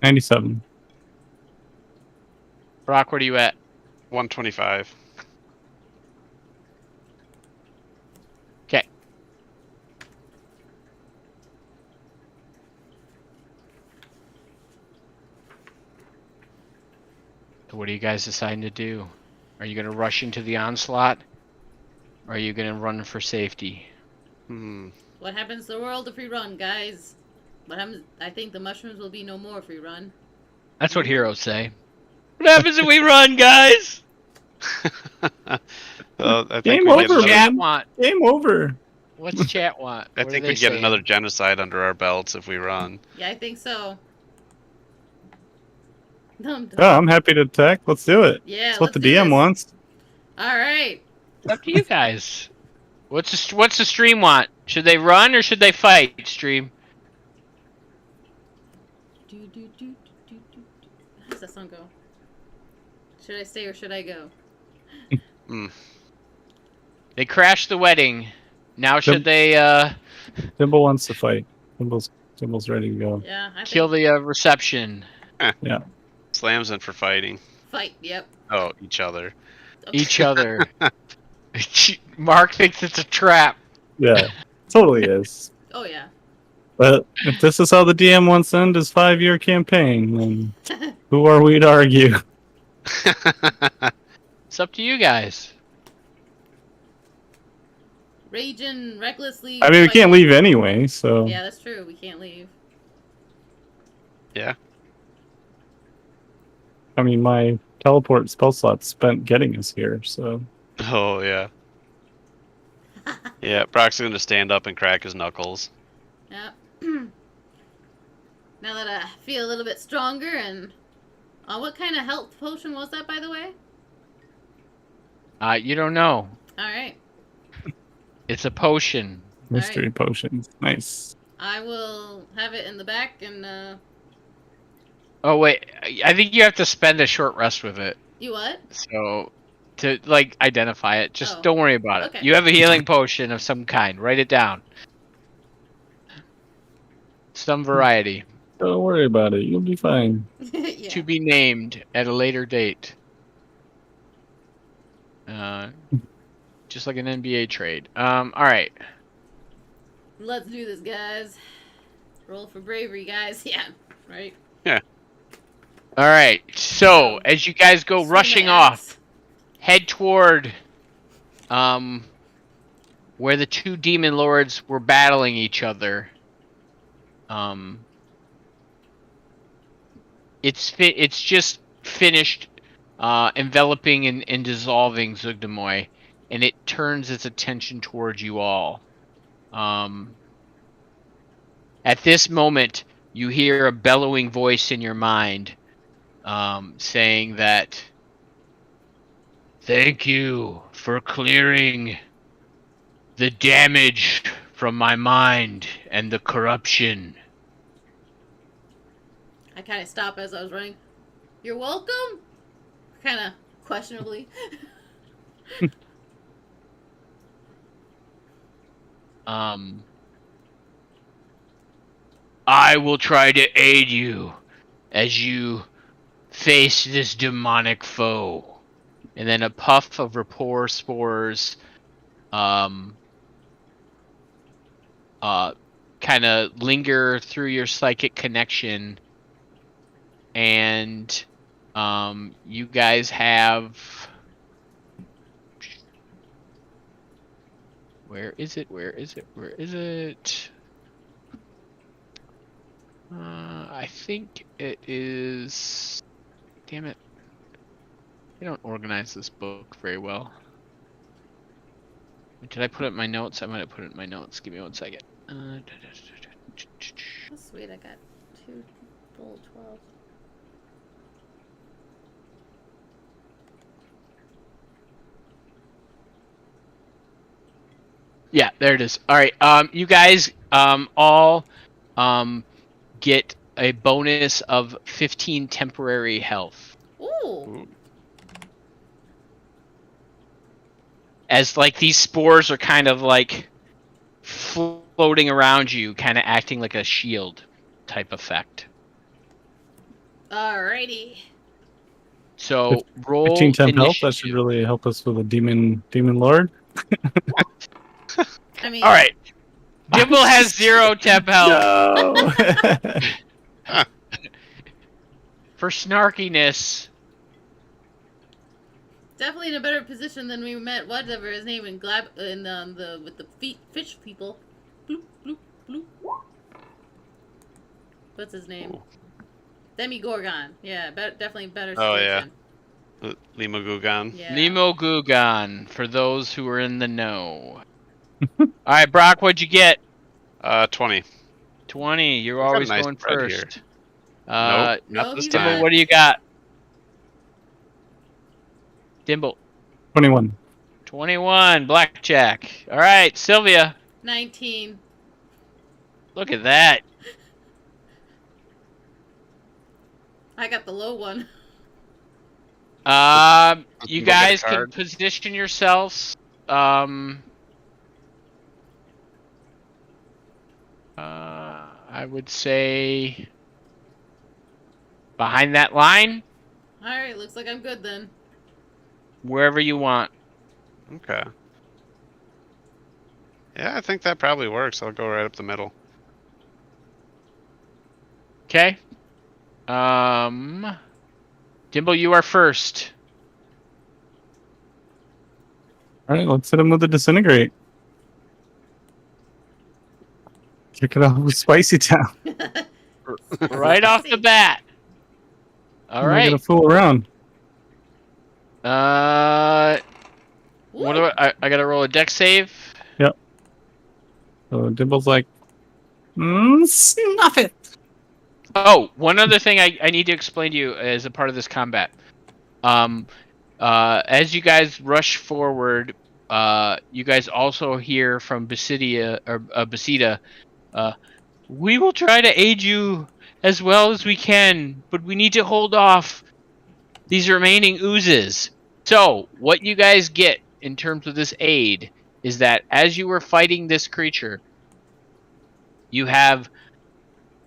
97. Brock, what are you at? 125. Okay. So what are you guys deciding to do? Are you going to rush into the onslaught? Or are you going to run for safety? Hmm. What happens to the world if we run, guys? What happens? I think the mushrooms will be no more if we run. That's what heroes say. What happens if we run, guys? Well, I Game think we over, get What's another, chat man. want? Game over. What's chat want? I What think are we they get saying? another genocide under our belts if we run. Yeah, I think so. Dum, dum. Yeah, I'm happy to attack. Let's do it. Yeah, That's what the let's do DM this. wants. All right. It's up to you guys. What's the stream want? Should they run or should they fight? Stream. Do, do, do, do, do, do. How does that song go? Should I stay or should I go? They crashed the wedding. Now should Yep. they Dimble wants to fight. Dimble's ready to go. Yeah, I kill think the reception? Slams in for fighting. fight. Yep. Oh, each other. Each other. Mark thinks it's a trap. Yeah, totally is. Oh yeah. But if this is how the DM wants to end his 5-year campaign, then who are we to argue? It's up to you guys. Raging recklessly. I mean, we fight- can't leave anyway, so Yeah, that's true. We can't leave. I mean, my teleport spell slot's spent getting us here, so Oh, yeah. Yeah, Brock's gonna stand up and crack his knuckles. Yep. Now that I feel a little bit stronger and. What kind of health potion was that, by the way? You don't know. All right. It's a potion. mystery potions. Nice. I will have it in the back and. Oh wait, I think you have to spend a short rest with it. You what? So to like identify it, just Oh, don't worry about it. okay. You have a healing potion of some kind. Write it down. Some variety Don't worry about it. You'll be fine. Yeah. to be named at a later date. Just like an NBA trade. All right. Let's do this, guys. Roll for bravery, guys. Yeah. Right. All right. So as you guys go Swing rushing the off, axe. head toward where the 2 demon lords were battling each other. It's just finished enveloping and dissolving Zugdemoy, and it turns its attention towards you all. At this moment, you hear a bellowing voice in your mind saying that Thank you for clearing the damage from my mind and the corruption. I kind of stopped as I was running. You're welcome? Kind of questionably. I will try to aid you as you face this demonic foe. And then a puff of rapport spores kind of linger through your psychic connection, and you guys have... Where is it? I think it is... Damn it. I don't organize this book very well. Did I put it in my notes? I might have put it in my notes. Give me 1 second. Oh, sweet, I got 2 full 12. Yeah, there it is. All right, you guys all get a bonus of 15 temporary health. Ooh. As like these spores are kind of like floating around you, kind of acting like a shield type effect. Alrighty. So roll 15 temp health. initiative. That should really help us with a demon lord. I mean, All right. Dimble has 0 temp health. No. For snarkiness. definitely in a better position than we met whatever his name in the with the fish people. Bloop, bloop, bloop. What's his name? Demigorgon. Yeah, definitely better Oh, yeah. situation. Lima Gugan. Yeah. Nemo Gugan, for those who are in the know. Alright, Brock, what'd you get? 20. 20. You're We've got a always nice going spread first. here. Uh, Nope, not no, this he's Dimble, not. time. what do you got? Dimble. 21. 21. Blackjack. Alright, Sylvia. 19. Look at that. I got the low one. You Go get a guys can card. position yourselves. I would say behind that line, Alright, looks like I'm good then. wherever you want. Okay. Yeah, I think that probably works. I'll go right up the middle. Okay. Dimble, you are first. All right, let's hit him with a disintegrate. Kick it off with Spicy Town. Right off the bat. All I'm not gonna right. fool around. What do I gotta roll a dex save? So Dimble's like, snuff it. Oh, one other thing I need to explain to you as a part of this combat. As you guys rush forward, you guys also hear from Basida, we will try to aid you as well as we can, but we need to hold off these remaining oozes. So, what you guys get in terms of this aid is that as you were fighting this creature, you have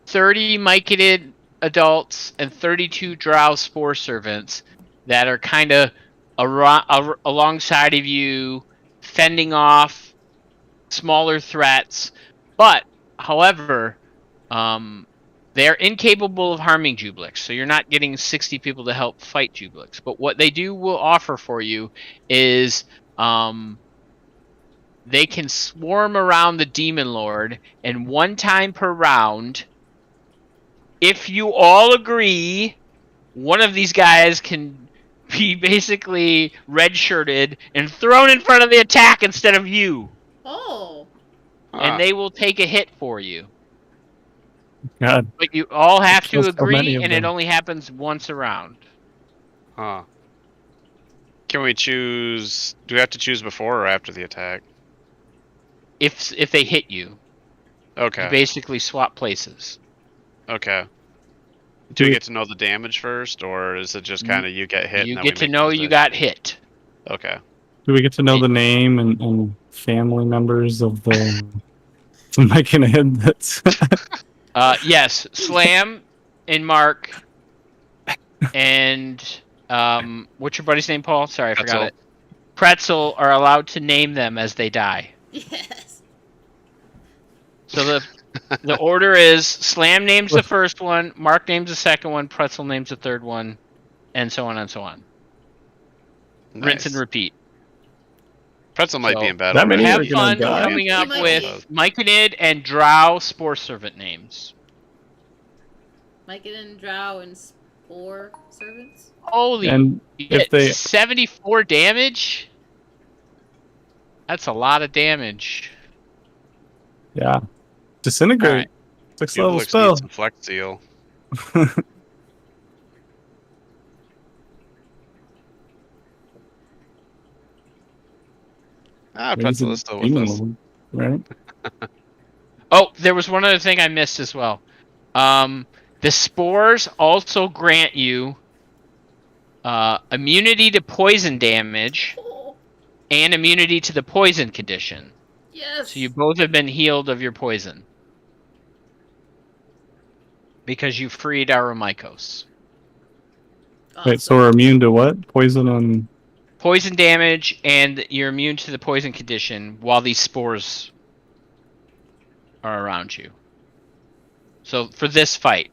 30 myconid adults and 32 drow spore servants that are kind of alongside of you, fending off smaller threats. But, however, they're incapable of harming Jublix, so you're not getting 60 people to help fight Jublix. But what they will offer for you is they can swarm around the Demon Lord, and 1 time per round, if you all agree, one of these guys can be basically red-shirted and thrown in front of the attack instead of you. Oh. And they will take a hit for you. God. But you all have to There's so many agree, of and it them. only happens once a round. Huh. Can we choose? Do we have to choose before or after the attack? If they hit you, you Okay. basically swap places. Okay. Do we get to know the damage first, or is it just kind of you get hit? You and then get we to make know the you decision? got hit. Okay. Do we get to know the name and family members of the Myconid that's Yes, Slam and Mark and what's your buddy's name, Paul? Sorry, I forgot Pretzel. it. Pretzel are allowed to name them as they die. Yes. So the order is Slam names the first one, Mark names the second one, Pretzel names the third one, and so on and so on. Rinse and Nice. repeat. Pretzel might be So, in battle. that many right? Have are gonna fun die? coming up He might with Myconid and Drow Spore Servant names. Myconid, Drow, and Spore servants. Holy, and you if get they 74 damage? That's a lot of damage. yeah disintegrate Alright. 6th People level need spell. some Flex Seal. Pretzel is still with Demon us. Lord, right? Oh, there was one other thing I missed as well. The spores also grant you immunity to poison damage Oh, and immunity to the poison condition. yes. So you both have been healed of your poison. Because you freed Aromykos. Wait, so we're immune to what? Poison and Poison damage, and you're immune to the poison condition while these spores are around you. So for this fight.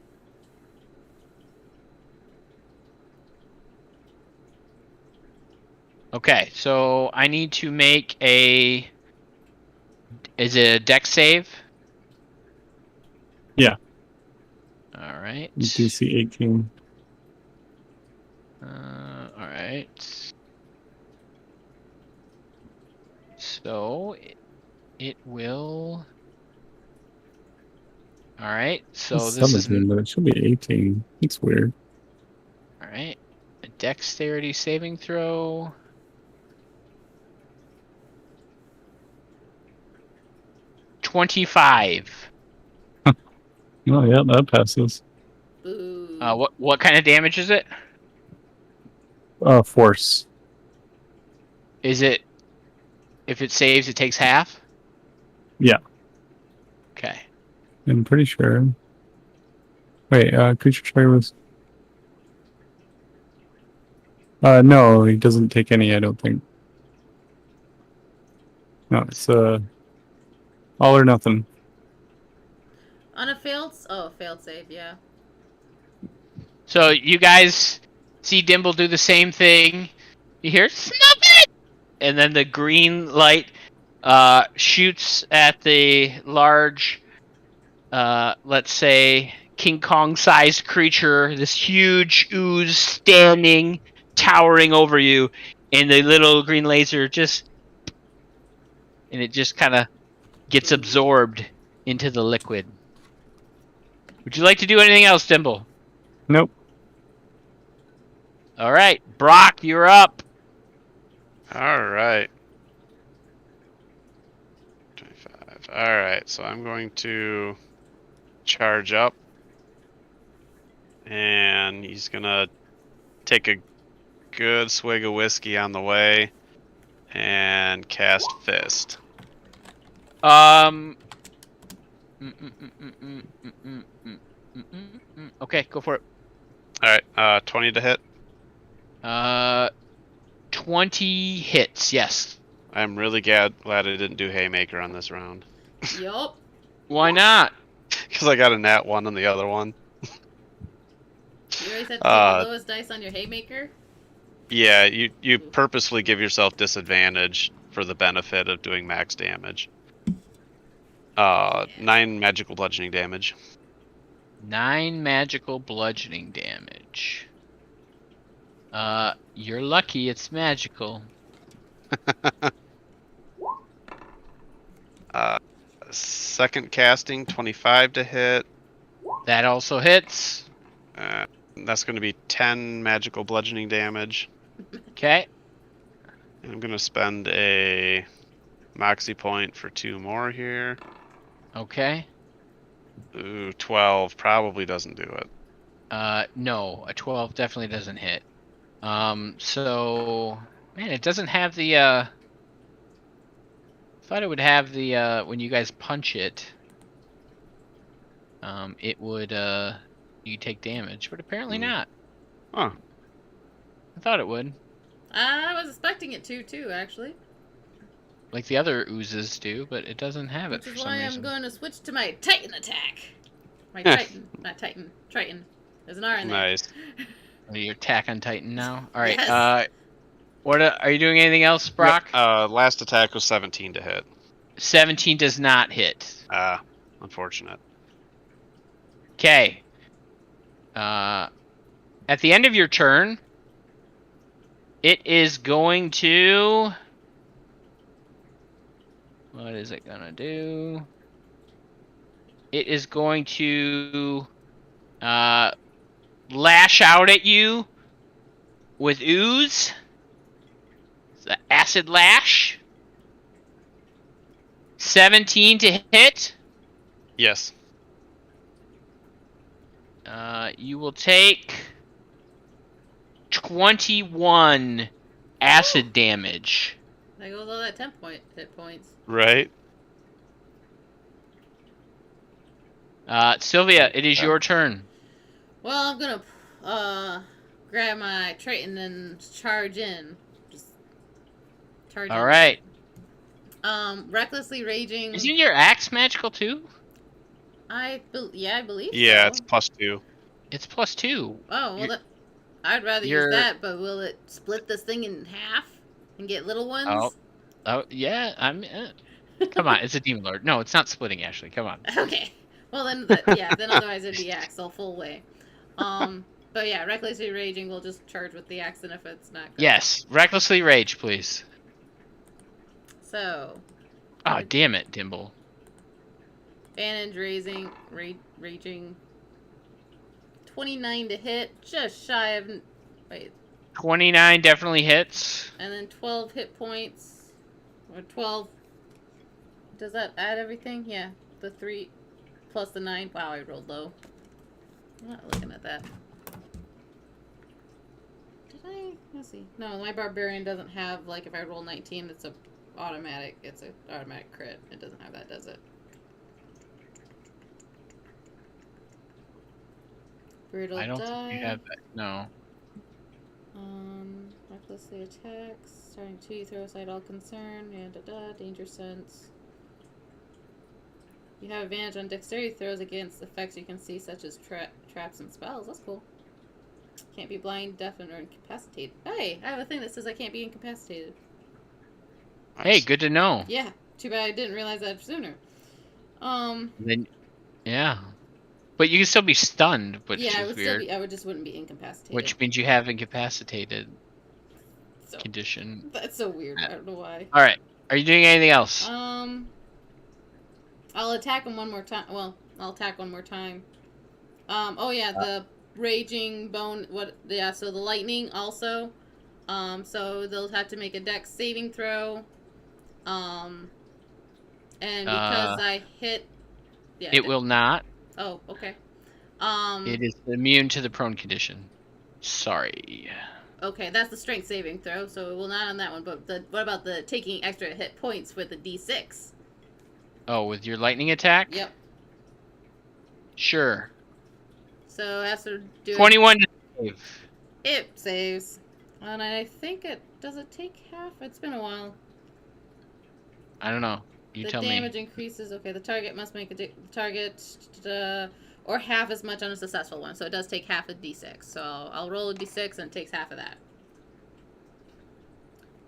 Okay, so I need to make a... Is it a dex save? Yeah. Alright. DC 18. Alright. So, it will... Alright, so It's this is... 17, but it should be 18. It's weird. Alright. A dexterity saving throw. $25. Oh yeah, that passes. Boo. What kind of damage is it? Force. Is it... If it saves, it takes half? Yeah. Okay. I'm pretty sure. Wait, creature tray was. No, he doesn't take any. I don't think. No, it's all or nothing. On a failed save, yeah. So you guys see Dimble do the same thing. You hear "Snuff it!" and then the green light shoots at the large, let's say King Kong-sized creature. This huge ooze standing, towering over you, and the little green laser just kind of gets absorbed into the liquid. Would you like to do anything else, Dimble? Nope. All right, Brock, you're up. All right. 25. All right, so I'm going to charge up, and he's gonna take a good swig of whiskey on the way, and cast Fist. Okay, go for it. All right, 20 to hit. 20 hits, yes. I'm really glad I didn't do Haymaker on this round. Yup. Why not? Because I got a nat 1 on the other one. You always have to take the lowest dice on your haymaker? Yeah, you purposefully give yourself disadvantage for the benefit of doing max damage. 9 magical bludgeoning damage. 9 magical bludgeoning damage. You're lucky it's magical. Second casting, 25 to hit. That also hits. That's going to be 10 magical bludgeoning damage. Okay. I'm gonna spend a moxie point for 2 more here. Okay. Ooh, 12 probably doesn't do it. No, a 12 definitely doesn't hit. So man, it doesn't have the thought it would have the when you guys punch it, it would you take damage, but apparently not. Huh. I thought it would, I was expecting it to too, actually. like the other oozes do, but it doesn't have it Which for is some why I'm reason. going to switch to my Titan attack. My Titan, not Titan, Triton. There's an R in there. Nice. Your attack on Titan now. All right. Yes. What are you doing? Anything else, Brock? Last attack was 17 to hit. 17 does not hit. Unfortunate. Okay. At the end of your turn, it is going to. What is it gonna do? It is going to lash out at you with ooze. The acid lash. 17 to hit. Yes. You will take 21 acid damage. There goes all that 10 hit points. Right. Sylvia, it is your turn. Well, I'm gonna grab my Triton and charge in. Just charge in. All right. Recklessly raging. Isn't your axe magical too? I believe Yeah, so. it's +2. It's +2. Oh, well, You're- I'd rather you're- use that, but will it split this thing in half and get little ones? Oh. Oh yeah. Come on, it's a demon lord. No, it's not splitting. Ashley, come on. Okay. Well, then, then otherwise it'd be axe all full way. But yeah, recklessly raging will just charge with the axe, and if it's not good. Yes, recklessly rage, please. So, Oh damn it, Dimble. advantage raging. 29 to hit, just shy of. Wait, 29 definitely hits. and then 12 hit points, or 12. Does that add everything? Yeah, the 3 plus the 9. Wow, I rolled low. I'm not looking at that. Did I? Let's see. No, my barbarian doesn't have, like, if I roll 19, it's a automatic. It's an automatic crit. It doesn't have that, does it? Brutal I don't die. think you have that. No. Recklessly attacks. Starting 2, you throw aside all concern. Danger sense. You have advantage on dexterity throws against effects you can see, such as traps and spells. That's cool. Can't be blind, deafened, or incapacitated. Hey, I have a thing that says I can't be incapacitated. Hey, good to know. Yeah, too bad I didn't realize that sooner. Then, yeah. But you can still be stunned, which yeah, I is would weird. still be. I would just wouldn't be incapacitated. Which means you have incapacitated so, condition. that's so weird. I don't know why. All right. Are you doing anything else? I'll attack him one more time. Well, I'll attack one more time. Oh yeah, the raging bone. What? Yeah. So the lightning also. So they'll have to make a dex saving throw. And because I hit. Yeah. It will not. Oh, okay. It is immune to the prone condition. Sorry. Okay, that's the strength saving throw, so it will not on that one. But what about the taking extra hit points with the D6? Oh, with your lightning attack? Yep. Sure. So after doing 21 to save. it saves, and I think it does it take half? It's been a while. I don't know. You The tell damage me. increases. Okay, the target must make a target or half as much on a successful one. So it does take half a D6. So I'll roll a D6 and it takes half of that.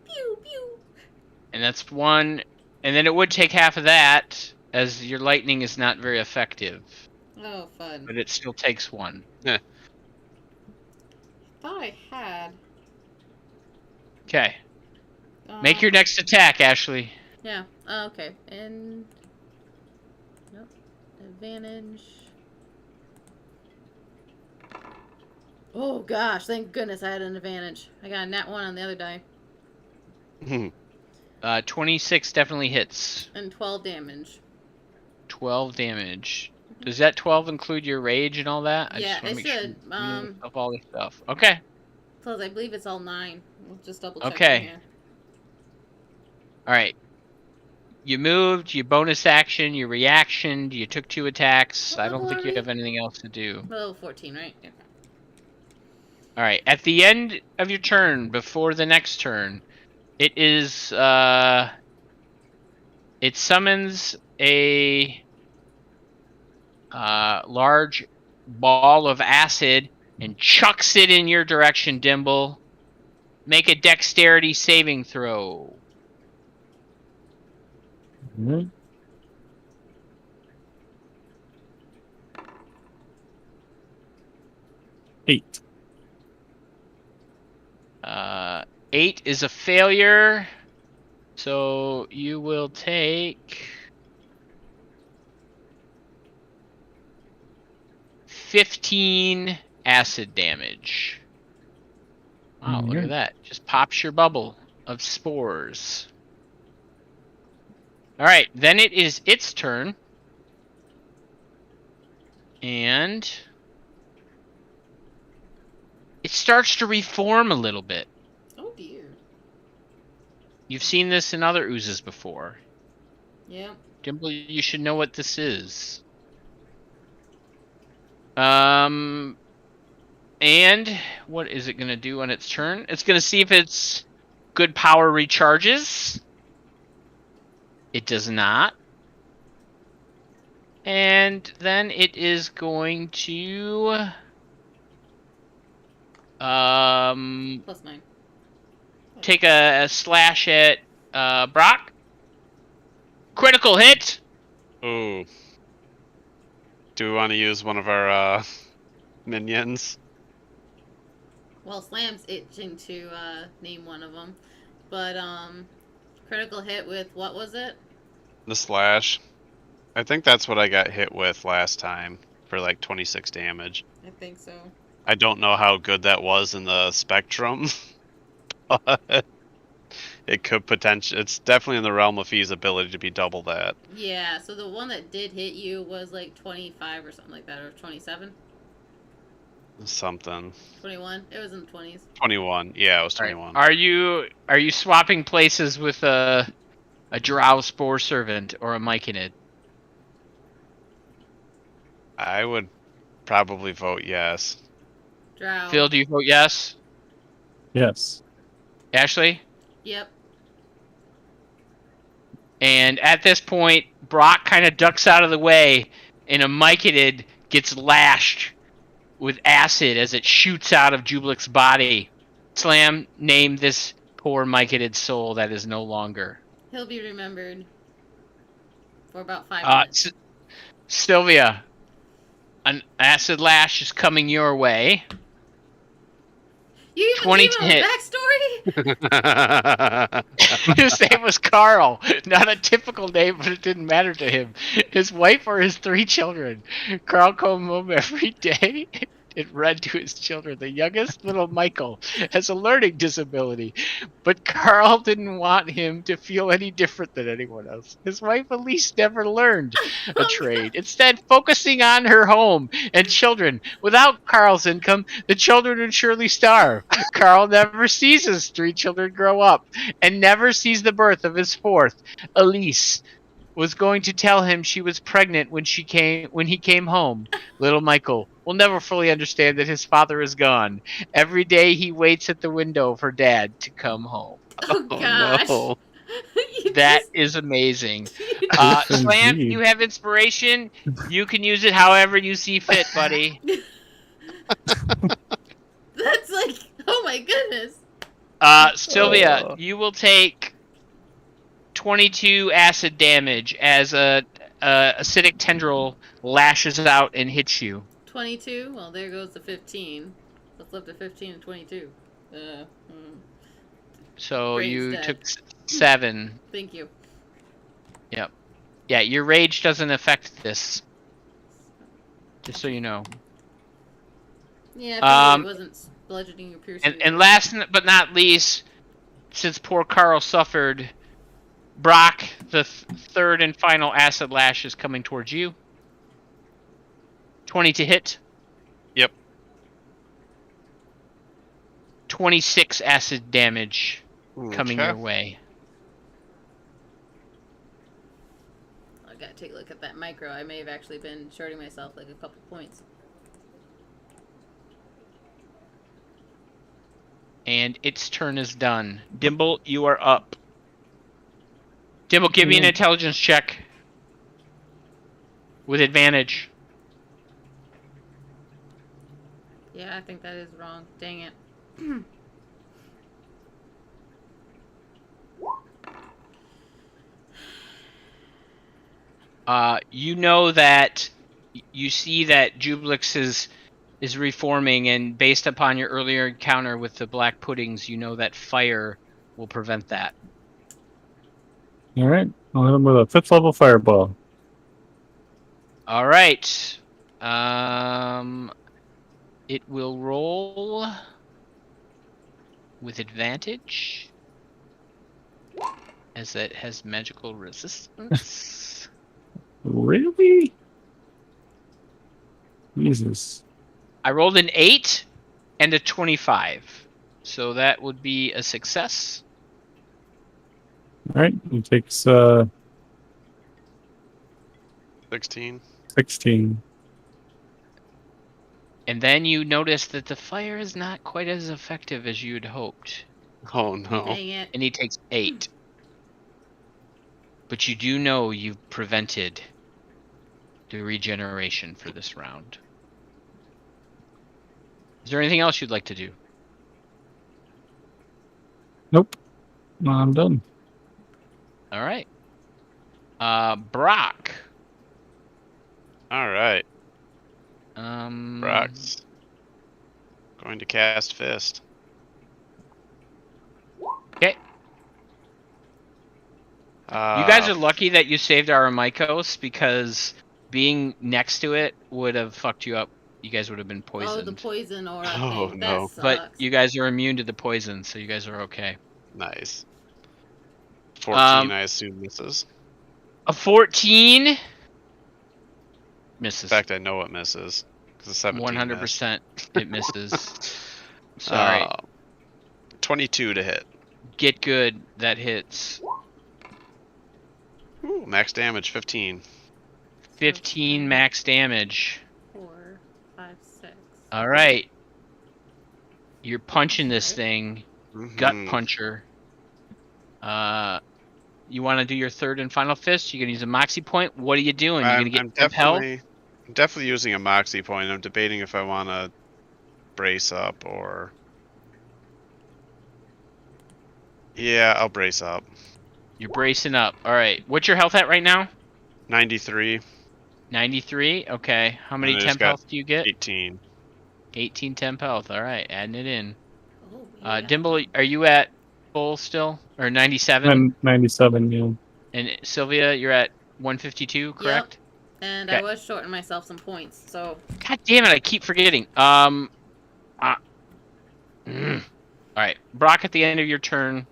Pew pew. And that's one. And then it would take half of that, as your lightning is not very effective. Oh, fun. But it still takes one. I thought I had. Okay. Make your next attack, Ashley. Yeah. Okay. And. Nope. Advantage. Oh gosh! Thank goodness I had an advantage. I got a nat 1 on the other die. 26 definitely hits. And 12 damage. 12 damage. Does that 12 include your rage and all that? I Yeah, just wanna it make sure should. you look up all this stuff. Okay. Plus, I believe it's all 9. We'll just double check Okay. here. All right. You moved, you bonus action, you reaction, you took 2 attacks. What I don't level think are you we? have anything else to do. Level 14, right? Okay. All right. At the end of your turn, before the next turn, it is it summons a large ball of acid and chucks it in your direction, Dimble. Make a dexterity saving throw. Mhm. Eight. 8 is a failure. So you will take 15 acid damage. Wow, look at that. Just pops your bubble of spores. Alright, then it is its turn. And it starts to reform a little bit. Oh, dear. You've seen this in other oozes before. Yeah. Dimple, you should know what this is. And what is it going to do on its turn? It's going to see if its good power recharges. It does not. And then it is going to Plus 9. take a slash at Brock. Critical hit. Ooh. Do we want to use one of our minions? Well, Slam's itching to name one of them. But, critical hit with, what was it? The slash. I think that's what I got hit with last time for like 26 damage. I think so. I don't know how good that was in the spectrum, but it could potentially. It's definitely in the realm of feasibility to be double that. Yeah, so the one that did hit you was like 25 or something like that, or 27? Something. 21? It was in the 20s. 21. Yeah, it was All right. 21. Are you swapping places with a drow spore servant or a myconid? I would probably vote yes. Drow. Phil, do you vote yes? Yes. Ashley? Yep. And at this point, Brock kind of ducks out of the way, and a myconid gets lashed with acid as it shoots out of Jublik's body. Slam, name this poor myconid soul that is no longer. He'll be remembered for about 5 minutes. Sylvia, an acid lash is coming your way. You even 20 gave to him hit. a backstory? His name was Carl. Not a typical name, but it didn't matter to him. His wife or his 3 children. Carl came home every day and read to his children. The youngest, little Michael, has a learning disability, but Carl didn't want him to feel any different than anyone else. His wife Elise never learned a trade, instead focusing on her home and children. Without Carl's income, the children would surely starve. Carl never sees his 3 children grow up and never sees the birth of his 4th. Elise was going to tell him she was pregnant when he came home. Little Michael will never fully understand that his father is gone. Every day he waits at the window for Dad to come home. Oh, gosh. no. You That just- is amazing. Yes, Slam, indeed. you have inspiration. You can use it however you see fit, buddy. That's like, oh my goodness. Sylvia, you will take 22 acid damage as a acidic tendril lashes out and hits you. 22? Well, there goes the 15. Let's flip to 15 and 22. So Brain's you dead. took 7. Thank you. Yeah, your rage doesn't affect this. Just so you know. Yeah, I figured Um, it wasn't bludgeoning or piercing. And last but not least, since poor Carl suffered, Brock, the third and final acid lash is coming towards you. 20 to hit. Yep. 26 acid damage coming Okay. your way. I gotta take a look at that micro. I may have actually been shorting myself like a couple points. And its turn is done. Dimble, you are up. Dimble, give me an intelligence check. With advantage. Yeah, I think that is wrong. Dang it. You know that you see that Jublix is reforming, and based upon your earlier encounter with the black puddings, you know that fire will prevent that. All right. I'll hit him with a 5th level fireball. All right. It will roll with advantage, as it has magical resistance. Really? Jesus. I rolled an 8 and a 25, so that would be a success. All right. He takes 16. 16. And then you notice that the fire is not quite as effective as you'd hoped. Oh no. Dang it. And he takes 8. But you do know you've prevented the regeneration for this round. Is there anything else you'd like to do? Nope. No, I'm done. All right. Brock. All right. Brock. Brock's going to cast Fist. Okay. You guys are lucky that you saved Aramikos, because being next to it would have fucked you up. You guys would have been poisoned. Oh, the poison aura Oh, thing. no. That sucks. But you guys are immune to the poison, so you guys are okay. Nice. 14, I assume misses. A 14 misses. In fact, I know it misses. 'Cause a 17 missed. 100% it misses. Sorry. 22 to hit. Get good. That hits. Ooh, max damage 15. 15 max damage. 4, 5, 6. All right. You're punching this thing. Gut Mhm. puncher. You want to do your third and final fist? You're gonna use a moxie point. What are you doing? You're gonna get I'm compelled. definitely using a moxie point. I'm debating if I want to brace up or. Yeah, I'll brace up. You're bracing up. All right. What's your health at right now? 93, 93. Okay. How many And I just temp got health do you get? 18. 18 temp health. All right. Adding it in. Oh, yeah. Dimble, are you at full still, or 97? I'm 97, yeah. And Sylvia, you're at 152, correct? And Okay. I was shorting myself some points, so God damn it! I keep forgetting. All right, Brock. At the end of your turn,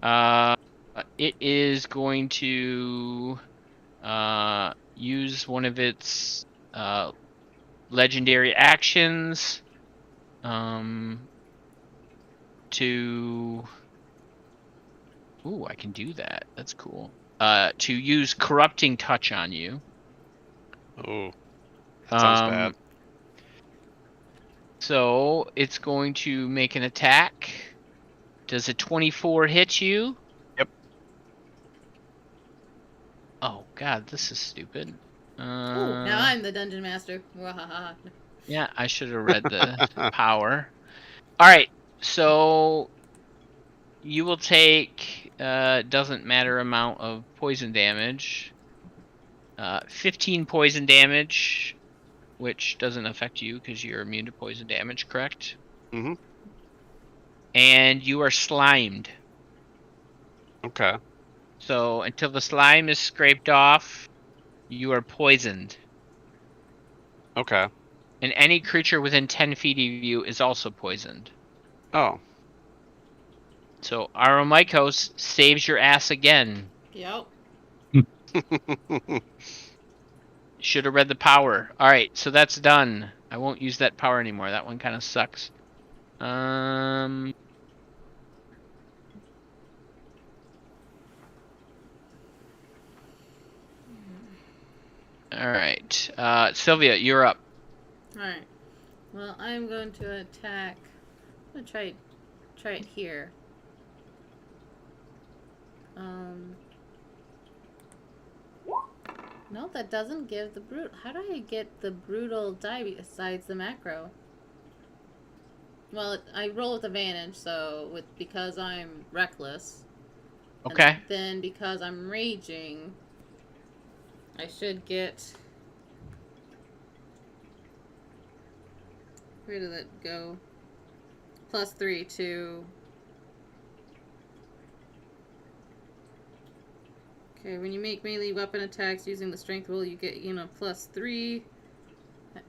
it is going to use one of its legendary actions to. Ooh, I can do that. That's cool. To use corrupting touch on you. Oh, that sounds bad. So it's going to make an attack. Does a 24 hit you? Yep. Oh god, this is stupid. Ooh, now I'm the dungeon master. Wahaha. Yeah, I should have read the power. All right, so you will take doesn't matter amount of poison damage. 15 poison damage, which doesn't affect you because you're immune to poison damage, correct? Mhm. And you are slimed. Okay. So until the slime is scraped off, you are poisoned. Okay. And any creature within 10 feet of you is also poisoned. Oh. So Aromikos saves your ass again. Yep. Should have read the power. Alright, so that's done. I won't use that power anymore. That one kind of sucks. Alright. Sylvia, you're up. Alright. Well, I'm going to attack. I'm gonna try it here. No, that doesn't give the brute. How do I get the brutal die besides the macro? Well, I roll with advantage, so because I'm reckless. Okay. And then because I'm raging, I should get. Where did it go? +3 to. Okay, when you make melee weapon attacks using the strength roll, you get, +3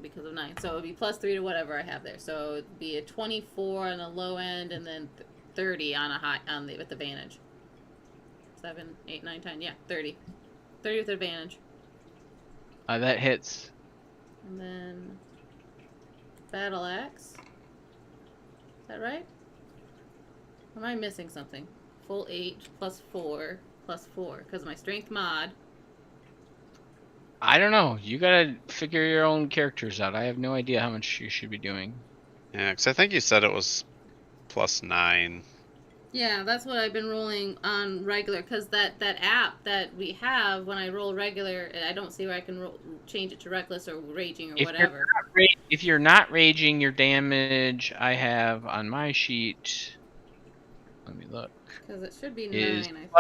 because of 9. So it would be +3 to whatever I have there. So it'd be a 24 on the low end, and then 30 on a high with advantage. 7, 8, 9, 10. Yeah, 30. 30 with advantage. That hits. And then battle axe. Is that right? Am I missing something? Full 8 +4 +4 because of my strength mod. I don't know. You gotta figure your own characters out. I have no idea how much you should be doing. Yeah, because I think you said it was +9. Yeah, that's what I've been rolling on regular because that app that we have when I roll regular, I don't see where I can change it to reckless or raging or whatever. If you're not raging, your damage I have on my sheet. Let me look. Because it should be 9, Is I think.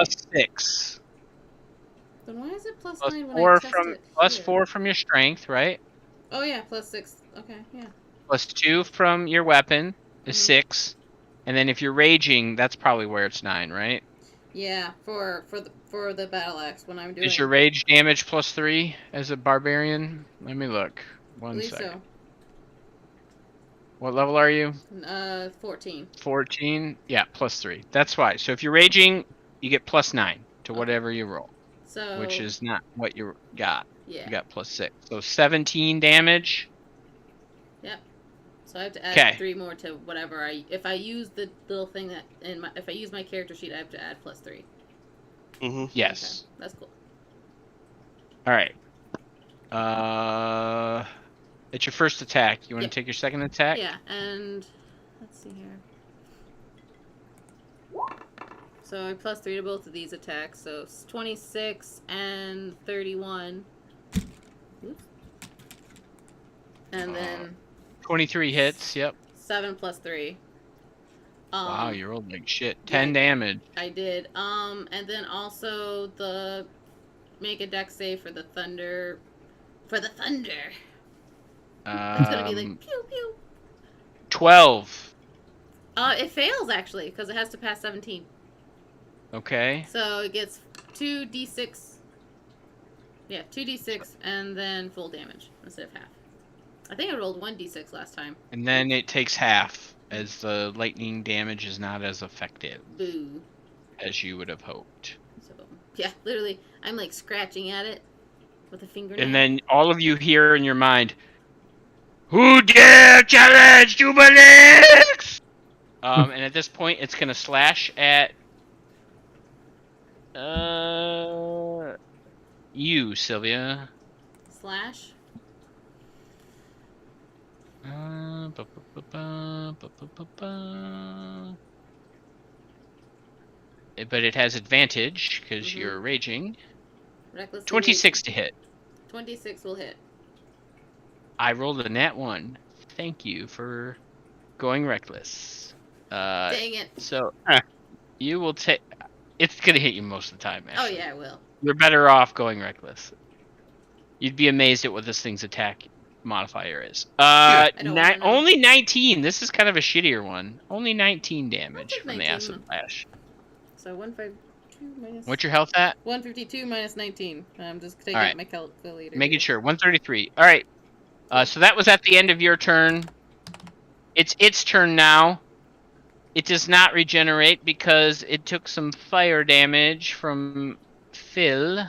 +6. Then why is it +9 Plus when 4 I test from it plus here? 4 from your strength, right? Oh yeah, +6. Okay, yeah. +2 from your weapon is Mhm. 6, and then if you're raging, that's probably where it's 9, right? Yeah, for the battle axe when I'm doing. Is your rage damage +3 as a barbarian? Let me look. I One believe second. What level are you? So. 14. 14. Yeah, +3. That's why. So if you're raging, you get +9 to Okay. whatever you roll, So. which is not what you got. Yeah. You got +6. So 17 damage. So I have to add 'Kay. 3 more to whatever if I use the little thing that if I use my character sheet, I have to add +3. Mm-hmm. Yes. Okay, that's cool. All right. It's your first attack. You want Yep. to take your second attack? Yeah, and let's see here. So I +3 to both of these attacks. So it's 26 and 31. Oops. And then 23 hits. Yep. 7 + 3. Wow, you rolled like shit. 10 yeah. damage. I did. And then also make a dex save for the thunder. For the thunder. It's gonna be like pew pew. 12. It fails actually because it has to pass 17. Okay. So it gets 2d6. Yeah, 2d6 and then full damage instead of half. I think I rolled 1d6 last time. And then it takes half, as the lightning damage is not as effective Boo. as you would have hoped. So yeah, literally, I'm like scratching at it with a fingernail. And then all of you hear in your mind, "Who dare challenge Jubilix?" And at this point, it's gonna slash at you, Sylvia. Slash. But it has advantage because Mhm. you're raging. Reckless. 26 to hit. 26 will hit. I rolled a nat 1. Thank you for going reckless. Dang it. So you will take. It's gonna hit you most of the time. Oh Actually. yeah, I will. You're better off going reckless. You'd be amazed at what this thing's attack modifier is. I don't wanna know. Only 19. This is kind of a shittier one. Only 19 damage take from the 19 acid then. flash. So 152 minus. What's your health at? 152 minus 19. I'm just taking Alright. out my calculator. Making here. sure. 133. All right. So that was at the end of your turn. It's its turn now. It does not regenerate because it took some fire damage from Phil.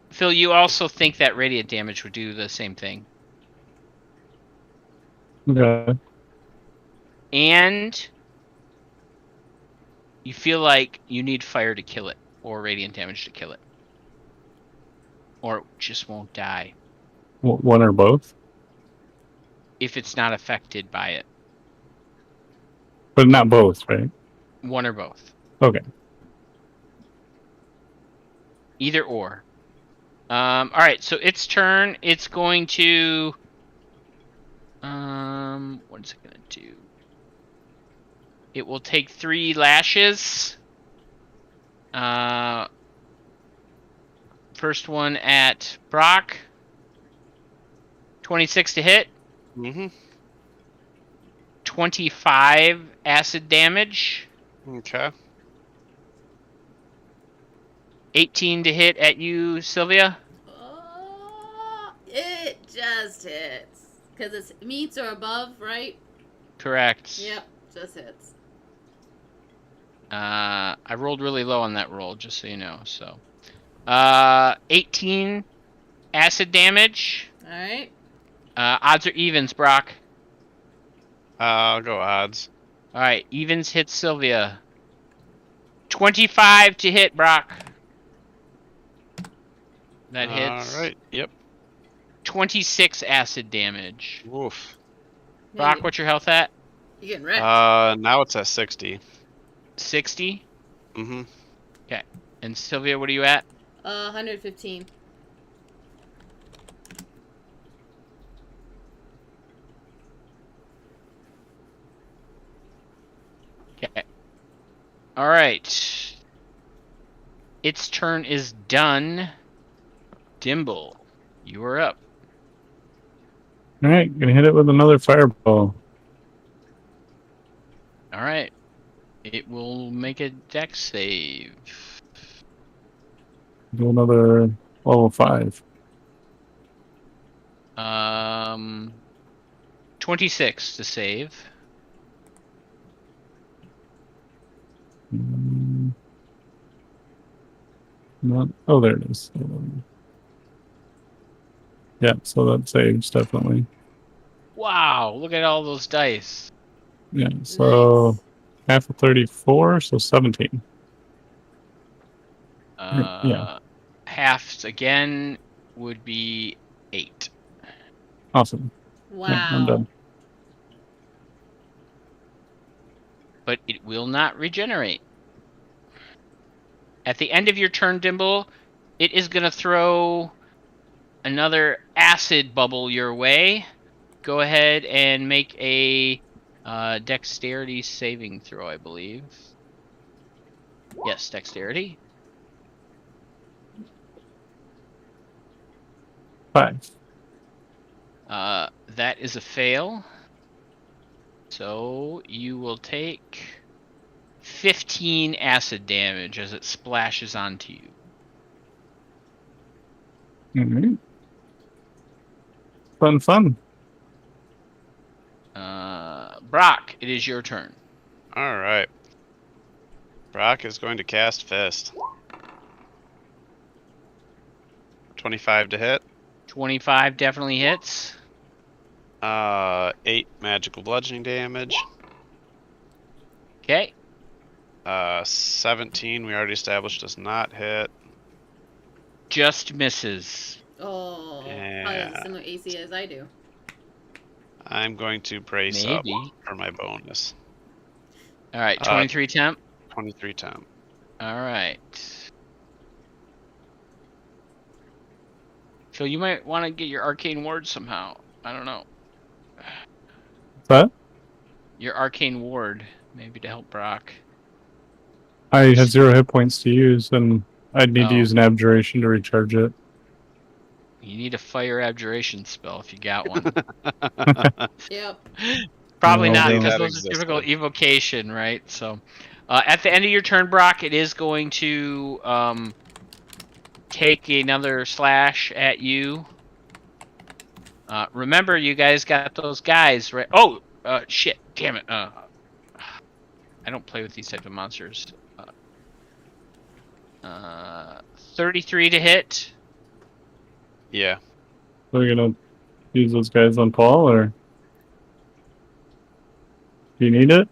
Phil, you also think that radiant damage would do the same thing. Okay. And you feel like you need fire to kill it, or radiant damage to kill it. Or it just won't die One or both? if it's not affected by it. But not both, right? One or both. Okay. Either or. Alright, so its turn. It's going to... what is it going to do? It will take 3 lashes. First one at Brock. 26 to hit. Mm-hmm. 25 acid damage. Okay. 18 to hit at you, Sylvia. It just hits. Because it's meets or above, right? Correct. Yep, just hits. I rolled really low on that roll, just so you know. So, 18 acid damage. Alright. Odds or evens, Brock? I'll go odds. All right, evens hits Sylvia. 25 to hit Brock. That hits. All right. Yep. 26 acid damage. Woof. Brock, Man, what's your health at? you getting wrecked. Now it's at 60. 60. Mm-hmm. And Sylvia, what are you at? 115. Okay. All right. Its turn is done. Dimble, you are up. All right, gonna hit it with another fireball. All right. It will make a dex save. Do another level 5. 26 to save. Oh, there it is. Yeah, so that saves definitely. Wow, look at all those dice. Yeah, so Nice. half of 34, so 17. Yeah. Halves again would be 8. Awesome. Wow. Yeah, I'm done. But it will not regenerate. At the end of your turn, Dimble, it is going to throw another acid bubble your way. Go ahead and make a dexterity saving throw, I believe. Yes, dexterity. 5. That is a fail. So you will take 15 acid damage as it splashes onto you. Mm-hmm. Fun. Brock, it is your turn. All right. Brock is going to cast Fist. 25 to hit. 25 definitely hits. 8 magical bludgeoning damage. Okay. 17 we already established does not hit. Just misses. Oh, probably Yeah. has a similar AC as I do. I'm going to brace up Maybe. for my bonus. All right, 23 temp. 23 temp. All right. So you might want to get your arcane ward somehow. I don't know. What's that? Your arcane ward, maybe to help Brock. I have 0 hit points to use, and I'd need to Oh. use an abjuration to recharge it. You need a fire abjuration spell if you got one. Yep. Probably No, not, I think because that those are existed. typical evocation, right? So, at the end of your turn, Brock, it is going to take another slash at you. Remember, you guys got those guys, right? Oh, shit. Damn it. I don't play with these type of monsters. 33 to hit. Yeah. So you're gonna use those guys on Paul, or do you need it?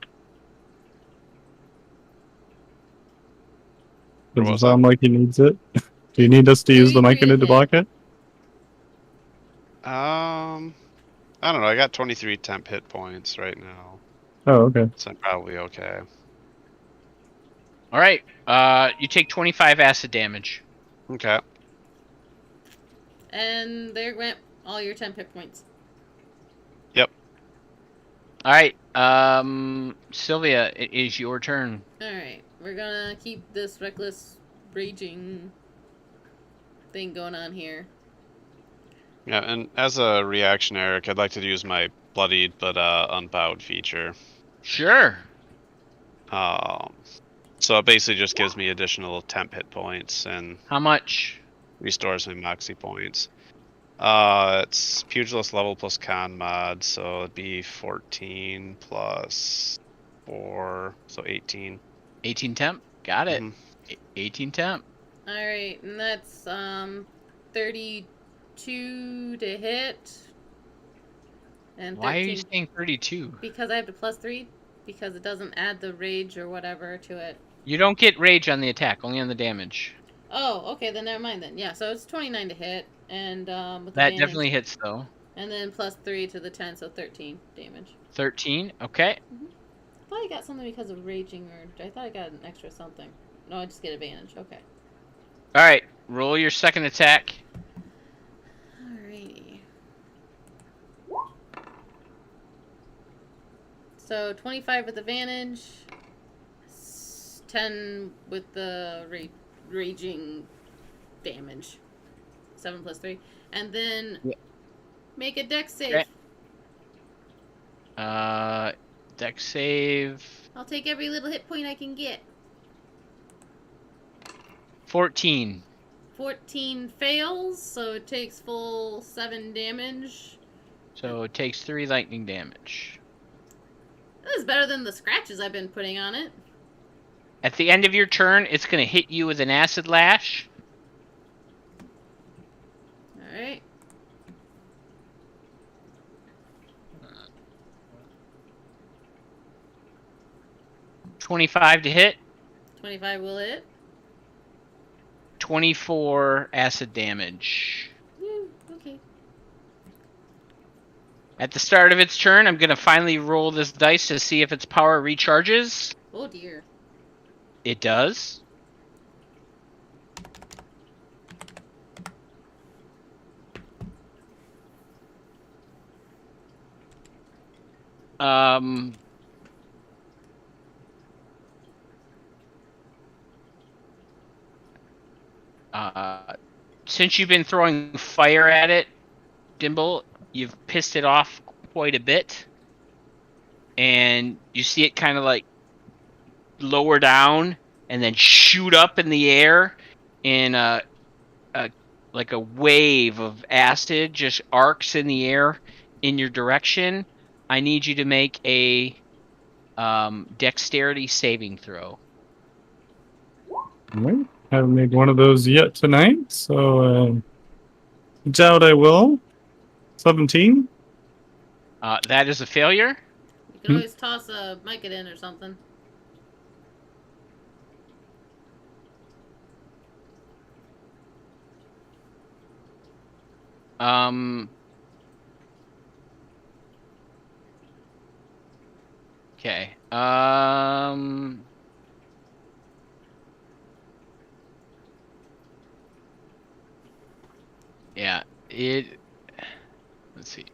Or Does it what's sound like he needs it? Do you need us to use the 33 Myconid to hit. block it? I don't know. I got 23 temp hit points right now, Oh, okay. so I'm probably okay. All right. You take 25 acid damage. Okay. And there went all your 10 hit points. All right. Sylvia, it is your turn. Alright, we're gonna keep this reckless raging thing going on here. Yeah, and as a reaction, Eric, I'd like to use my bloodied but unbowed feature. Sure. So it basically just gives me additional temp hit points and How much? restores my moxie points. It's pugilist level plus con mod, so it'd be 14 plus 4, so 18. 18 temp. Got it. Mhm. 18 temp. Alright, and that's 32 to hit. And 13 Why are you saying 32? because I have the +3 because it doesn't add the rage or whatever to it. You don't get rage on the attack, only on the damage. Oh, okay, then never mind then. Yeah, so it's 29 to hit and with That advantage. definitely hits though. And then +3 to the 10, so 13 damage. 13. Okay. I thought I got something because of raging, or I thought I got an extra something. No, I just get advantage. Okay. All right. Roll your second attack. Alrighty. So 25 with advantage, 10 with the raging damage. 7 plus 3, and then Yeah. make a dex save. Okay. Dex save. I'll take every little hit point I can get. 14. 14 fails, so it takes full 7 damage. So it takes 3 lightning damage. That is better than the scratches I've been putting on it. At the end of your turn, it's going to hit you with an acid lash. Alright. 25 to hit. 25 will hit. 24 acid damage. Okay. At the start of its turn, I'm going to finally roll this dice to see if its power recharges. Oh dear. It does. Since you've been throwing fire at it, Dimble, you've pissed it off quite a bit. And you see it kind of like lower down and then shoot up in the air in like a wave of acid just arcs in the air in your direction. I need you to make a dexterity saving throw. Alright. Haven't made one of those yet tonight, so doubt I will. 17. That is a failure. You can always toss a Myconid or something. Okay. Yeah, let's see.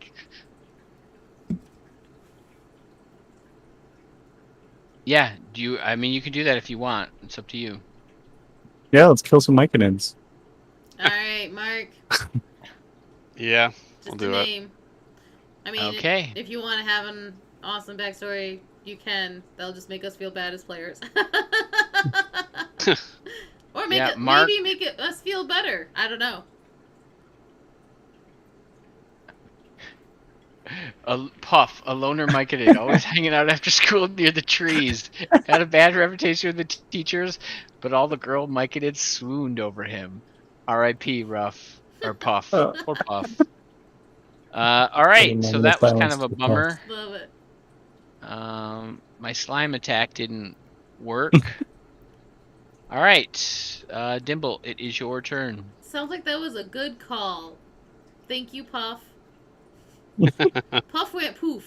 Yeah, I mean, you can do that if you want. It's up to you. Yeah, let's kill some Myconids. Alright, Mark. Yeah, Just I'll a do it. name. I mean, Okay. if you want to have an awesome backstory, you can. That'll just make us feel bad as players. Or Yeah, maybe make it us feel better. I don't know. A Puff, a loner Myconid, always hanging out after school near the trees. Had a bad reputation with the teachers, but all the girl Myconids swooned over him. R.I.P. Ruff or Puff or Puff. All right, so that was kind of a bummer. Love it. My slime attack didn't work. All right, Dimble, it is your turn. Sounds like that was a good call. Thank you, Puff. Puff went poof.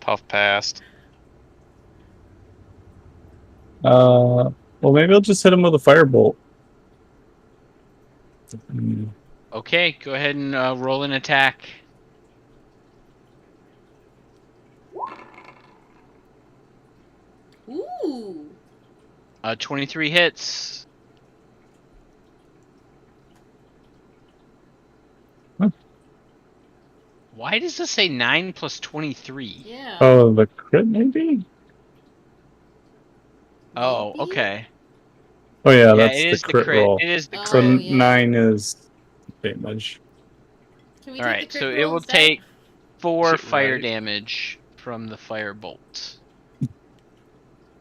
Puff passed. Well, maybe I'll just hit him with a firebolt. Okay, go ahead and roll an attack. Ooh. 23 hits. Why does this say 9 plus 23? Yeah. Oh, the crit maybe? Oh, Maybe? okay. Oh yeah, Yeah, that's it the is crit the crit. roll. It is the Oh, So crit. yeah. 9 is damage. Can we All take right, the so crit it roll will instead? take 4 Right. fire damage from the firebolt.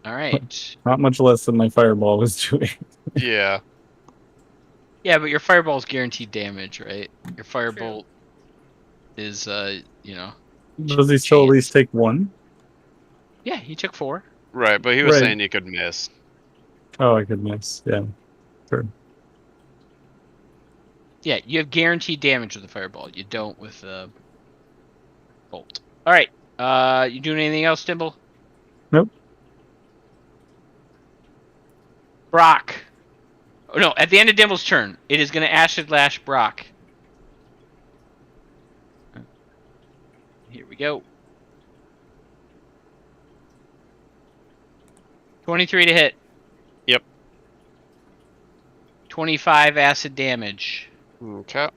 All right. Not much less than my fireball was doing. Yeah. Yeah, but your fireball is guaranteed damage, right? Your firebolt is, you know. Does he still at Chance. least take 1? Yeah, he took 4. Right, but he was Right. saying you could miss. Oh, I could miss. Yeah. Sure. Yeah, you have guaranteed damage with the fireball. You don't with the bolt. All right. You doing anything else, Dimble? Nope. Brock. Oh no! At the end of Dimble's turn, it is going to acid lash Brock. Here we go. 23 to hit. Yep. 25 acid damage. Okay.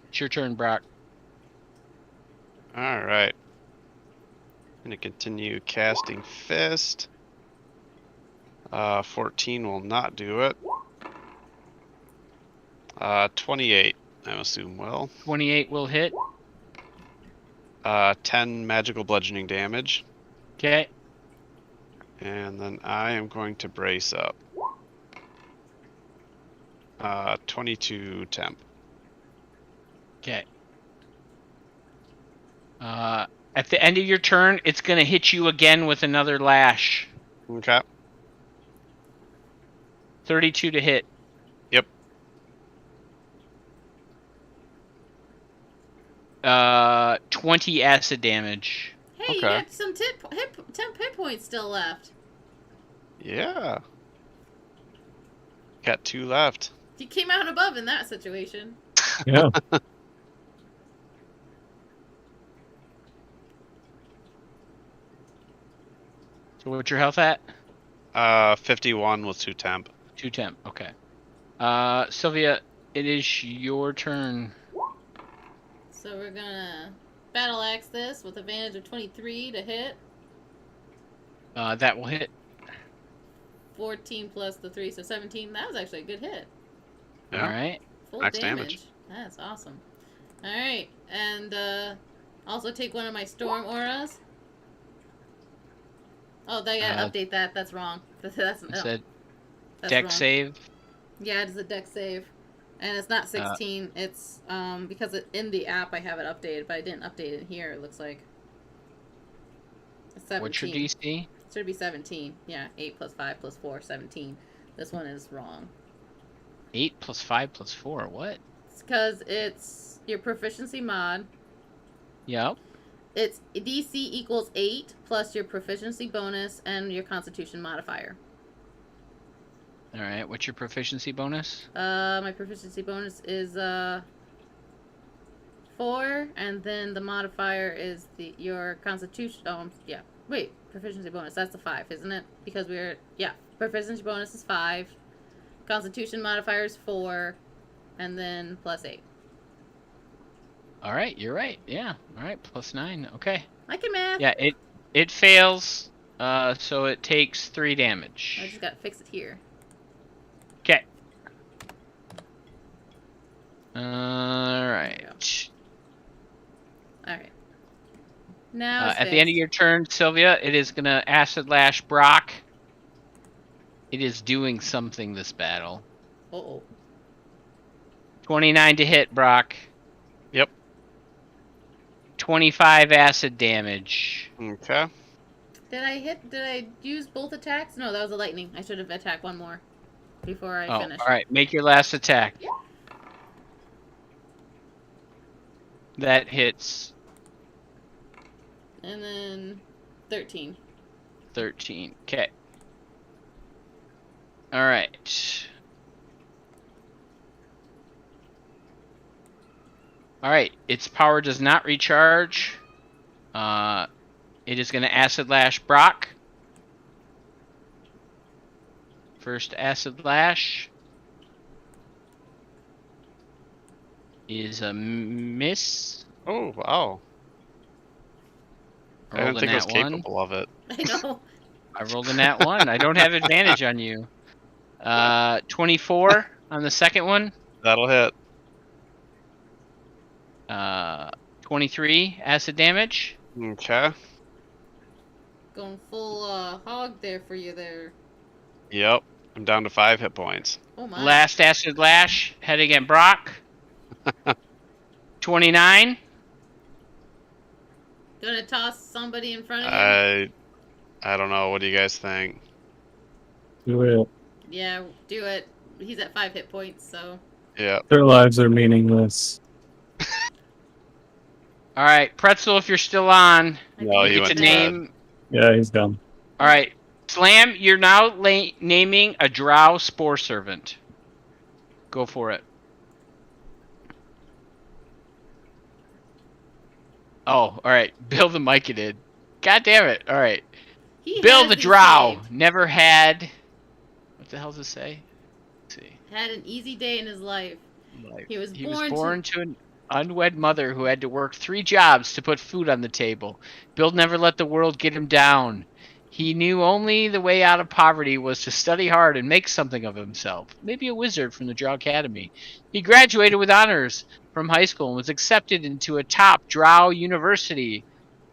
It's your turn, Brock. Alright. Gonna continue casting Fist. 14 will not do it. 28, I assume will. 28 will hit. 10 magical bludgeoning damage. Okay. And then I am going to brace up. 22 temp. Okay. At the end of your turn, it's going to hit you again with another lash. Okay. 32 to hit. Yep. 20 acid damage. Hey, you Okay. got some temp hit points still left. Yeah. Got 2 left. You came out above in that situation. Yeah. So what's your health at? 51 with 2 temp. 2 temp. Okay. Sylvia, it is your turn. So we're gonna battle axe this with advantage of 23 to hit. That will hit. 14 plus the 3, so 17. That was actually a good hit. Yeah. All right. Full Max damage. damage. That's awesome. Alright, and also take one of my storm auras. Oh, they gotta update that. That's wrong. That's It no, said that's deck wrong. save. Yeah, it is a deck save. And it's not 16. It's because in the app I have it updated, but I didn't update it here, it looks like. It's 17. What's your DC? It should be 17. Yeah, 8 plus 5 plus 4, 17. This one is wrong. 8 plus 5 plus 4. What? It's because it's your proficiency mod. Yep. It's DC equals 8 plus your proficiency bonus and your constitution modifier. All right. What's your proficiency bonus? My proficiency bonus is 4, and then the modifier is your constitution. Oh, yeah. Wait, proficiency bonus. That's the 5, isn't it? Because proficiency bonus is 5, constitution modifier is 4, and then plus 8. All right. You're right. Yeah. All right. Plus 9. Okay. I can math. Yeah. It fails. So it takes 3 damage. I just gotta fix it here. Okay. All right. Now it's At the end of fixed. your turn, Sylvia, it is gonna acid lash Brock. It is doing something this battle. Uh-oh. 29 to hit, Brock. Yep. 25 acid damage. Okay. Did I use both attacks? No, that was a lightning. I should have attacked one more before I Oh, finished. all right. Make your last attack. That hits And then 13. 13. Okay. All right. All right. Its power does not recharge. It is going to acid lash Brock. First acid lash is a miss. Oh, wow. I didn't Rolled a think I was nat 1. capable of it. I know. I rolled a nat 1. I don't have advantage on you. 24 on the second one. That'll hit. 23 acid damage. Okay. Going full hog there for you there. Yep. I'm down to 5 hit points. Oh my. Last acid lash heading at Brock. 29. Gonna toss somebody in front of you? I don't know. What do you guys think? Do it. Yeah, do it. He's at 5 hit points, so. Yeah. Their lives are meaningless. All right, Pretzel, if you're still on, No, you he get went to to name. Yeah, he's done. All right, Slam, you're now naming a Drow Spore Servant. Go for it. Oh, all right. Bill the Myconid. God damn it. All right. He Bill has the these Drow saved. never had. What the hell does it say? Let's see. Had an easy day in his life. Like, He was he was born born to an unwed mother who had to work 3 jobs to put food on the table. Bill never let the world get him down. He knew only the way out of poverty was to study hard and make something of himself. Maybe a wizard from the Drow Academy. He graduated with honors from high school and was accepted into a top Drow university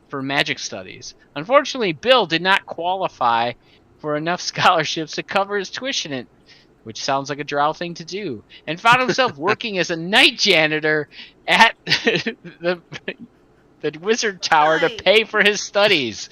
for magic studies. Unfortunately, Bill did not qualify for enough scholarships to cover his tuition, which sounds like a Drow thing to do, and found himself working as a night janitor at the wizard tower to Right. pay for his studies.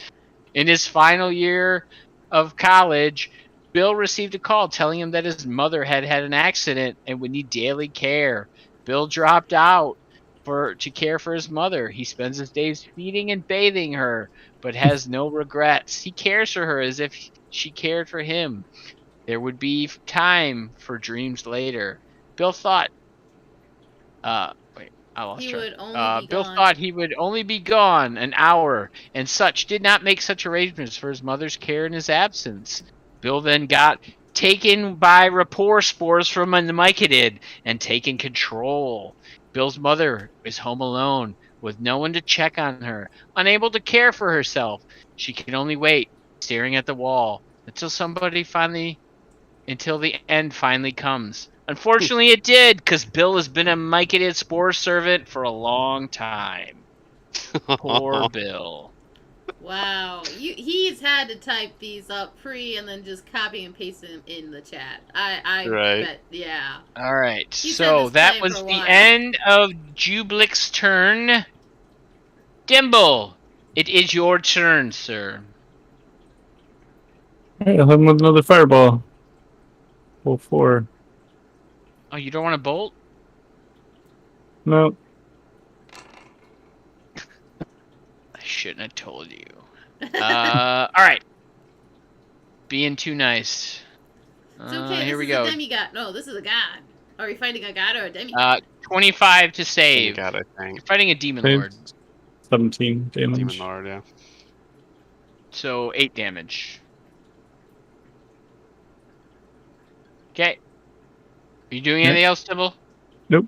In his final year of college, Bill received a call telling him that his mother had had an accident and would need daily care. Bill dropped out to care for his mother. He spends his days feeding and bathing her, but has no regrets. He cares for her as if she cared for him. There would be time for dreams later. Bill thought. I lost He track. would only be Bill gone. thought he would only be gone an hour, and such did not make such arrangements for his mother's care in his absence. Bill then got taken by rapport spores from the Myconid and taken control. Bill's mother is home alone, with no one to check on her, unable to care for herself. She can only wait, staring at the wall, until the end finally comes. Unfortunately, it did, because Bill has been a Myconid spore servant for a long time. Poor Bill. Wow. He's had to type these up pre and then just copy and paste them in the chat. I Right. bet, yeah. All right, He's so had this that plan was for a the while. end of Jublik's turn. Dimble, it is your turn, sir. Hey, I'll hit him with another fireball. Full 4. Oh, you don't want to bolt? No. I shouldn't have told you. All right. Being too nice. It's okay. Here this we is go. a demigod. No, this is a god. Are we fighting a god or a demigod? 25 to save. God, I think. You're fighting a demon Saved. lord, 17 damage. Demon Lord, yeah. so 8 damage. Okay. Are you doing anything else, Dimble? Nope.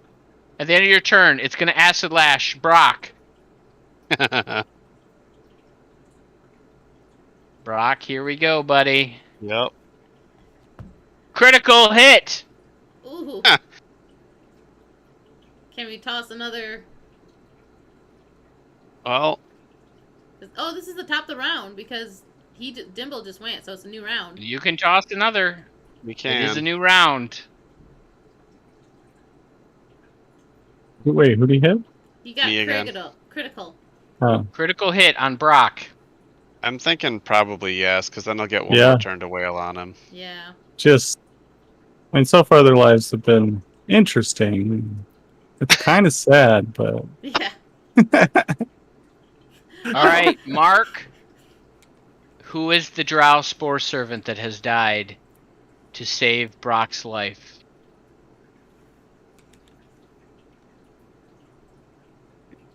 At the end of your turn, it's going to acid lash Brock. Brock, here we go, buddy. Yep. Critical hit. Ooh. Can we toss another? Well, Oh, this is the top of the round because Dimble just went, so it's a new round. You can toss another. We It is a can. new round. Wait, who did he hit? You got Me again. critical. Oh, Critical hit on Brock. I'm thinking probably yes, because then I'll get one Yeah. more turn to wail on him. Yeah. just. I mean, so far their lives have been interesting. It's kind of sad, but. Yeah. All right, Mark. Who is the Drow Spore Servant that has died to save Brock's life?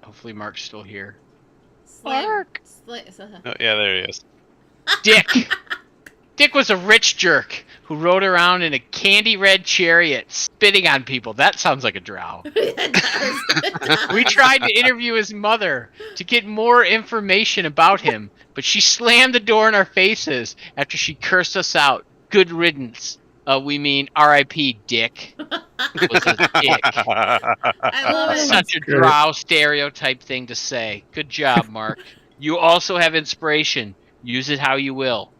Hopefully Mark's still here. Mark! Oh, yeah, there he is. Dick! Dick was a rich jerk who rode around in a candy red chariot spitting on people. That sounds like a drow. We tried to interview his mother to get more information about him, but she slammed the door in our faces after she cursed us out. Good riddance. We mean R.I.P. Dick. Was a dick. I love it. Such a Great. drow stereotype thing to say. Good job, Mark. You also have inspiration. Use it how you will.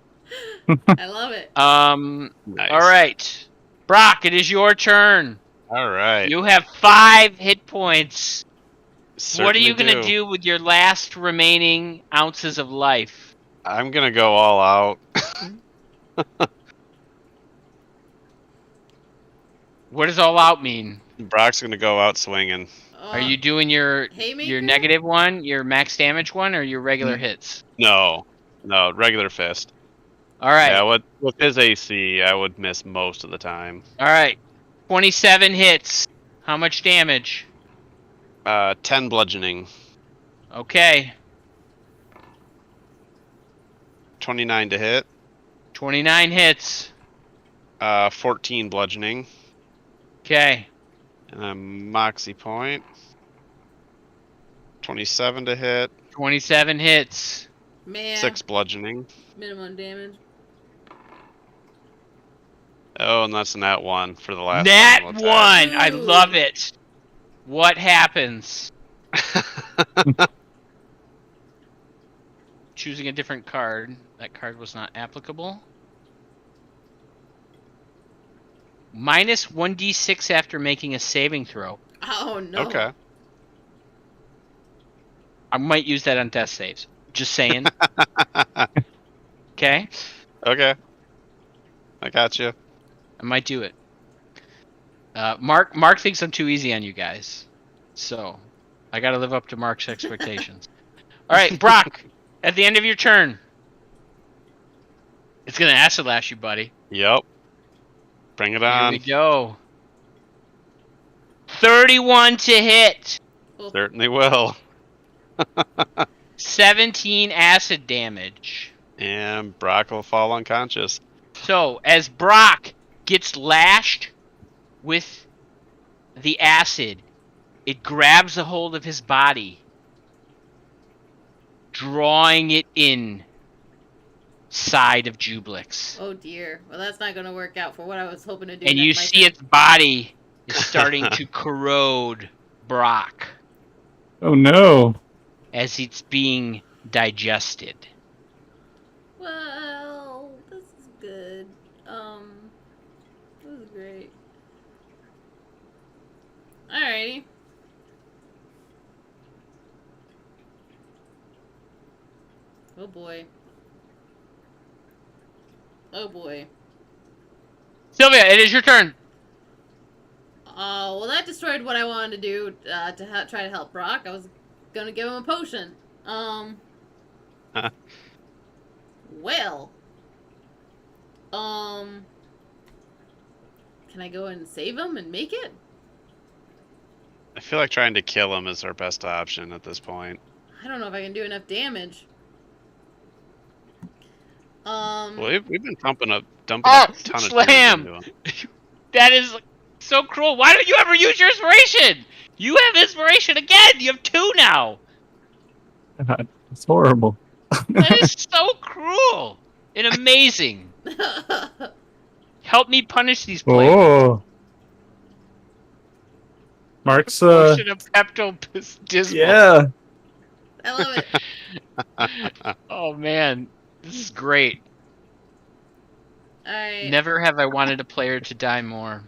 I love it. Nice. All right. Brock, it is your turn. All right. You have 5 hit points. What are Certainly you going to do with your last remaining ounces of life? I'm gonna go all out. What does all out mean? Brock's gonna go out swinging. Are you doing your Haymaker? negative one, your max damage one, or your regular hits? No, regular fist. All right. Yeah, with his AC, I would miss most of the time. All right. 27 hits. How much damage? 10 bludgeoning, Okay. 29 to hit, 29 hits. 14 bludgeoning, Okay. and a moxie point. 27 to hit, 27 hits. Man. 6 bludgeoning. Minimum damage. Oh, and that's nat 1 for the last Nat final 1! attack. I love it. What happens? Choosing a different card. That card was not applicable. Minus 1d6 after making a saving throw. Oh no. Okay. I might use that on death saves. Just saying. Okay? Okay. I got you. I might do it. Mark thinks I'm too easy on you guys. So, I gotta live up to Mark's expectations. Alright, Brock, at the end of your turn. It's gonna acid lash you, buddy. Yep. Bring it Here on. we go. 31 to hit. Certainly will. 17 acid damage. And Brock will fall unconscious. So, as Brock gets lashed with the acid, it grabs a hold of his body, drawing it in side of Jublix. Oh dear. Well, that's not gonna work out for what I was hoping to do. And you next see its body is starting to corrode Brock Oh no. as it's being digested. Well, this is good. This is great. Alrighty. Oh boy. Oh boy. Sylvia, it is your turn. Well, that destroyed what I wanted to do to try to help Brock. I was gonna give him a potion. Well. Can I go and save him and make it? I feel like trying to kill him is our best option at this point. I don't know if I can do enough damage. Well, we've been dumping a ton Oh, of damage slam! into him. That is so cruel. Why don't you ever use your inspiration? You have inspiration again. You have 2 now. God, it's horrible. That is so cruel and amazing. Help me punish these players. Oh. Mark's Potion of Pepto-Bismol. yeah. I love it. Oh man, this is great. Alright. Never have I wanted a player to die more.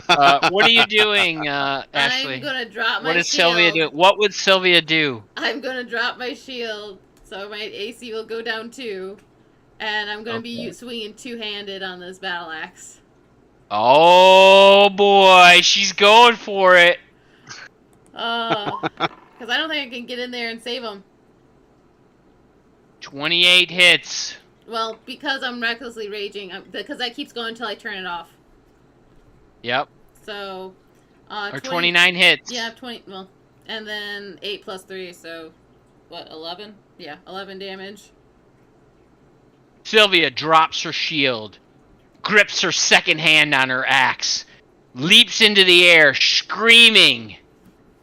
What are you doing, Ashley? I'm gonna drop my What is shield. Sylvia doing? What would Sylvia do? I'm gonna drop my shield, so my AC will go down 2. And I'm gonna be Okay. swinging two-handed on this battle axe. Oh boy, she's going for it. Oh, because I don't think I can get in there and save him. 28 hits. Well, because I'm recklessly raging, because that keeps going until I turn it off. Yep. So, Or 29 hits. Yeah, 20. Well, and then 8 plus 3, so what? 11? Yeah, 11 damage. Sylvia drops her shield, grips her second hand on her axe, leaps into the air, screaming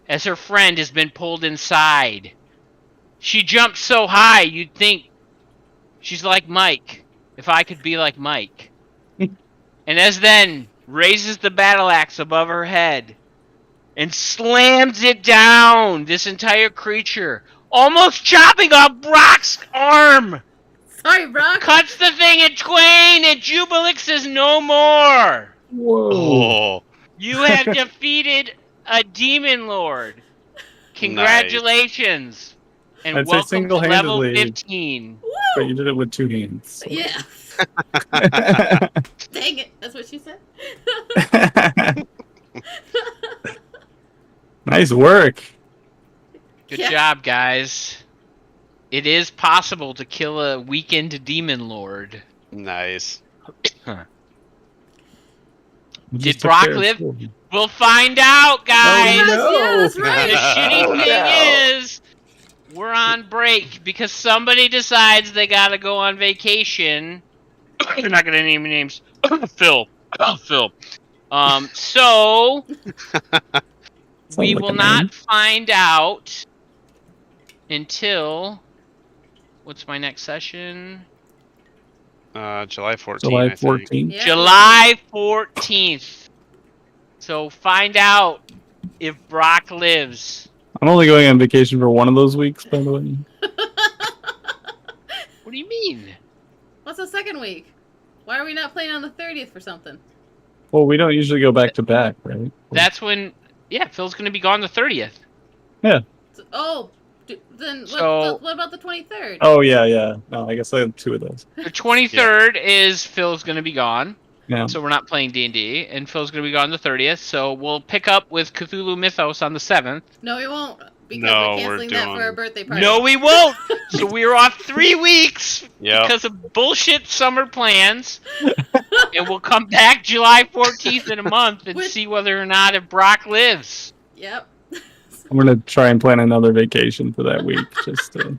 as her friend has been pulled inside. She jumps so high you'd think she's like Mike, if I could be like Mike. And as then raises the battle axe above her head and slams it down, this entire creature, almost chopping off Brock's arm. Sorry, Brock. Cuts the thing in twain, and Jubilix is no more. Whoa. Oh, You have defeated a demon lord. Congratulations, and I'd say welcome to level single-handedly. 15. But you did it with 2 hands. so. Yeah. Dang it. That's what she said. Nice work. Good Yeah. job, guys. It is possible to kill a weakened demon lord. nice. You Did just took Brock care of live? Sylvia. We'll find out, guys. Yes, no. yeah, that's The right. shitty thing No. is, we're on break because somebody decides they gotta go on vacation. They're not gonna name names. Phil. Phil. So Sounds we like will a not name. find out until what's my next session? July 14th. July I think. 14th. Yeah. July 14th. So find out if Brock lives. I'm only going on vacation for one of those weeks, by the way. What do you mean? What's the second week? Why are we not playing on the 30th for something? Well, we don't usually go back to back, right? That's when, yeah, Phil's gonna be gone the 30th. Oh, then So- what about the 23rd? Oh, yeah. No, I guess I have 2 of those. The 23rd is Phil's gonna be gone, Yeah. so we're not playing D&D, and Phil's gonna be gone the 30th. So we'll pick up with Cthulhu Mythos on the 7th. No, we won't. Because No, we're we're canceling that for doing- our birthday party. No, we won't. So we're off 3 weeks Yep. because of bullshit summer plans, and we'll come back July 14th in a month and With- see whether or not if Brock lives. Yep. I'm going to try and plan another vacation for that week. Just to...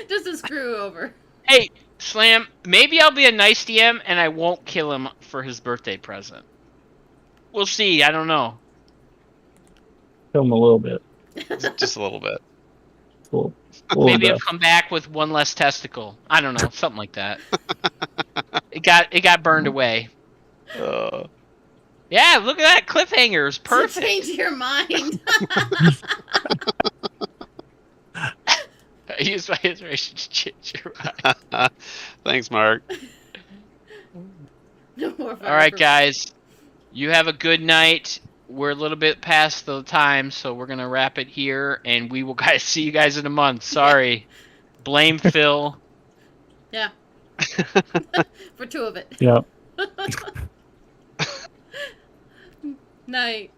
Just a screw over. Hey, Slam, maybe I'll be a nice DM and I won't kill him for his birthday present. We'll see. I don't know. Kill him a little bit. Just a little bit. Cool. Maybe I'll come back with one less testicle. I don't know, something like that. It got burned away. Yeah, look at that cliffhanger. It's perfect. Change your mind. I use my inspiration to change your mind. Thanks, Mark. No more All right, guys. You have a good night. We're a little bit past the time, so we're gonna wrap it here, and we will guys see you guys in a month. Sorry, blame Phil. Yeah. For 2 of it. Yeah. Night.